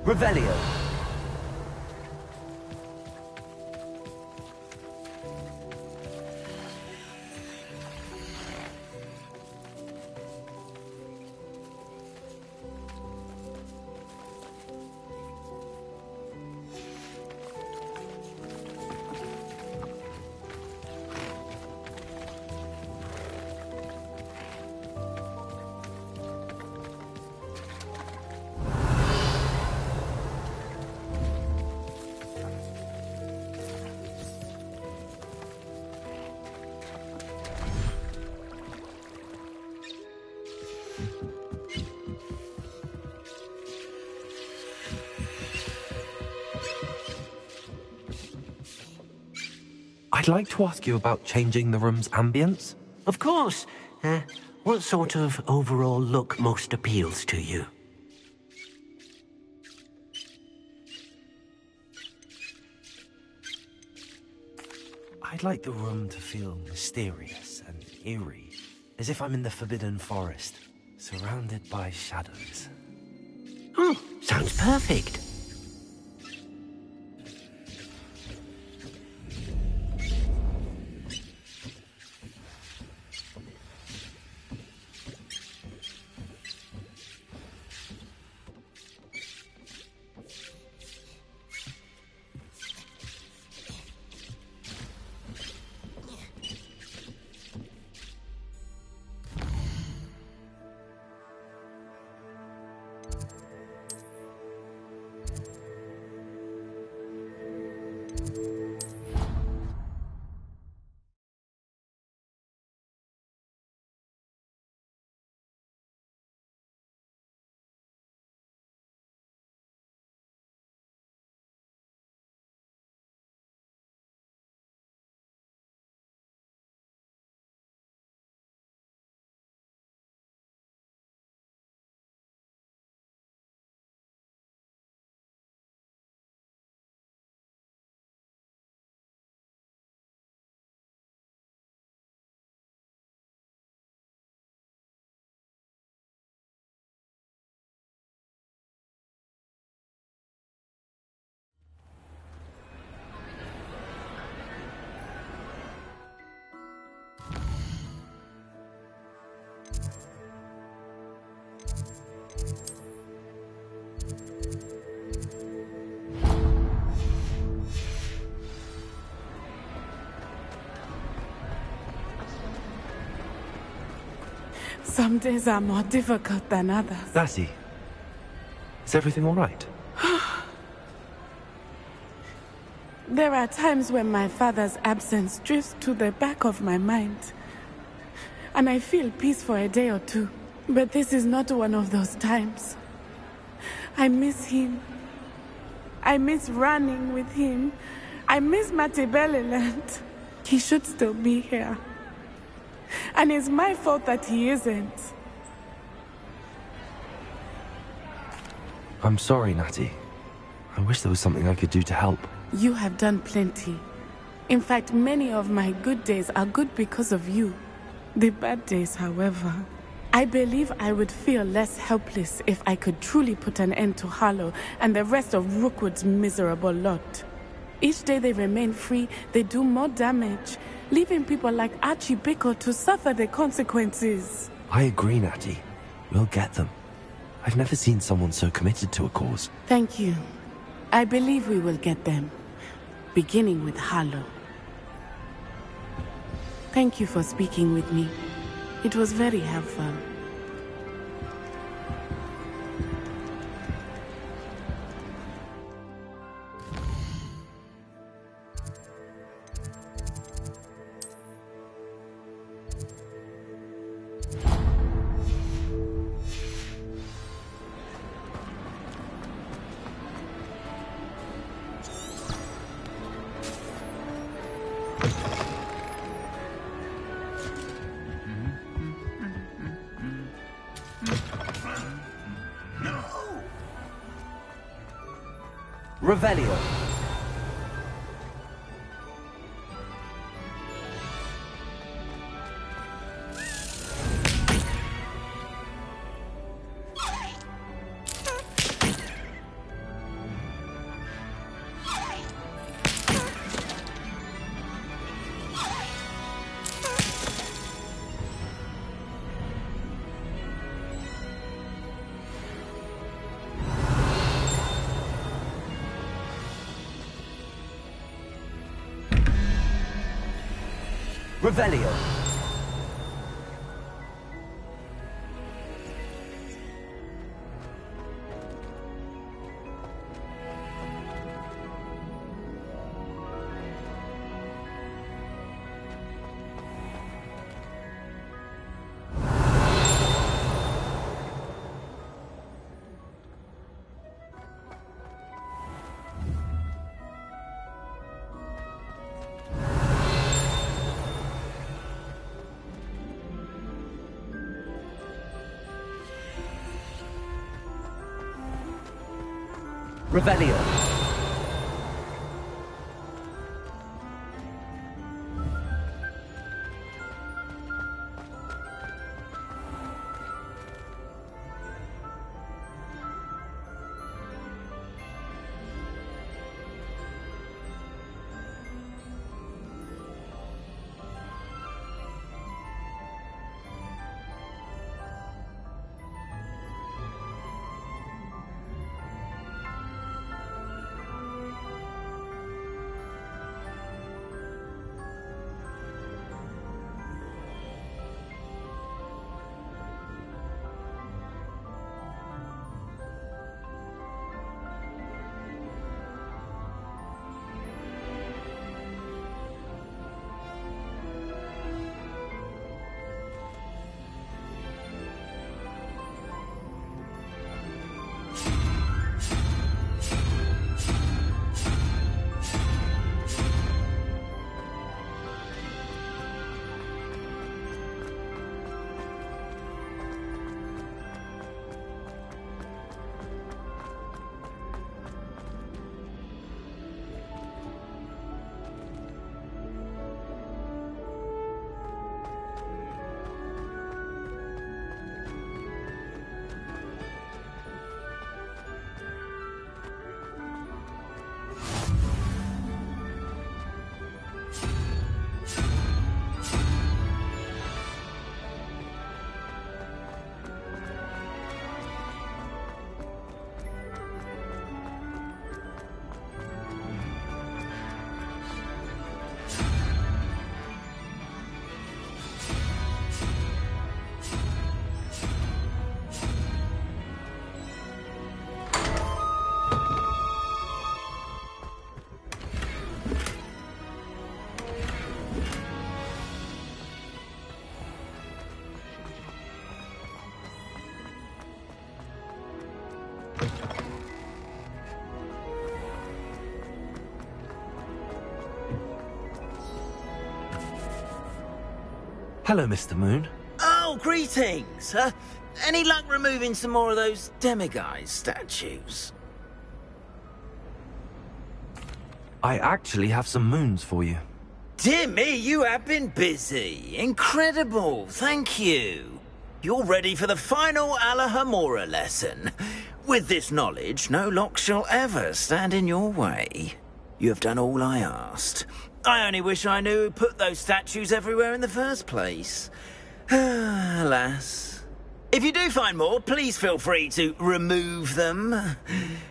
Revelio. I'd like to ask you about changing the room's ambience. Of course. What sort of overall look most appeals to you? I'd like the room to feel mysterious and eerie, as if I'm in the Forbidden Forest, surrounded by shadows. Oh, sounds perfect. Some days are more difficult than others. Lassie, is everything all right? There are times when my father's absence drifts to the back of my mind, and I feel peace for a day or two. But this is not one of those times. I miss him. I miss running with him. I miss Matibeleland. He should still be here. And it's my fault that he isn't. I'm sorry, Natty. I wish there was something I could do to help. You have done plenty. In fact, many of my good days are good because of you. The bad days, however, I believe I would feel less helpless if I could truly put an end to Harlow and the rest of Rookwood's miserable lot. Each day they remain free, they do more damage, leaving people like Archie Bickle to suffer the consequences. I agree, Natty. We'll get them. I've never seen someone so committed to a cause. Thank you. I believe we will get them, beginning with Harlow. Thank you for speaking with me. It was very helpful. Revelio. Revelio. Revelio. Hello, Mr. Moon. Oh, greetings! Any luck removing some more of those demiguise statues? I actually have some moons for you. Dear me, you have been busy. Incredible, thank you. You're ready for the final Alahamora lesson. With this knowledge, no lock shall ever stand in your way. You have done all I asked. I only wish I knew who put those statues everywhere in the first place. Alas. If you do find more, please feel free to remove them.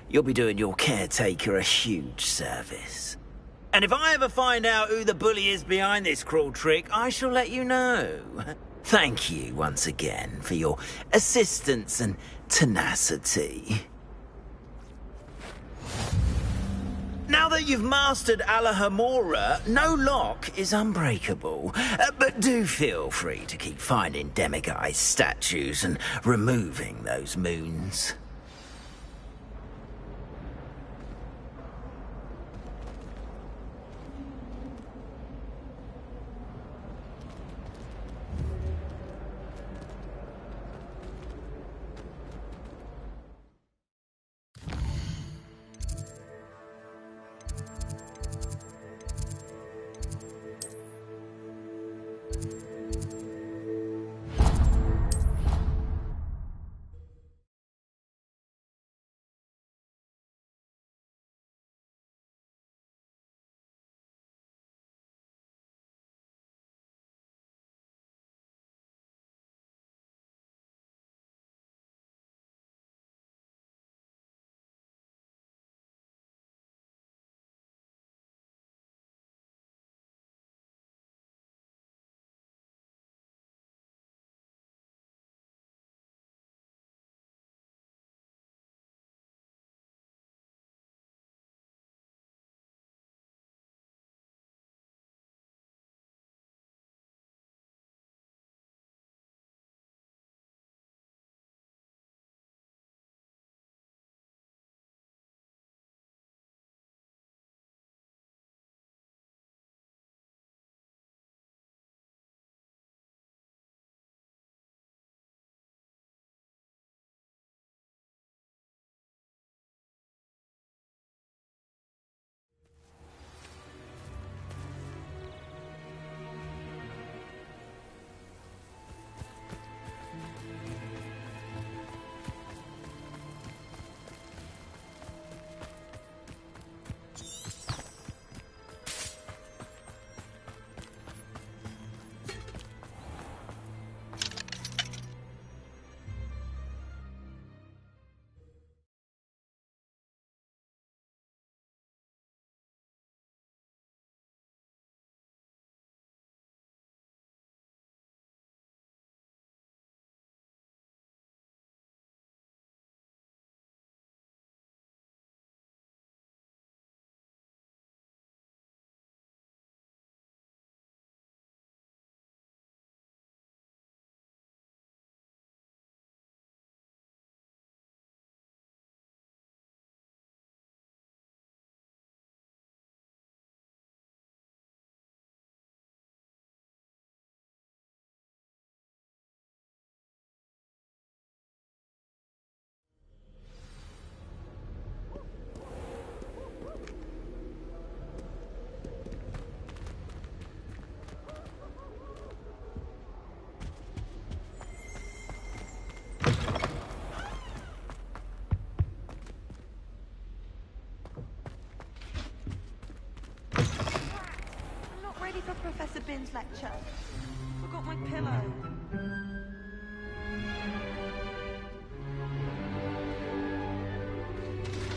You'll be doing your caretaker a huge service. And if I ever find out who the bully is behind this cruel trick, I shall let you know. Thank you once again for your assistance and tenacity. Now that you've mastered Alahamora, no lock is unbreakable. But do feel free to keep finding demiguise statues and removing those moons. For Professor Bin's lecture. Forgot my pillow.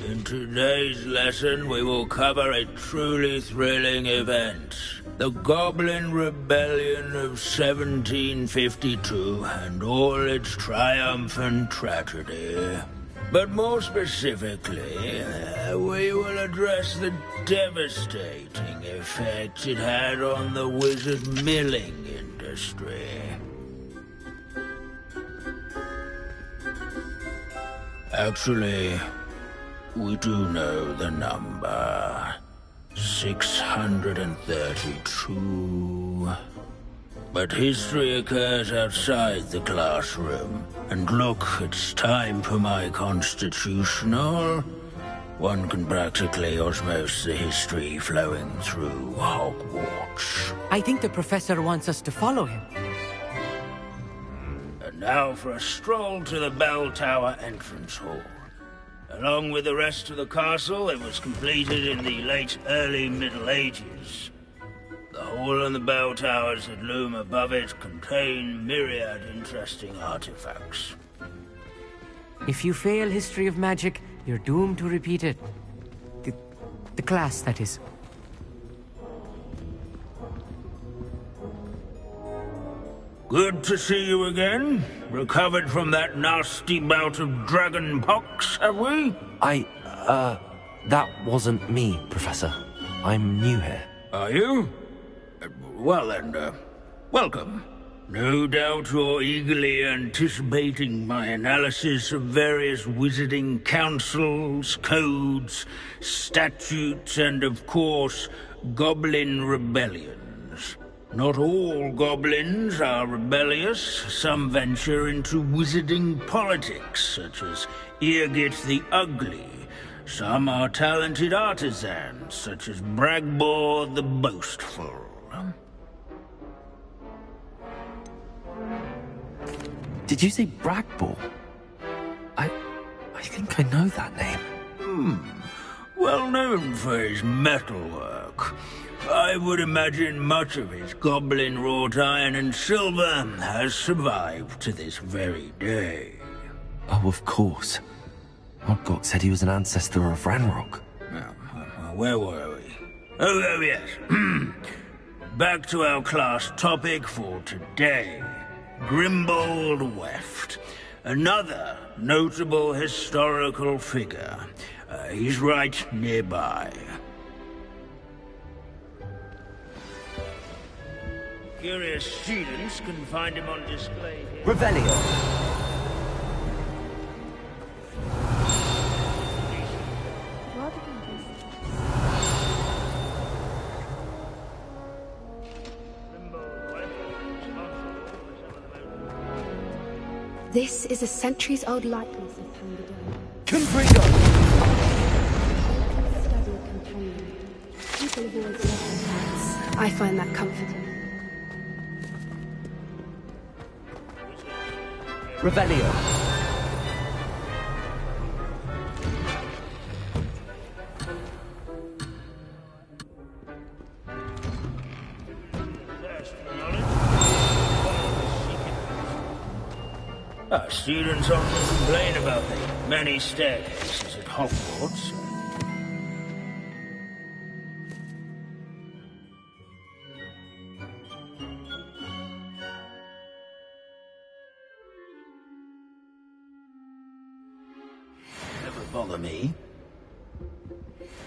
In today's lesson, we will cover a truly thrilling event. The Goblin Rebellion of 1752 and all its triumphant tragedy. But more specifically, we will address the devastating effect it had on the wizard milling industry. Actually, we do know the number. 632. But history occurs outside the classroom. And look, it's time for my constitutional. One can practically osmose the history flowing through Hogwarts. I think the professor wants us to follow him. And now for a stroll to the bell tower entrance hall. Along with the rest of the castle, it was completed in the early Middle Ages. The hall and the bell towers that loom above it contain myriad interesting artifacts. If you fail history of magic, you're doomed to repeat it. The class, that is. Good to see you again. Recovered from that nasty bout of dragon pox, have we? That wasn't me, Professor. I'm new here. Are you? Well then, welcome. No doubt you're eagerly anticipating my analysis of various wizarding councils, codes, statutes, and of course, goblin rebellions. Not all goblins are rebellious. Some venture into wizarding politics, such as Irgit the Ugly. Some are talented artisans, such as Bragbor the Boastful. Did you say Bragbor? I think I know that name. Well known for his metalwork. I would imagine much of his goblin wrought iron and silver has survived to this very day. Oh, of course. Odgok said he was an ancestor of Ranrock. Where were we? Oh yes. Back to our class topic for today. Grimbold Weft. Another notable historical figure. He's right nearby. Curious students can find him on display here. Revelio. This is a centuries-old likeness of Pandadon. Confringo! Study companion. People avoid certain paths. I find that comforting. Revelio. Our students often complain about the many staircases at Hogwarts. Never bother me.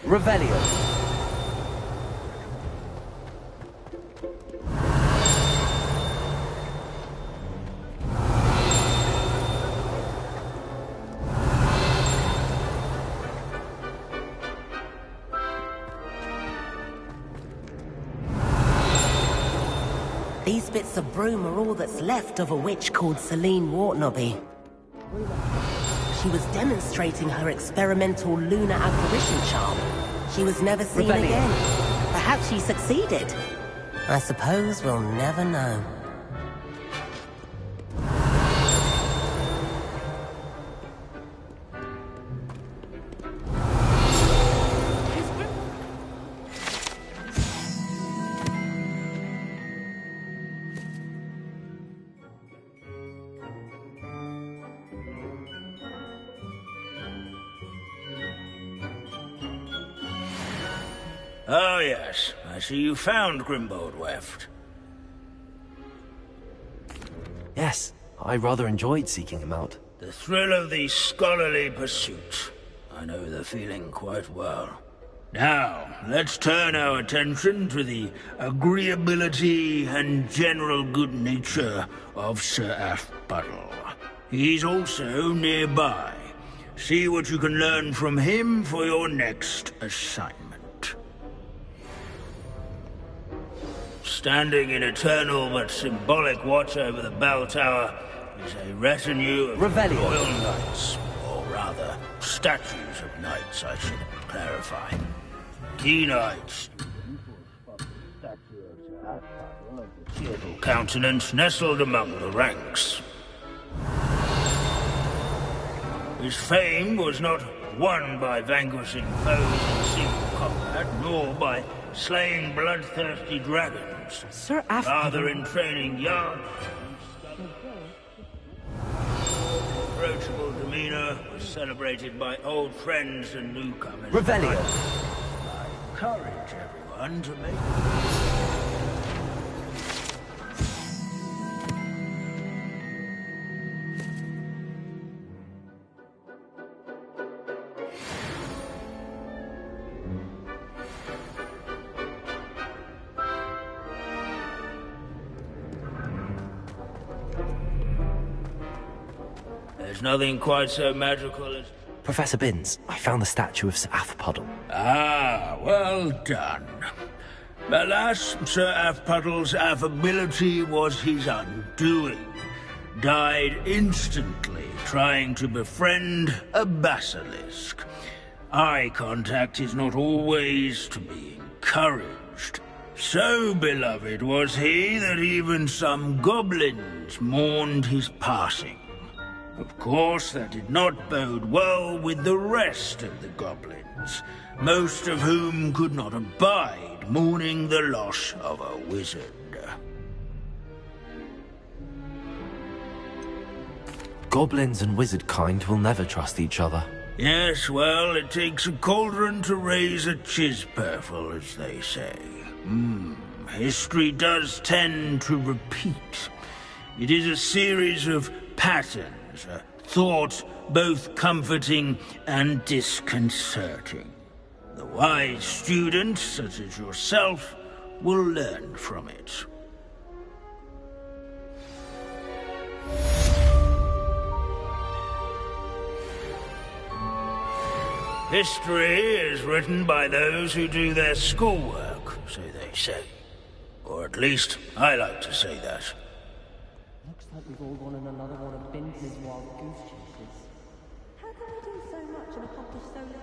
Revelio. These bits of broom are all that's left of a witch called Celine Wartnobby. She was demonstrating her experimental lunar apparition charm. She was never seen again. Perhaps she succeeded. I suppose we'll never know. Oh yes, I see you found Grimbold Weft. Yes, I rather enjoyed seeking him out. The thrill of the scholarly pursuit. I know the feeling quite well. Now, let's turn our attention to the agreeability and general good nature of Sir Afbuttle. He's also nearby. See what you can learn from him for your next assignment. Standing in eternal but symbolic watch over the bell tower is a retinue of royal knights, or rather, statues of knights, I should clarify. Key knights. Cheerful countenance nestled among the ranks. His fame was not won by vanquishing foes in single combat, nor by slaying bloodthirsty dragons. Sir Rather in training young. Approachable demeanor was celebrated by old friends and newcomers. Revelio. I encourage everyone to make... There's nothing quite so magical as... Professor Binns, I found the statue of Sir Afpuddle. Ah, well done. Alas, Sir Afpuddle's affability was his undoing. Died instantly trying to befriend a basilisk. Eye contact is not always to be encouraged. So beloved was he that even some goblins mourned his passing. Of course, that did not bode well with the rest of the goblins, most of whom could not abide mourning the loss of a wizard. Goblins and wizard kind will never trust each other. Yes, well, it takes a cauldron to raise a chisperful, as they say. History does tend to repeat. It is a series of patterns, a thought both comforting and disconcerting. The wise student, such as yourself, will learn from it. History is written by those who do their schoolwork, so they say. Or at least, I like to say that. Looks like we've all gone on another one of Binns' wild goose chases. How can we do so much and accomplish so little?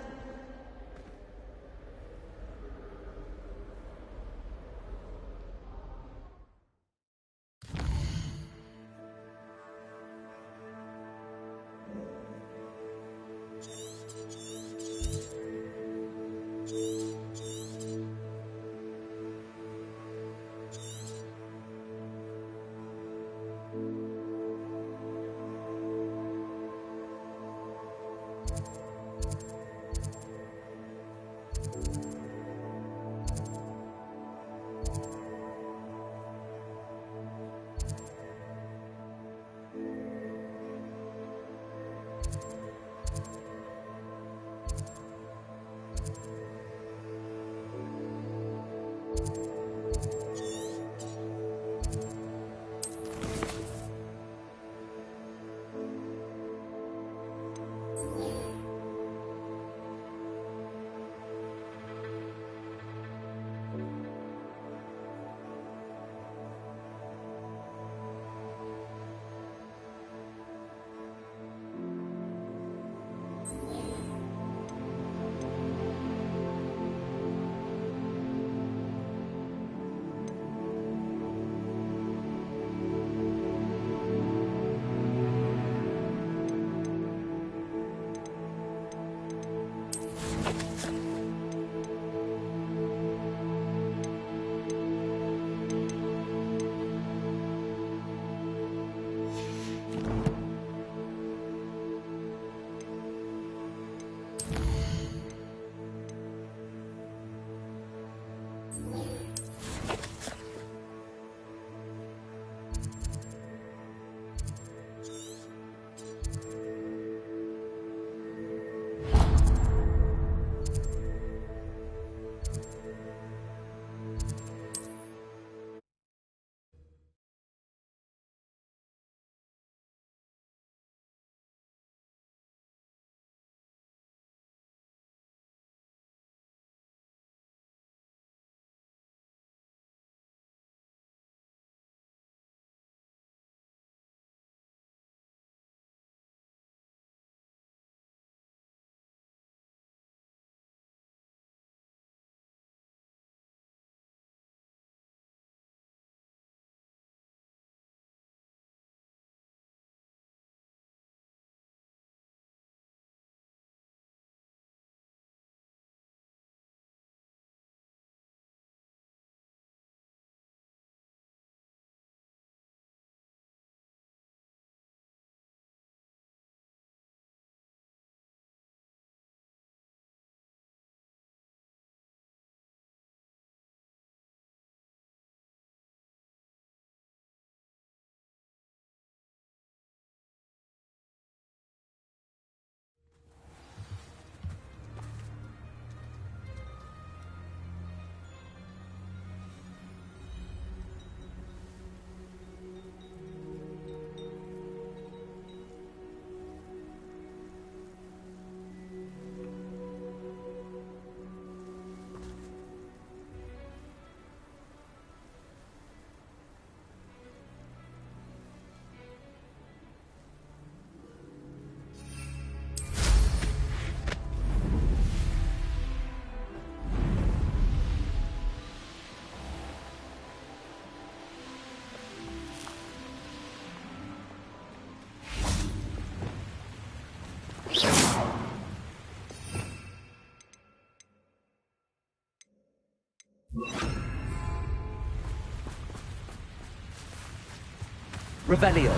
Revelio.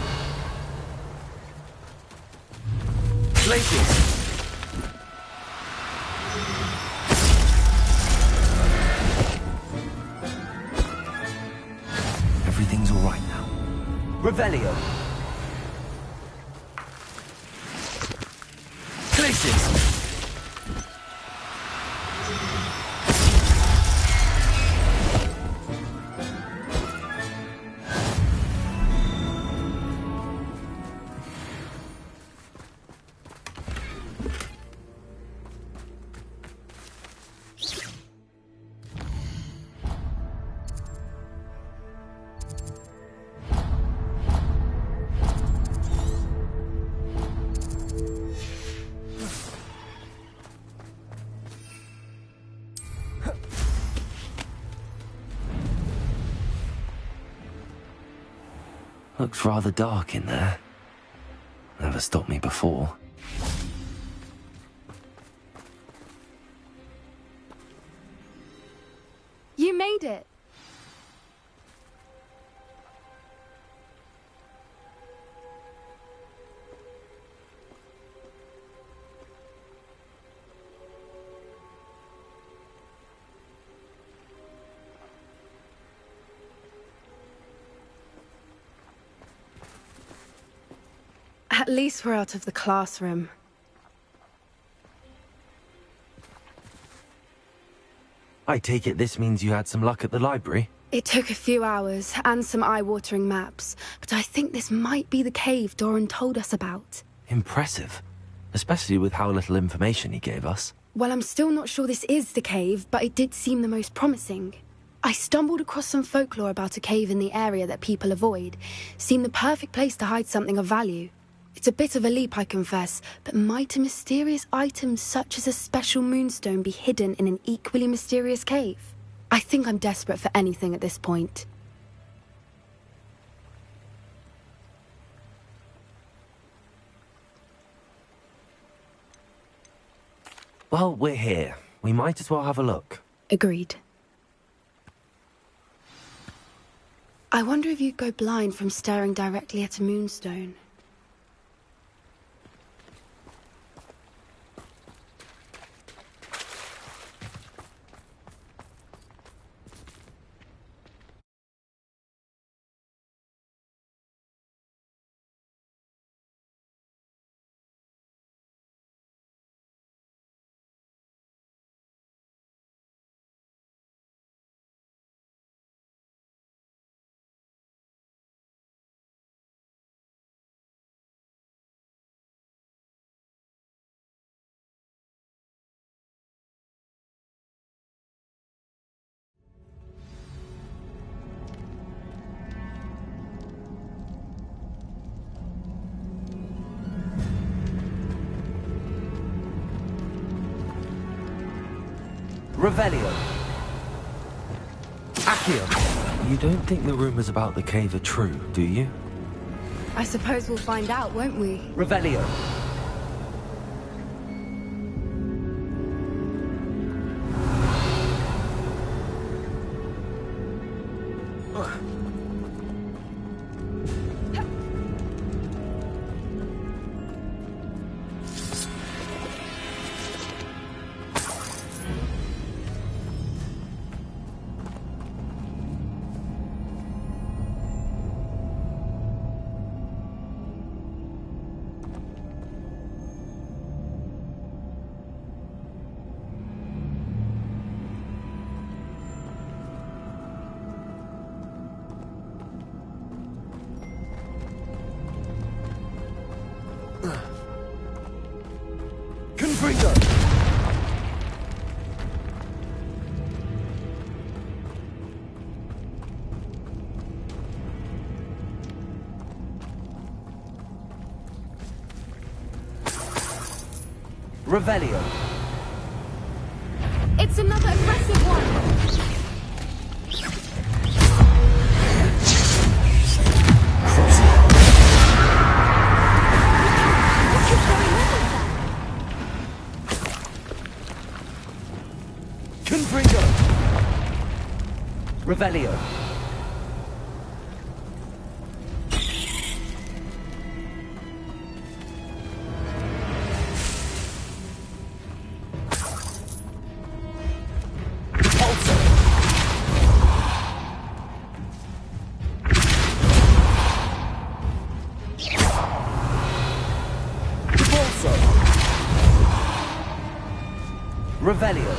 Glacius. Everything's all right now. Revelio. Glacius. Looks rather dark in there. Never stopped me before. You made it. At least we're out of the classroom. I take it this means you had some luck at the library? It took a few hours and some eye-watering maps, but I think this might be the cave Doran told us about. Impressive. Especially with how little information he gave us. Well, I'm still not sure this is the cave, but it did seem the most promising. I stumbled across some folklore about a cave in the area that people avoid. Seemed the perfect place to hide something of value. It's a bit of a leap, I confess, but might a mysterious item such as a special moonstone be hidden in an equally mysterious cave? I think I'm desperate for anything at this point. Well, we're here. We might as well have a look. Agreed. I wonder if you'd go blind from staring directly at a moonstone. Revelio. Accio. You don't think the rumors about the cave are true, do you? I suppose we'll find out, won't we? Revelio. Confringo! Revelio. It's another aggressive one! Confringo. Revelio. Revelio.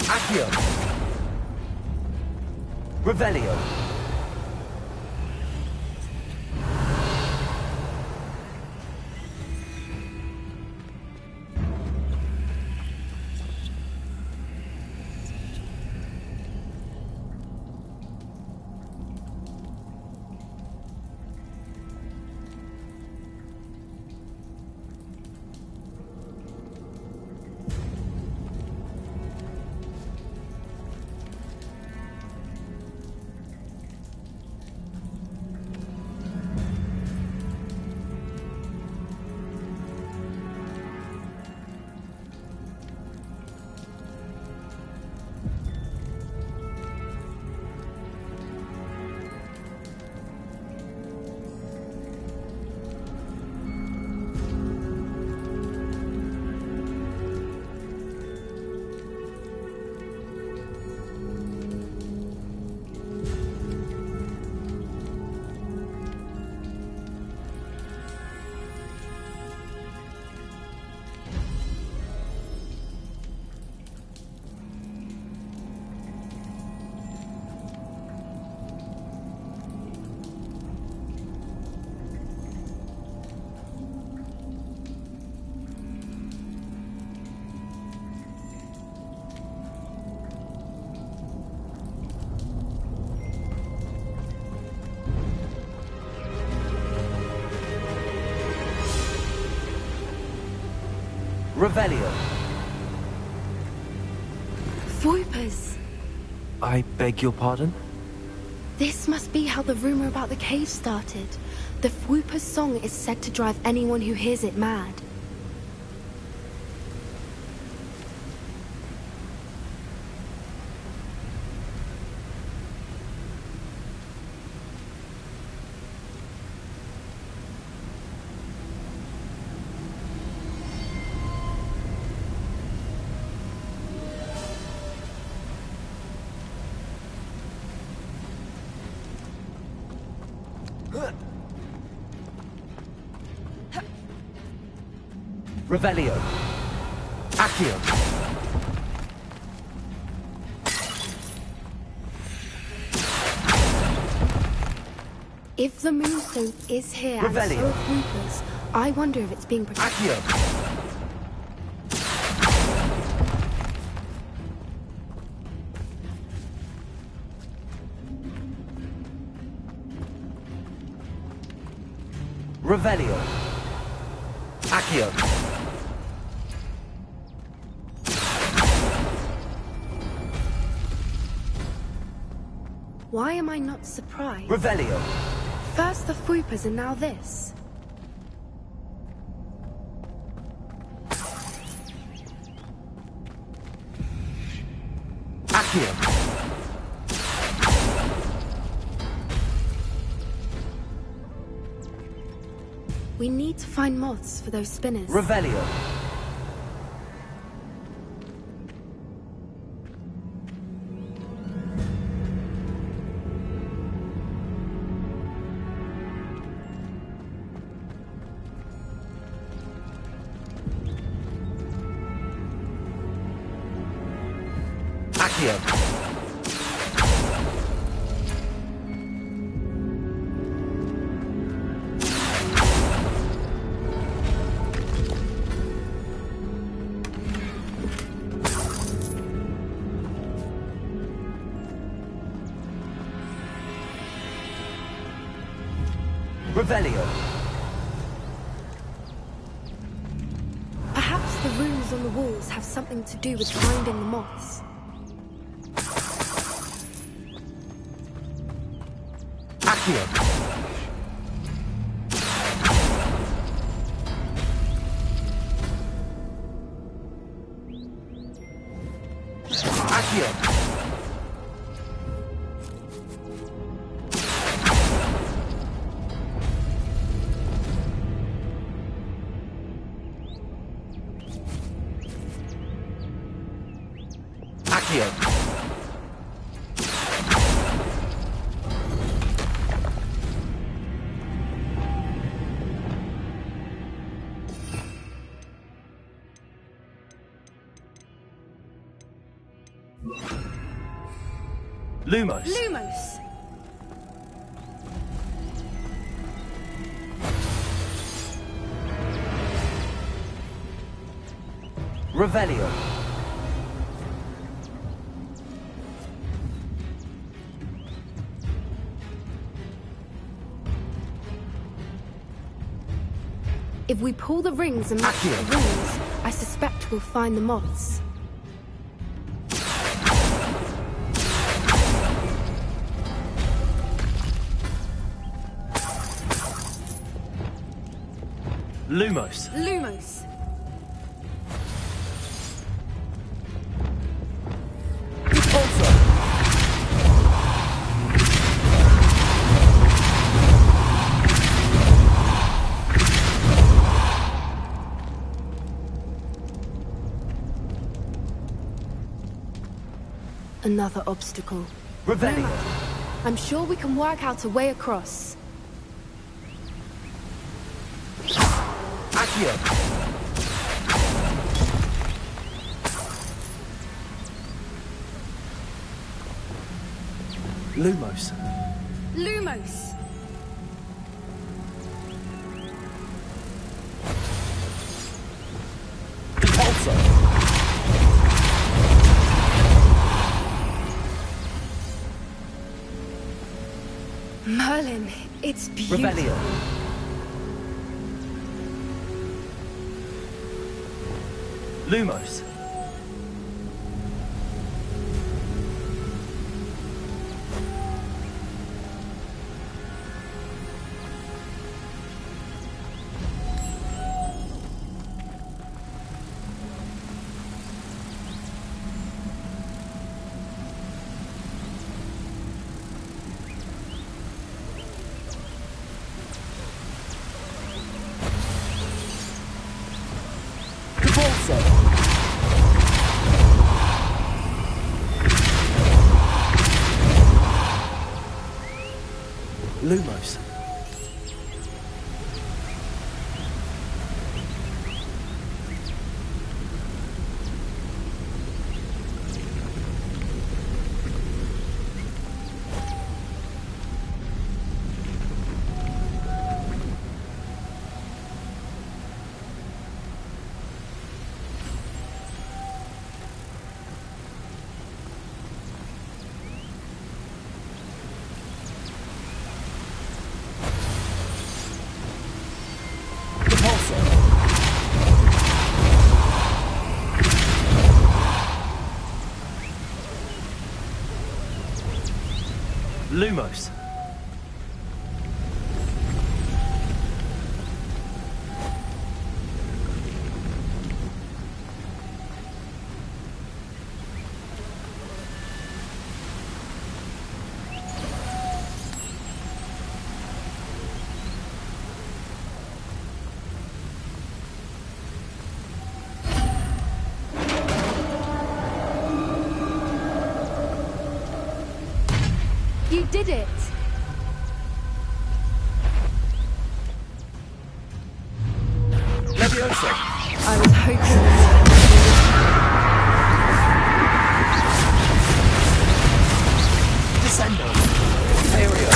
Accio. Revelio. Revelio. Voipers! I beg your pardon? This must be how the rumor about the cave started. The Voipers' song is said to drive anyone who hears it mad. Revelio. Accio. If the Moonstone is here and so are Voipers, I wonder if it's being protected. Accio. Revelio. Accio. Why am I not surprised? Revelio. First the Voipers and now this. Accio. We need to find moths for those spinners. Revelio. Accio. Revelio. Perhaps the runes on the walls have something to do with finding the moths. Accio. Accio. Accio. Lumos. Lumos! Revelio. If we pull the rings and match the rings, I suspect we'll find the moths. Lumos. Lumos. Another obstacle. Revelio. I'm sure we can work out a way across. Accio. Lumos. Lumos! Repulsor. Merlin, it's beautiful. Revelio. Lumos. Lumos. Lumos. You did it! Leviosa. I was hoping Descendo. Aereo.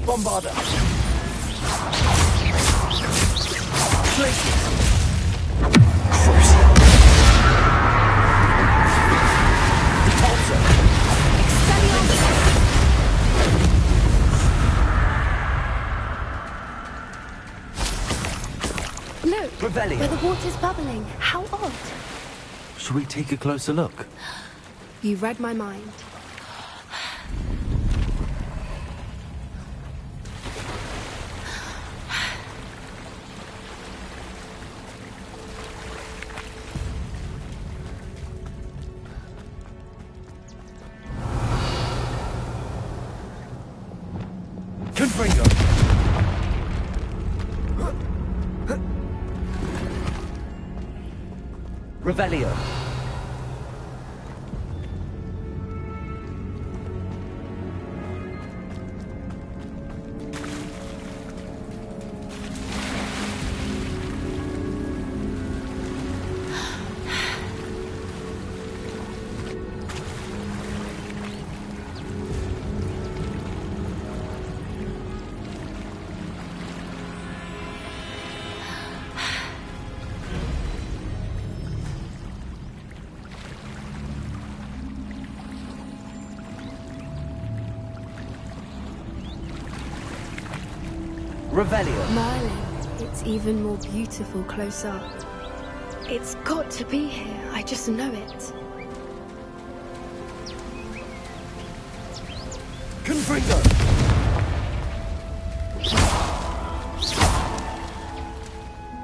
Bombarda. Places. Crucial. Repulsor. Look, Revelio. where the water's bubbling. How odd. Shall we take a closer look? You read my mind. Confringo. Revelio. Revelio. Merlin, it's even more beautiful close up. It's got to be here, I just know it. Confringo!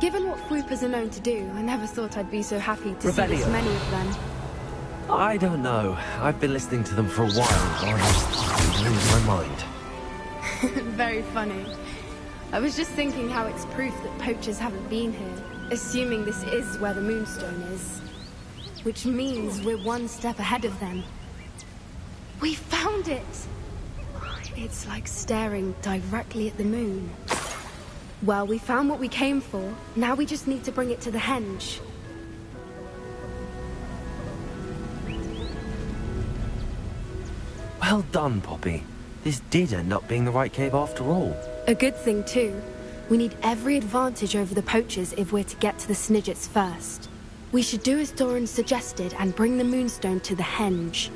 Given what Whoopers are known to do, I never thought I'd be so happy to see this many of them. I don't know. I've been listening to them for a while, and I lose my mind. Very funny. I was just thinking how it's proof that poachers haven't been here, assuming this is where the Moonstone is. Which means we're one step ahead of them. We found it! It's like staring directly at the moon. Well, we found what we came for. Now we just need to bring it to the henge. Well done, Poppy. This did end up being the right cave after all. A good thing, too. We need every advantage over the poachers if we're to get to the Snidgets first. We should do as Doran suggested and bring the Moonstone to the henge.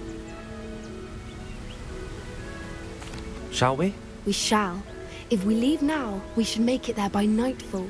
Shall we? We shall. If we leave now, we should make it there by nightfall.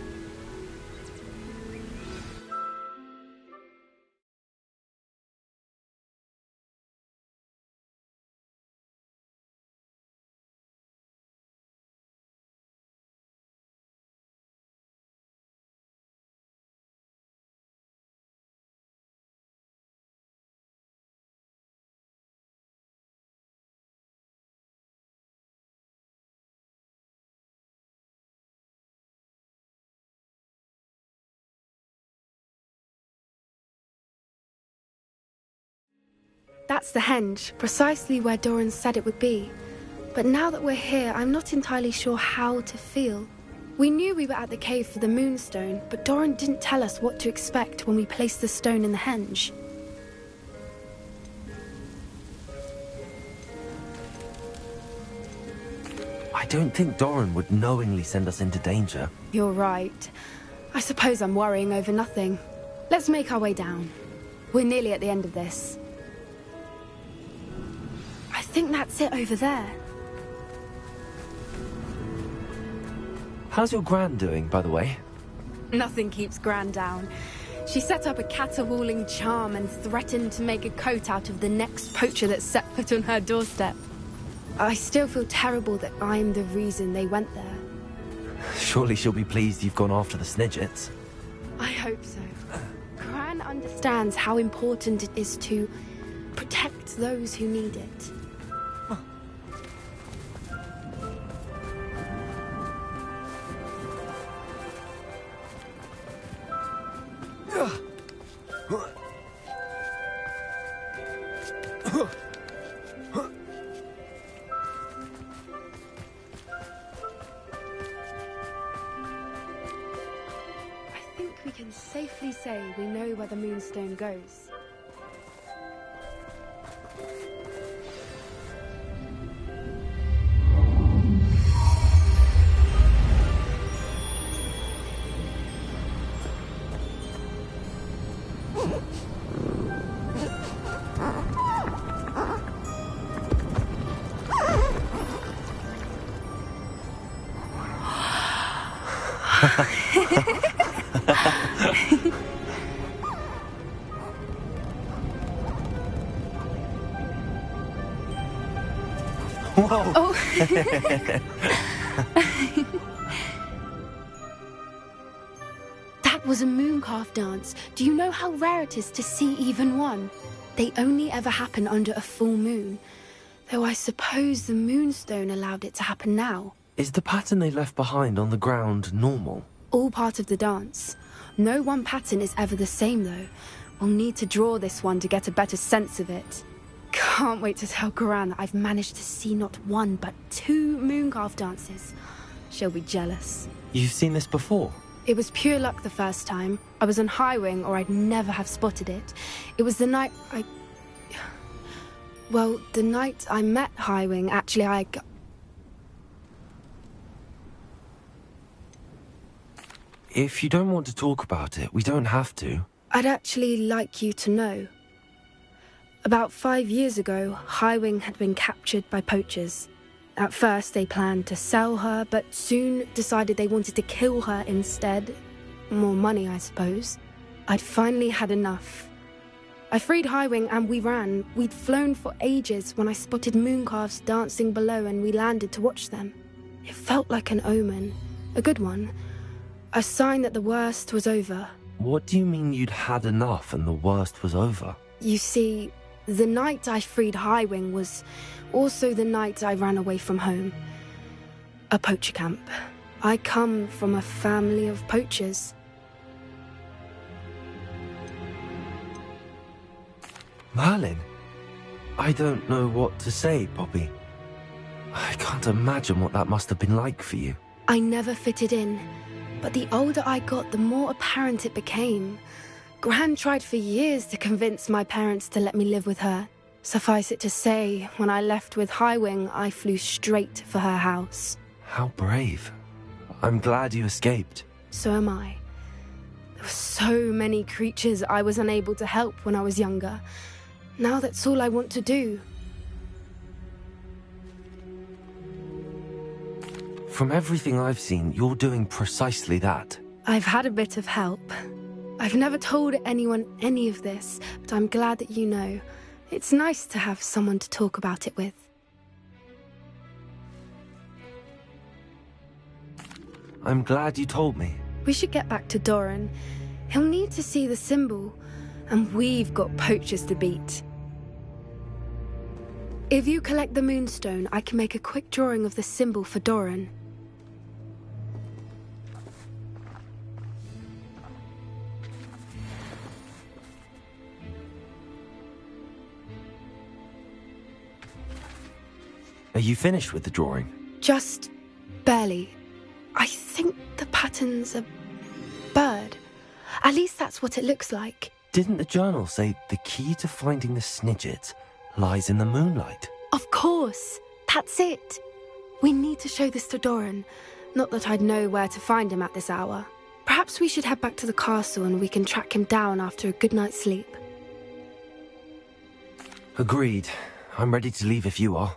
That's the henge, precisely where Doran said it would be. But now that we're here, I'm not entirely sure how to feel. We knew we were at the cave for the Moonstone, but Doran didn't tell us what to expect when we placed the stone in the henge. I don't think Doran would knowingly send us into danger. You're right. I suppose I'm worrying over nothing. Let's make our way down. We're nearly at the end of this. I think that's it over there. How's your Gran doing, by the way? Nothing keeps Gran down. She set up a caterwauling charm and threatened to make a coat out of the next poacher that set foot on her doorstep. I still feel terrible that I'm the reason they went there. Surely she'll be pleased you've gone after the Snidgets. I hope so. Gran understands how important it is to protect those who need it. I think we can safely say we know where the Moonstone goes. Whoa! Oh. That was a mooncalf dance. Do you know how rare it is to see even one? They only ever happen under a full moon. Though I suppose the Moonstone allowed it to happen now. Is the pattern they left behind on the ground normal? All part of the dance. No one pattern is ever the same, though. We'll need to draw this one to get a better sense of it. Can't wait to tell Gran that I've managed to see not one, but 2 mooncalf dances. She'll be jealous. You've seen this before? It was pure luck the first time. I was on Highwing, or I'd never have spotted it. It was the night Well, the night I met Highwing, actually, If you don't want to talk about it, we don't have to. I'd actually like you to know. About 5 years ago, Highwing had been captured by poachers. At first, they planned to sell her, but soon decided they wanted to kill her instead. More money, I suppose. I'd finally had enough. I freed Highwing and we ran. We'd flown for ages when I spotted mooncalves dancing below and we landed to watch them. It felt like an omen. A good one. A sign that the worst was over. What do you mean you'd had enough and the worst was over? You see, the night I freed Highwing was also the night I ran away from home. A poacher camp. I come from a family of poachers. Merlin? I don't know what to say, Poppy. I can't imagine what that must have been like for you. I never fitted in, but the older I got, the more apparent it became. Gran tried for years to convince my parents to let me live with her. Suffice it to say, when I left with Highwing, I flew straight for her house. How brave. I'm glad you escaped. So am I. There were so many creatures I was unable to help when I was younger. Now that's all I want to do. From everything I've seen, you're doing precisely that. I've had a bit of help. I've never told anyone any of this, but I'm glad that you know. It's nice to have someone to talk about it with. I'm glad you told me. We should get back to Doran. He'll need to see the symbol, and we've got poachers to beat. If you collect the moonstone, I can make a quick drawing of the symbol for Doran. Are you finished with the drawing? Just barely. I think the pattern's a bird. At least that's what it looks like. Didn't the journal say the key to finding the Snidgets lies in the moonlight? Of course. That's it. We need to show this to Doran. Not that I'd know where to find him at this hour. Perhaps we should head back to the castle and we can track him down after a good night's sleep. Agreed. I'm ready to leave if you are.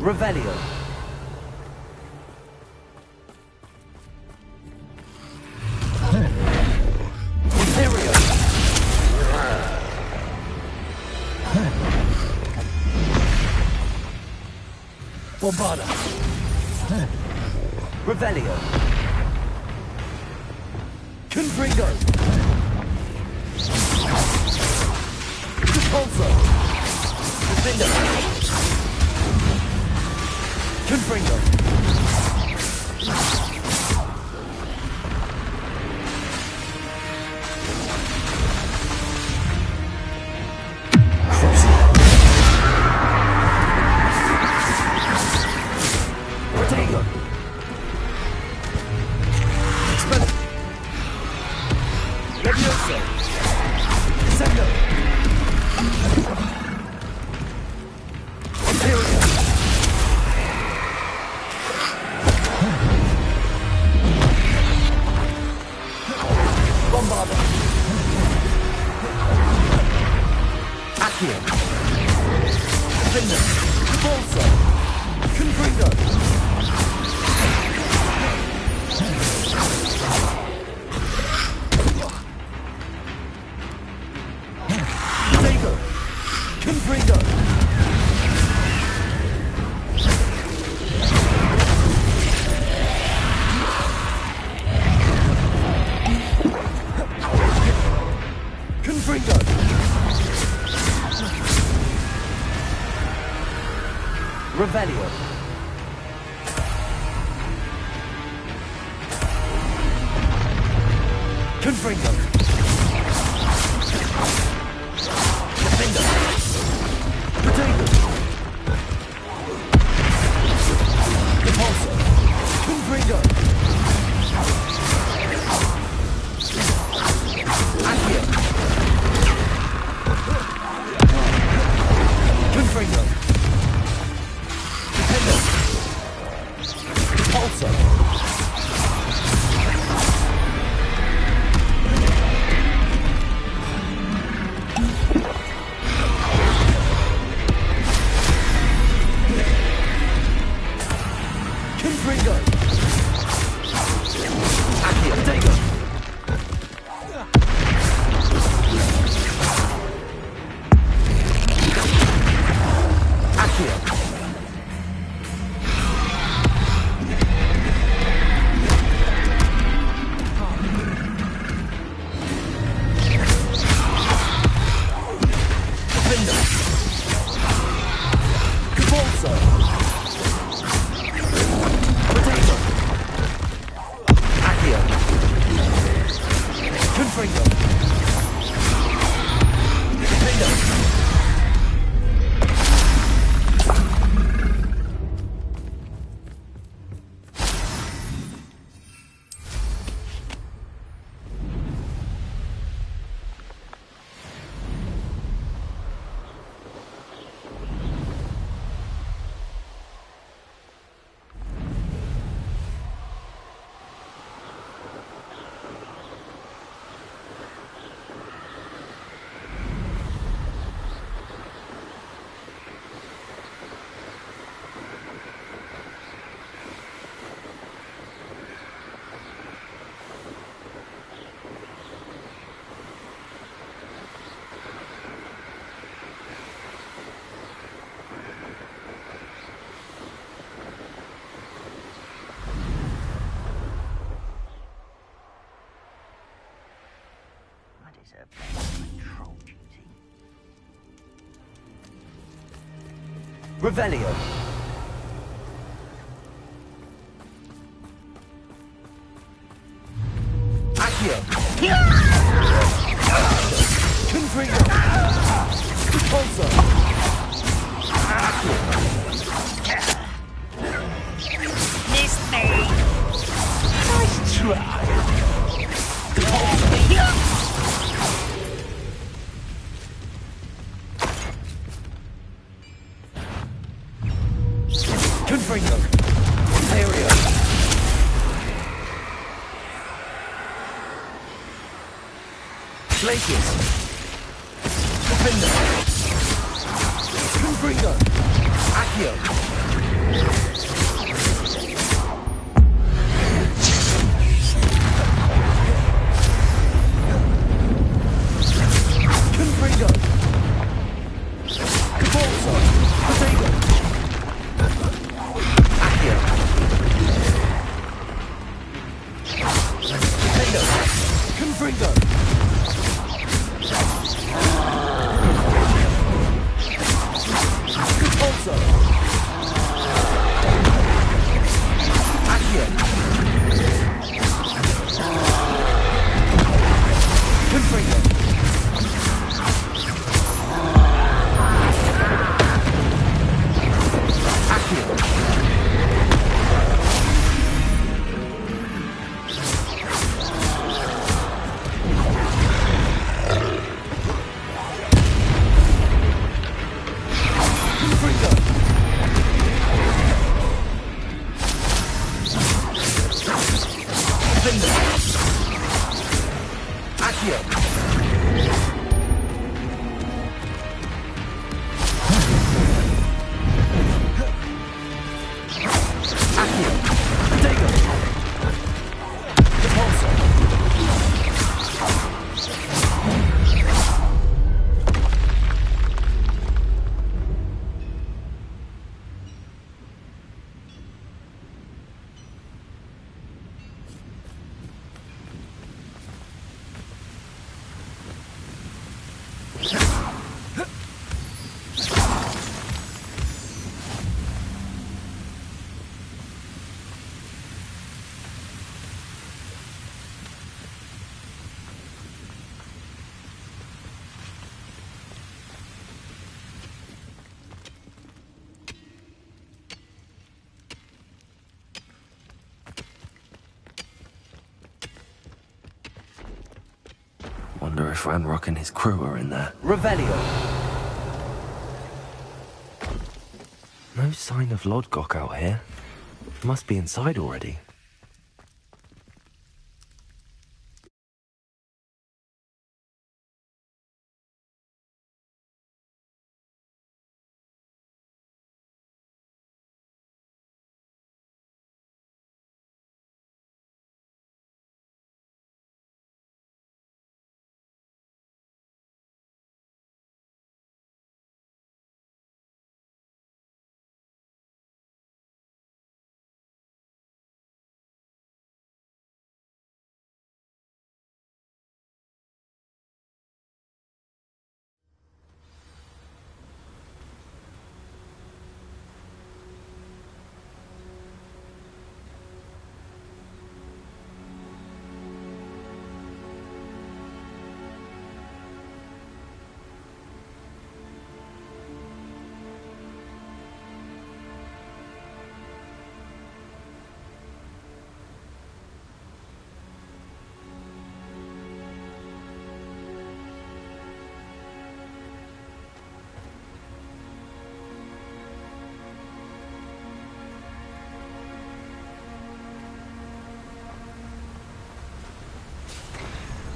Revelio. Imperio. Bombarda. Revelio. Confringo. Repulsor. Defender. Confringo. Protego. Levioso. Sendo. Imperial. Bombarda. Accio. Defender. Repulsor. Confringo. Protego. Confringo. Confringo. Revelio. Confringo. Defender. Protego. Repulsor. Confringo. Accio. Confringo. Defender. Repulsor. Confringo. Accio. Protego. Accio. Defender. Repulsor. Protego. Accio. Confringo. Defender. Revelio. Accio. Confringo. Repulsor. Missed me. Nice try. Confringo. Imperio. Glacius. Defender. Confringo. Accio. Wonder if Ranrock and his crew are in there. Revelio. No sign of Lodgok out here. Must be inside already.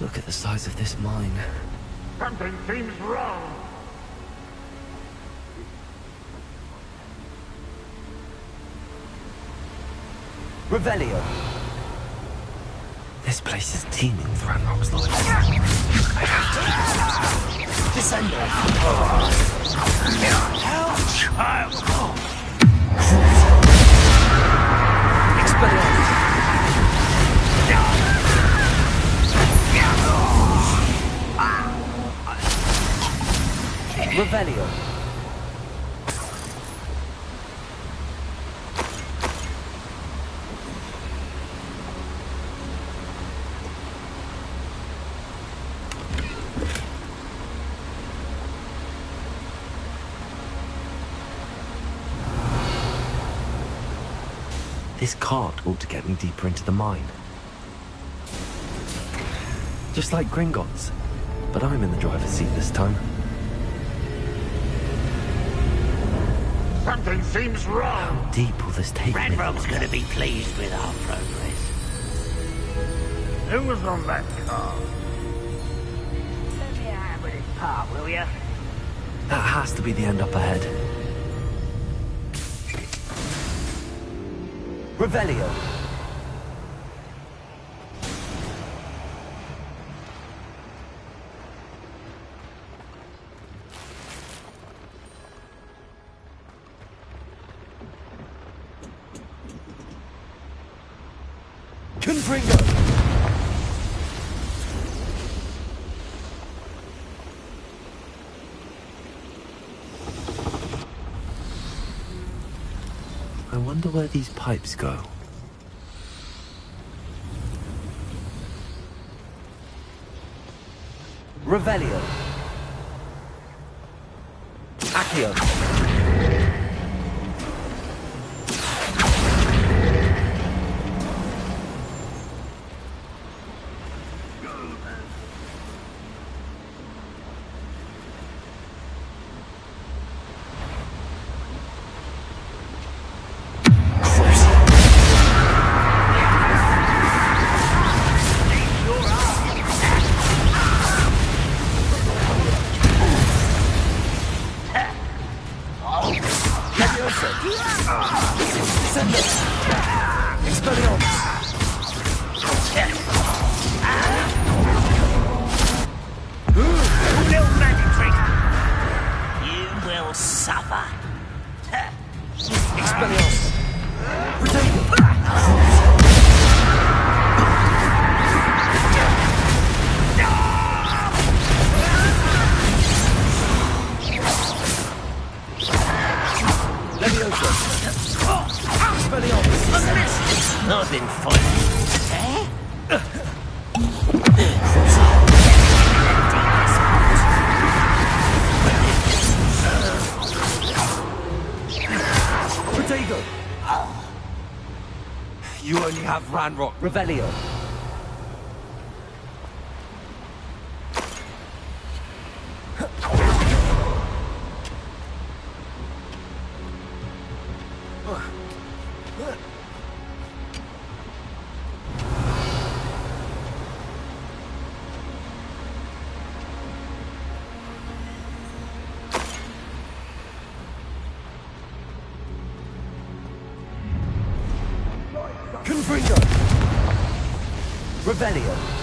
Look at the size of this mine. Something seems wrong. Revelio. This place is teeming with Ranrock's life. Descender. Revelio. This cart ought to get me deeper into the mine. Just like Gringotts, but I'm in the driver's seat this time. Something seems wrong. How deep will this take me? Ranrock's gonna be pleased with our progress. Who was on that car? Let me have with his part, will ya? That has to be the end up ahead. Revelio. Confringo. I wonder where these pipes go. Revelio. Accio. Nothing funny. Protego. You only have Ranrock. Revelio. Confringo. Revelio.